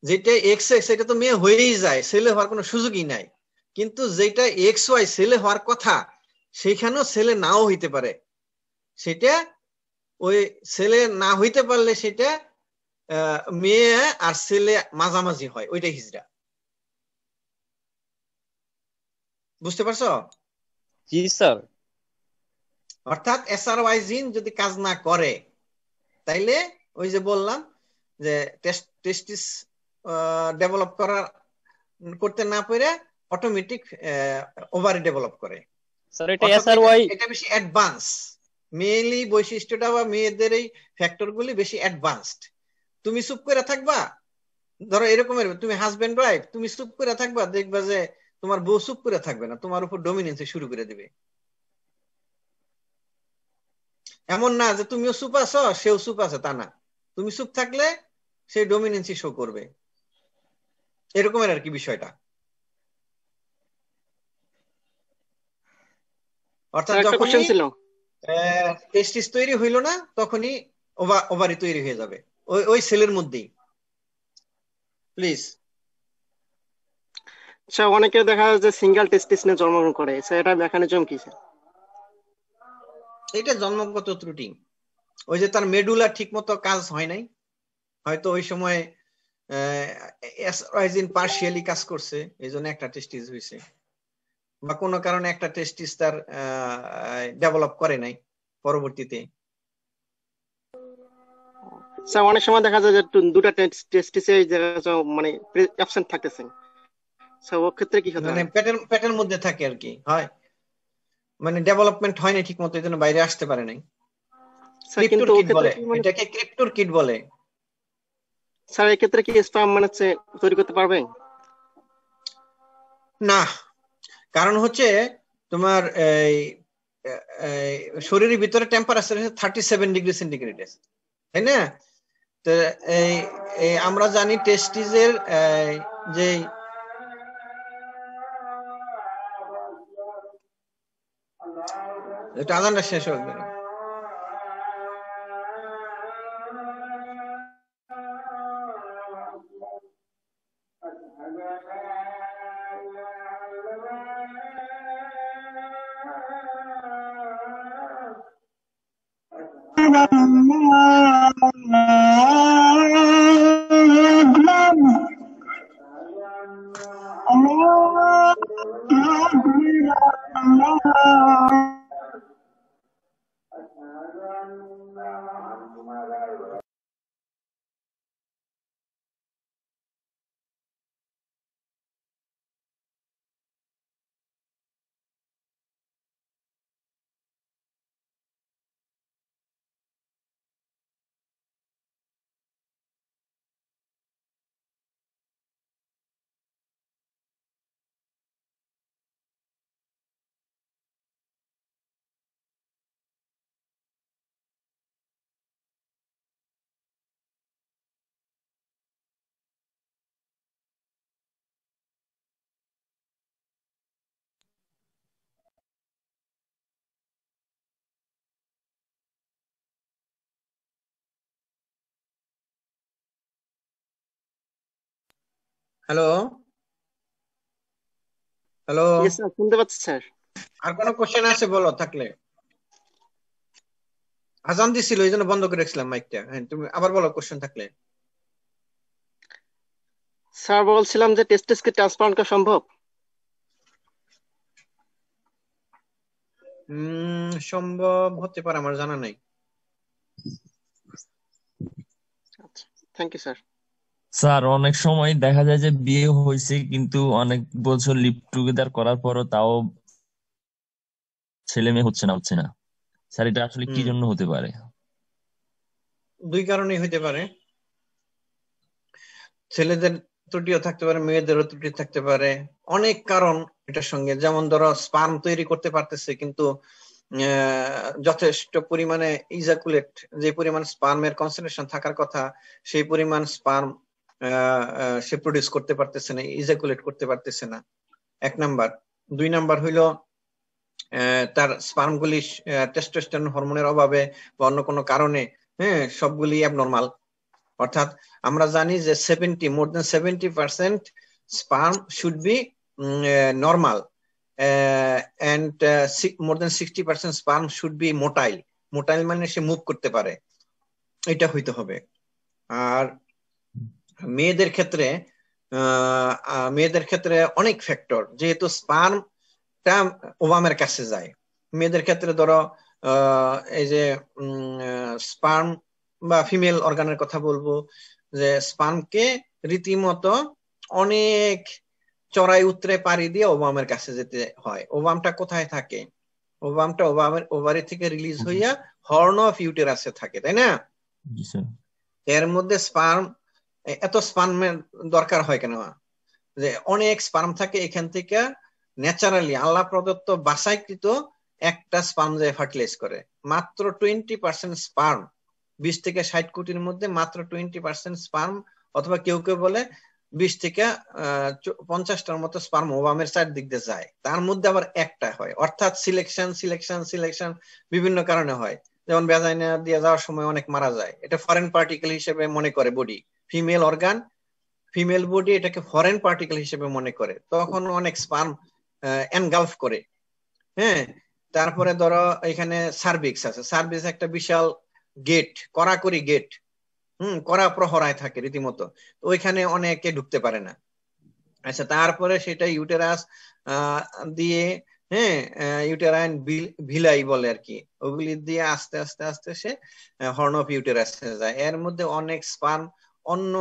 যেটা XX এটা তো মেয়ে হয়েই যায়, ছেলে হওয়ার কোনো সুযোগই নাই। কিন্তু যেটা XY ছেলে হওয়ার কথা, সেখানেও ছেলে নাও হইতে পারে। সেটা ওই ছেলে না হইতে পারলে সেটা মেয়ে আর ছেলে মাঝামাঝি হয়, ওইটা হিজড়া। বুঝতে পারছো? জি স্যার। অর্থাৎ SRY জিন যদি কাজ না করে, তাইলে ওই যে বললাম যে টেস্টিস ডেভেলপ করতে না পারে অটোমেটিক ওভারি ডেভেলপ করে। স্যার এটা SRY এটা বেশি অ্যাডভান্স, মেয়েলি বৈশিষ্ট্যটা বা মেয়েদের এই ফ্যাক্টরগুলি বেশি অ্যাডভান্সড। তুমি চুপ করে থাকবা, ধরো এরকমের তুমি হাজবেন্ড ওয়াইফ, তুমি চুপ করে থাকবা, দেখবা যে তোমার বউ চুপ করে থাকবে না, তোমার উপর ডমিনেন্সি শুরু করে দিবে। এমন না যে তুমিও চুপ আছো সেও চুপ আছে, তা না, তুমি চুপ থাকলে সে ডমিনেন্সি শো করবে, এরকমের আর কি বিষয়টা। অর্থাৎ যখনই টেস্টিস তৈরি হইল না, তখনই ওভারি তৈরি হয়ে যাবে ওই সেলের মধ্যেই। প্লিজ। আচ্ছা, অনেকে দেখা যায় যে সিঙ্গেল টেস্টিস নিয়ে জন্মগ্রহণ করে, এটা মেকানিজম কি? এটা জন্মগত ত্রুটি, ওই যে তার মেডুলা ঠিক মতো কাজ হয় নাই, হয়তো ওই সময় এস্ট্রোজেন পার্শিয়ালি কাজ করছে, এই জন্য একটা টেস্টিস হয়েছে, বা কোনো কারণে একটা টেস্টিস তার ডেভেলপ করে নাই পরবর্তীতে। স্যার অনেক সময় দেখা যায় যে দুটা টেস্টিসে মানে অ্যাবসেন্ট থাকতেছে, স্যার ওর ক্ষেত্রে কি হতে মানে হয়? পেটের মধ্যে থাকে আর কি, হয় মানে ডেভেলপমেন্ট হয় না ঠিক মতো, এই জন্য বাইরে আসতে পারে নাই। স্যার কিন্তু ক্রিপ্টোর ওর কিট ক্ষেত্রে বলে, কি মানে এটাকে ক্রিপ্টোর কিট বলে। স্যার এই ক্ষেত্রে কি স্পার্ম মানে তৈরি করতে পারবে না, কারণ হচ্ছে তোমার এই শরীরের ভিতরে টেম্পারেচার 37 ডিগ্রি সেন্টিগ্রেড, তাই না? তো এই আমরা জানি টেস্টিসের যে এটা আলাদা শেষ হবে না। হ্যালো হ্যালো, স্যার শুনতে পাচ্ছি স্যার। আর কোনো কোশ্চেন আছে বলো থাকলে। আজান দিছিল এই জন্য বন্ধ করে রাখছিলাম মাইকটা। হ্যাঁ, তুমি আবার বলো কোশ্চেন থাকলে। স্যার বলছিলাম যে টেস্টিসকে ট্রান্সপ্লান্ট করা সম্ভব? সম্ভব হতে পারে, আমার জানা নাই। আচ্ছা, থ্যাংক ইউ স্যার। স্যার অনেক সময় দেখা যায় যে বিয়ে হয়েছে কিন্তু অনেক বছর লিভ টুগেদার করার পরও তাও ছেলে মেয়ে হচ্ছে না স্যার, এটা আসলে কি জন্য হতে পারে? দুই কারণেই হতে পারে, ছেলেদের ত্রুটিও থাকতে পারে, মেয়েদেরও ত্রুটি থাকতে পারে, অনেক কারণ এটার সঙ্গে। যেমন ধরো স্পার্ম তৈরি করতে পারতেছে কিন্তু যথেষ্ট পরিমাণে ইজাকুলেট, যে পরিমাণ স্পার্মের কনসেন্ট্রেশন থাকার কথা সেই পরিমাণ স্পার্ম সে প্রডিউস করতে পারতেছে না, ইজাকুলেট করতে পারতেছে না, এক নাম্বার। দুই নাম্বার হইলো তার স্পার্মগুলি টেস্টোস্টেরন হরমোনের অভাবে বা অন্য কোনো কারণে সবগুলি অ্যাবনর্মাল। অর্থাৎ আমরা জানি যে more than 70% sperm should be normal and more than 60% sperm should be motile. Motile মানে সে মুভ করতে পারে, এটা হইতে হবে। আর মেয়েদের ক্ষেত্রে অনেক ফ্যাক্টর, যেহেতু স্পার্মটা ওভামের কাছে যায়। মেয়েদের ক্ষেত্রে ধরো এই যে স্পার্ম বা ফিমেল অর্গানের কথা বলবো, যে স্পার্মকে রীতিমতো অনেক চড়াই উতরে পাড়ি দিয়ে ওভামের কাছে যেতে হয়। ওভামটা কোথায় থাকে? ওভামটা ওভারি থেকে রিলিজ হইয়া হর্ন অফ ইউটেরাসে থাকে, তাই না? এর মধ্যে এত স্পার্মের দরকার হয় কেন? যে অনেক স্পার্ম থাকে, এখান থেকে ন্যাচারালি আল্লাহ প্রদত্ত বাছাইকৃত একটা স্পার্ম যে ফার্টিলাইজ করে। মাত্র 20% স্পার্ম, 20 থেকে 60 কোটির মধ্যে মাত্র 20% স্পার্ম, অথবা কেউ কেউ বলে 20 থেকে 50টার মতো স্পার্ম ওভামের চারদিক দিয়ে যায়, তার মধ্যে আবার একটা হয়। অর্থাৎ সিলেকশন বিভিন্ন কারণে হয়। যেমন ভ্যাজাইনা দিয়ে যাওয়ার সময় অনেক মারা যায়, এটা ফরেন পার্টিকেল হিসেবে মনে করে body. Female organ, female body এটাকে ফরেন পার্টিকেল হিসেবে মনে করে, তখন অনেক স্পার্ম এনগালফ করে। হ্যাঁ, তারপরে ধরো এখানে সার্ভিক্স আছে, সার্ভিক্স একটা বিশাল গেট, কড়াকড়ি গেট। কড়া প্রহরায় থাকে রীতিমতো, তো ওইখানে অনেকে ঢুকতে পারে না। আচ্ছা, তারপরে সেটা ইউটেরাস দিয়ে, হ্যাঁ, ইউটেরাইন ভিলাই বলে আর কি, ওগুলি দিয়ে আস্তে আস্তে আস্তে সে হর্ন অফ ইউটেরাসে যায়। এর মধ্যে অনেক স্পার্ম অন্য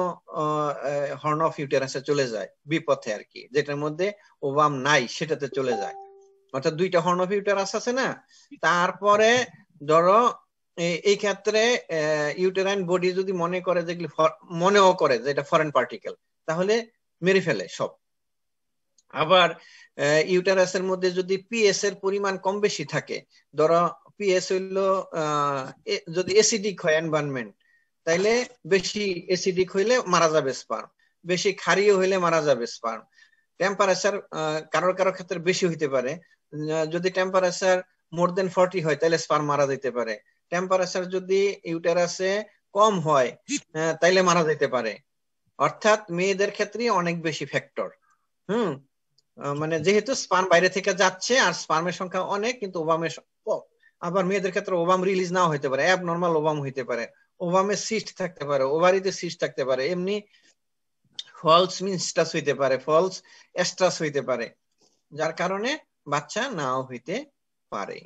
হর্ন অফ ইউটেরাসে চলে যায় বিপথে আর কি, যেটার মধ্যে ওভাম নাই সেটাতে চলে যায়। অর্থাৎ দুইটা হর্ন অফ ইউটেরাস আছে না। তারপরে ধরো এই ক্ষেত্রে ইউটেরাইন বডি যদি মনেও করে যে এটা ফরেন পার্টিকেল, তাহলে মেরে ফেলে সব। আবার ইউটেরাসের মধ্যে যদি পিএস এর পরিমাণ কম বেশি থাকে, ধরো পিএস হইলো যদি অ্যাসিডিক হয় এনভায়রনমেন্ট, তাইলে বেশি অ্যাসিডিক হইলে মারা যাবে স্পার্ম, বেশি ক্ষারীয় হইলে মারা যাবে স্পার্ম। টেম্পারেচার কারোর ক্ষেত্রে বেশি হইতে পারে, যদি টেম্পারেচার মোর দেন 40 হয় তাহলে স্পার্ম মারা যেতে পারে। টেম্পারেচার যদি ইউটেরাসে কম হয় তাইলে মারা যেতে পারে। অর্থাৎ মেয়েদের ক্ষেত্রে অনেক বেশি ফ্যাক্টর। মানে যেহেতু স্পার্ম বাইরে থেকে যাচ্ছে আর স্পার্মের সংখ্যা অনেক, কিন্তু ওভামের কম। আবার মেয়েদের ক্ষেত্রে ওভাম রিলিজ নাও হইতে পারে, অ্যাবনর্মাল ওভাম হইতে পারে, ওভামে সিস্ট থাকতে পারে, ওভারিতে সিস্ট থাকতে পারে, এমনি ফলস মিনস্টাস হইতে পারে, ফলস এস্ট্রাস হইতে পারে, যার কারণে বাচ্চা নাও হইতে পারে।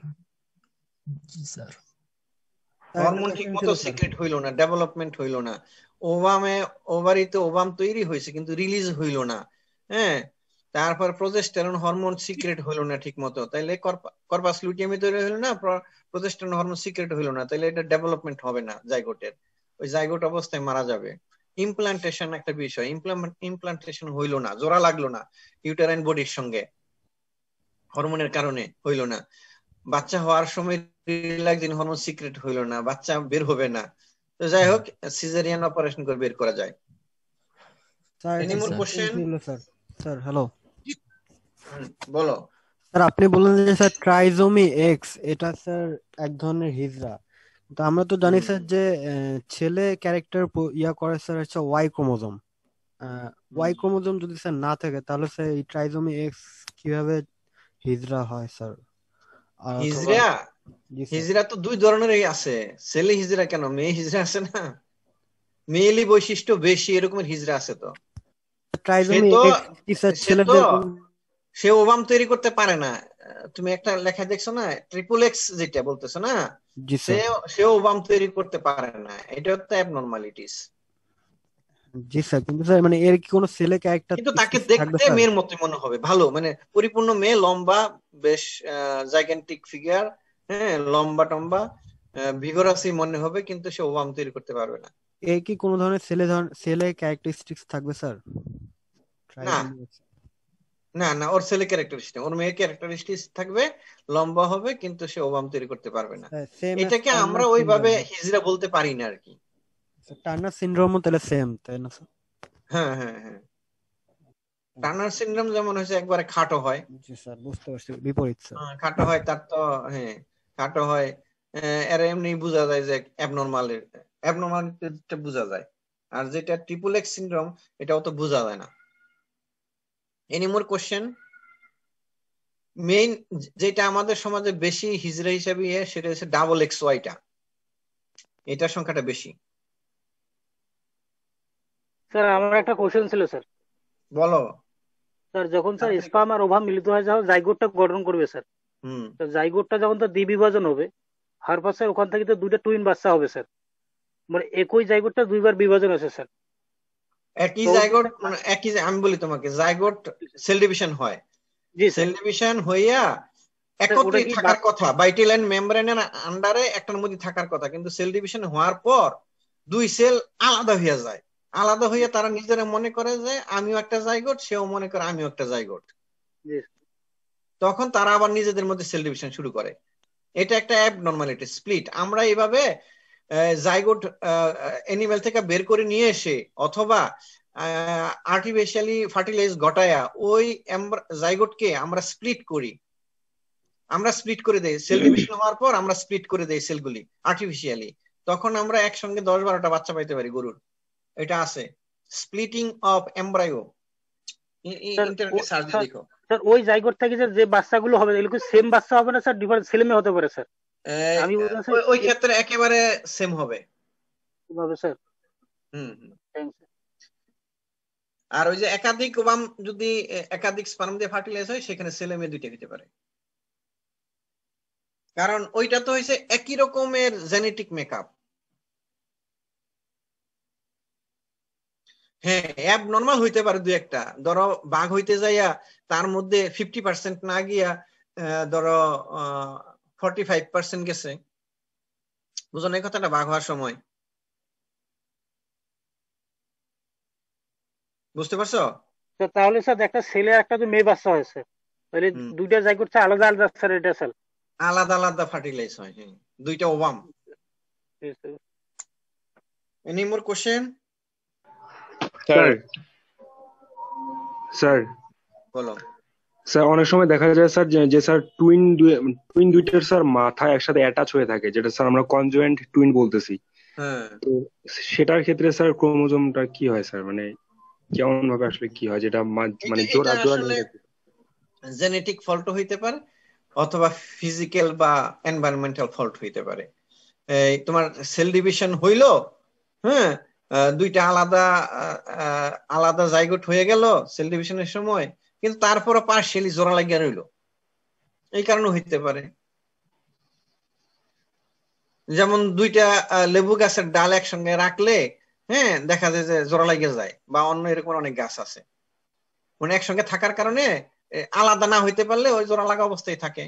হরমোন ঠিক মতো সিক্রেট হইল না, ডেভেলপমেন্ট হইল না, ওভারিতে ওভাম তৈরি হয়েছে কিন্তু রিলিজ হইল না। হ্যাঁ, তারপর প্রজেস্টেরন হরমোন সিক্রেট হইল না ঠিক মতো, তাইলে কর্পাস লুটিয়ামে তৈরি হইল না, প্রজেস্টেরন হরমোন সিক্রেট হইল না, তাইলে এটা ডেভেলপমেন্ট হবে না জাইগোটের, ওই জাইগোট অবস্থায় মারা যাবে। ইমপ্লান্টেশন একটা বিষয়, ইমপ্লান্টেশন হইল না, জোড়া লাগলো না ইউটেরাইন বডির সঙ্গে, হরমোনের কারণে হইল না। বাচ্চা হওয়ার সময় রিল্যাক্সিন হরমোন সিক্রেট হইল না, বাচ্চা বের হবে না। তো যাই হোক, সিজারিয়ান অপারেশন করে বের করা যায়। Any more question? Sir hello, বলো। স্যার আপনি বললেন যে স্যার ট্রাইজোমি এক্স এটা স্যার এক ধরনের হিজড়া, তো আমরা তো জানি স্যার যে ছেলে ক্যারেক্টার করে স্যার হচ্ছে ওয়াই ক্রোমোজোম। ওয়াই ক্রোমোজোম যদি স্যার না থাকে তাহলে স্যার এই ট্রাইজোমি এক্স কিভাবে হিজড়া হয় স্যার? হিজড়া তো দুই ধরনেরই আছে, ছেলে হিজড়া কেন, মেয়ে হিজড়া আছে না, মেয়েলি বৈশিষ্ট্য বেশি এরকমের হিজড়া আছে। তো সে ওভাম তৈরি করতে পারে না। তুমি একটা লেখা দেখছো না, ট্রিপল এক্স যেটা বলতেছো না, সে ওভাম তৈরি করতে পারে না, এটা তো অ্যাবনরমালিটিস। জি স্যার, কিন্তু স্যার মানে এর কি কোনো ছেলে ক্যারেক্টার? কিন্তু তাকে দেখতে মেয়ের মতো মনে হবে, ভালো মানে পরিপূর্ণ মেয়ে, লম্বা, বেশ জাইগেন্টিক ফিগার, হ্যাঁ, লম্বা টম্বা, ভিগোরাসি মনে হবে, কিন্তু সে ওভাম তৈরি করতে পারবে না। এর কি কোনো ধরনের ছেলে ক্যারেক্টারিস্টিক্স থাকবে স্যার? না না, ওর ছেলে ক্যারেক্টারিস্টিক, ওর মেয়ে ক্যারেক্টারিস্টিক্স থাকবে, লম্বা হবে, কিন্তু সে ওভাম তৈরি করতে পারবে না। এটাকে আমরা ওইভাবে হিজড়া বলতে পারি না আর কি। টার্নার সিনড্রোমও তাহলে সেম, তাই না স্যার? হ্যাঁ হ্যাঁ হ্যাঁ, টার্নার সিনড্রোম যেমন হচ্ছে একবারে খাটো হয়। জি স্যার, বুঝতে পারছি, বিপরীত স্যার। খাটো হয়, তার তো হ্যাঁ খাটো হয়, এর এমনি বোঝা যায় যে অ্যাবনরমালিটিটা বোঝা যায়। আর যেটা ট্রিপল এক্স সিনড্রোম, এটাও তো বোঝা যায় না। Any more question? মেইন যেটা আমাদের সমাজে বেশি হিজড়া হিসাবে সেটা হচ্ছে ডাবল এক্স ওয়াইটা, এটার সংখ্যাটা বেশি। স্যার আমার একটা কোশ্চেন ছিল স্যার। বলো। স্যার যখন স্যার স্পার্ম আর ওভাম মিলিত হয়ে যাবে, জাইগোটটা গঠন করবে স্যার, তো জাইগোটটা যখন তার দ্বিবিভাজন হবে, হওয়ার পর স্যার ওখান থেকে তো দুইটা টুইন বাচ্চা হবে স্যার, মানে একই জাইগোটটা দুইবার বিভাজন হয়েছে স্যার। একই জাইগোট মানে একই, আমি বলি তোমাকে, জাইগোট সেল ডিভিশন হয়, সেল ডিভিশন হইয়া একত্রে থাকার কথা, ভাইটাল মেমব্রেনের আন্ডারে একটার মধ্যে থাকার কথা, কিন্তু সেল ডিভিশন হওয়ার পর দুই সেল আলাদা হয়ে যায়, আলাদা হইয়া তারা নিজেরা মনে করে যে আমিও একটা জাইগোট, সেও মনে করে আমিও একটা জাইগোট, তখন তারা আবার নিজেদের মধ্যে সেল ডিভিশন শুরু করে। এটা একটা অ্যাবনরমালিটি, স্প্লিট। আমরা এইভাবে জাইগোট অ্যানিমেল থেকে বের করে নিয়ে এসে অথবা আর্টিফিশিয়ালি ফার্টিলাইজ ঘটায়া ওই জাইগোটকে আমরা স্প্লিট করি, আমরা স্প্লিট করে দেই, সেল ডিভিশন হওয়ার পর আমরা স্প্লিট করে দেই সেলগুলি আর্টিফিশিয়ালি, তখন আমরা একসঙ্গে 10-12টা বাচ্চা পাইতে পারি গরুর। এটা আছে স্প্লিটিং অফ এমব্রায়ো, ইন্টারনেটে সার্চ দিয়ে দেখো। স্যার ওই জাইগোট থেকে যে বাচ্চাগুলো হবে এগুলো কি সেম বাচ্চা হবে না স্যার, ডিফারেন্ট ছেলে মেয়ে হতে পারে স্যার? আমি ওই ক্ষেত্রে একেবারে সেম হবে। কিভাবে স্যার? হুম হুম। আর ওই যে একাধিক ওভাম যদি একাধিক স্পার্ম দিয়ে ফার্টিলাইজ হয় সেখানে ছেলে মেয়ে দুইটা হতে পারে, কারণ ওইটা তো হয়েছে একই রকমের জেনেটিক মেকআপ। হ্যাঁ অ্যাবনর্মাল হইতে পারে দুই একটা, ধরো বাঘ হইতে যাইয়া তার মধ্যে 50% না গিয়া ধরো 45% গেছে, বুঝো না এই কথাটা, বাঘ হওয়ার সময়। বুঝতে পারছো? তো তাহলে স্যার একটা ছেলে একটা তো মেয়ে বাচ্চা হয়েছে, তাহলে দুইটা জায়গা আলাদা আলাদা স্যার, এটা স্যার আলাদা আলাদা ফার্টিলাইজ হয়, হ্যাঁ দুইটা ovum. Any more question? Sir sir বলো। স্যার অনেক সময় দেখা যায় স্যার যে স্যার টুইন দুইটার স্যার মাথা একসাথে অ্যাটাচ হয়ে থাকে, যেটা স্যার আমরা কনজয়েন্ট টুইন বলতেছি। তো সেটার ক্ষেত্রে স্যার ক্রোমোজোমটা কি হয় স্যার, মানে কেমন ভাবে আসলে কি হয়, যেটা মানে জোড়া জোড়া জেনেটিক ফল্ট হইতে পারে অথবা ফিজিক্যাল বা এনভায়রনমেন্টাল ফল্ট হইতে পারে। এই তোমার সেল ডিভিশন হইলো, হ্যাঁ দুইটা আলাদা আলাদা জাইগোট হয়ে গেল সেল ডিভিশনের সময়, কিন্তু তারপরে পার্শিয়ালি জোড়া লাগিয়া রইলো, এই কারণে হইতে পারে। যেমন দুইটা লেবু গাছের ডাল একসঙ্গে রাখলে হ্যাঁ দেখা যায় যে জোড়া লাগিয়ে যায়, বা অন্য এরকম অনেক গাছ আছে, মানে একসঙ্গে থাকার কারণে আলাদা না হইতে পারলে ওই জোড়া লাগা অবস্থায় থাকে।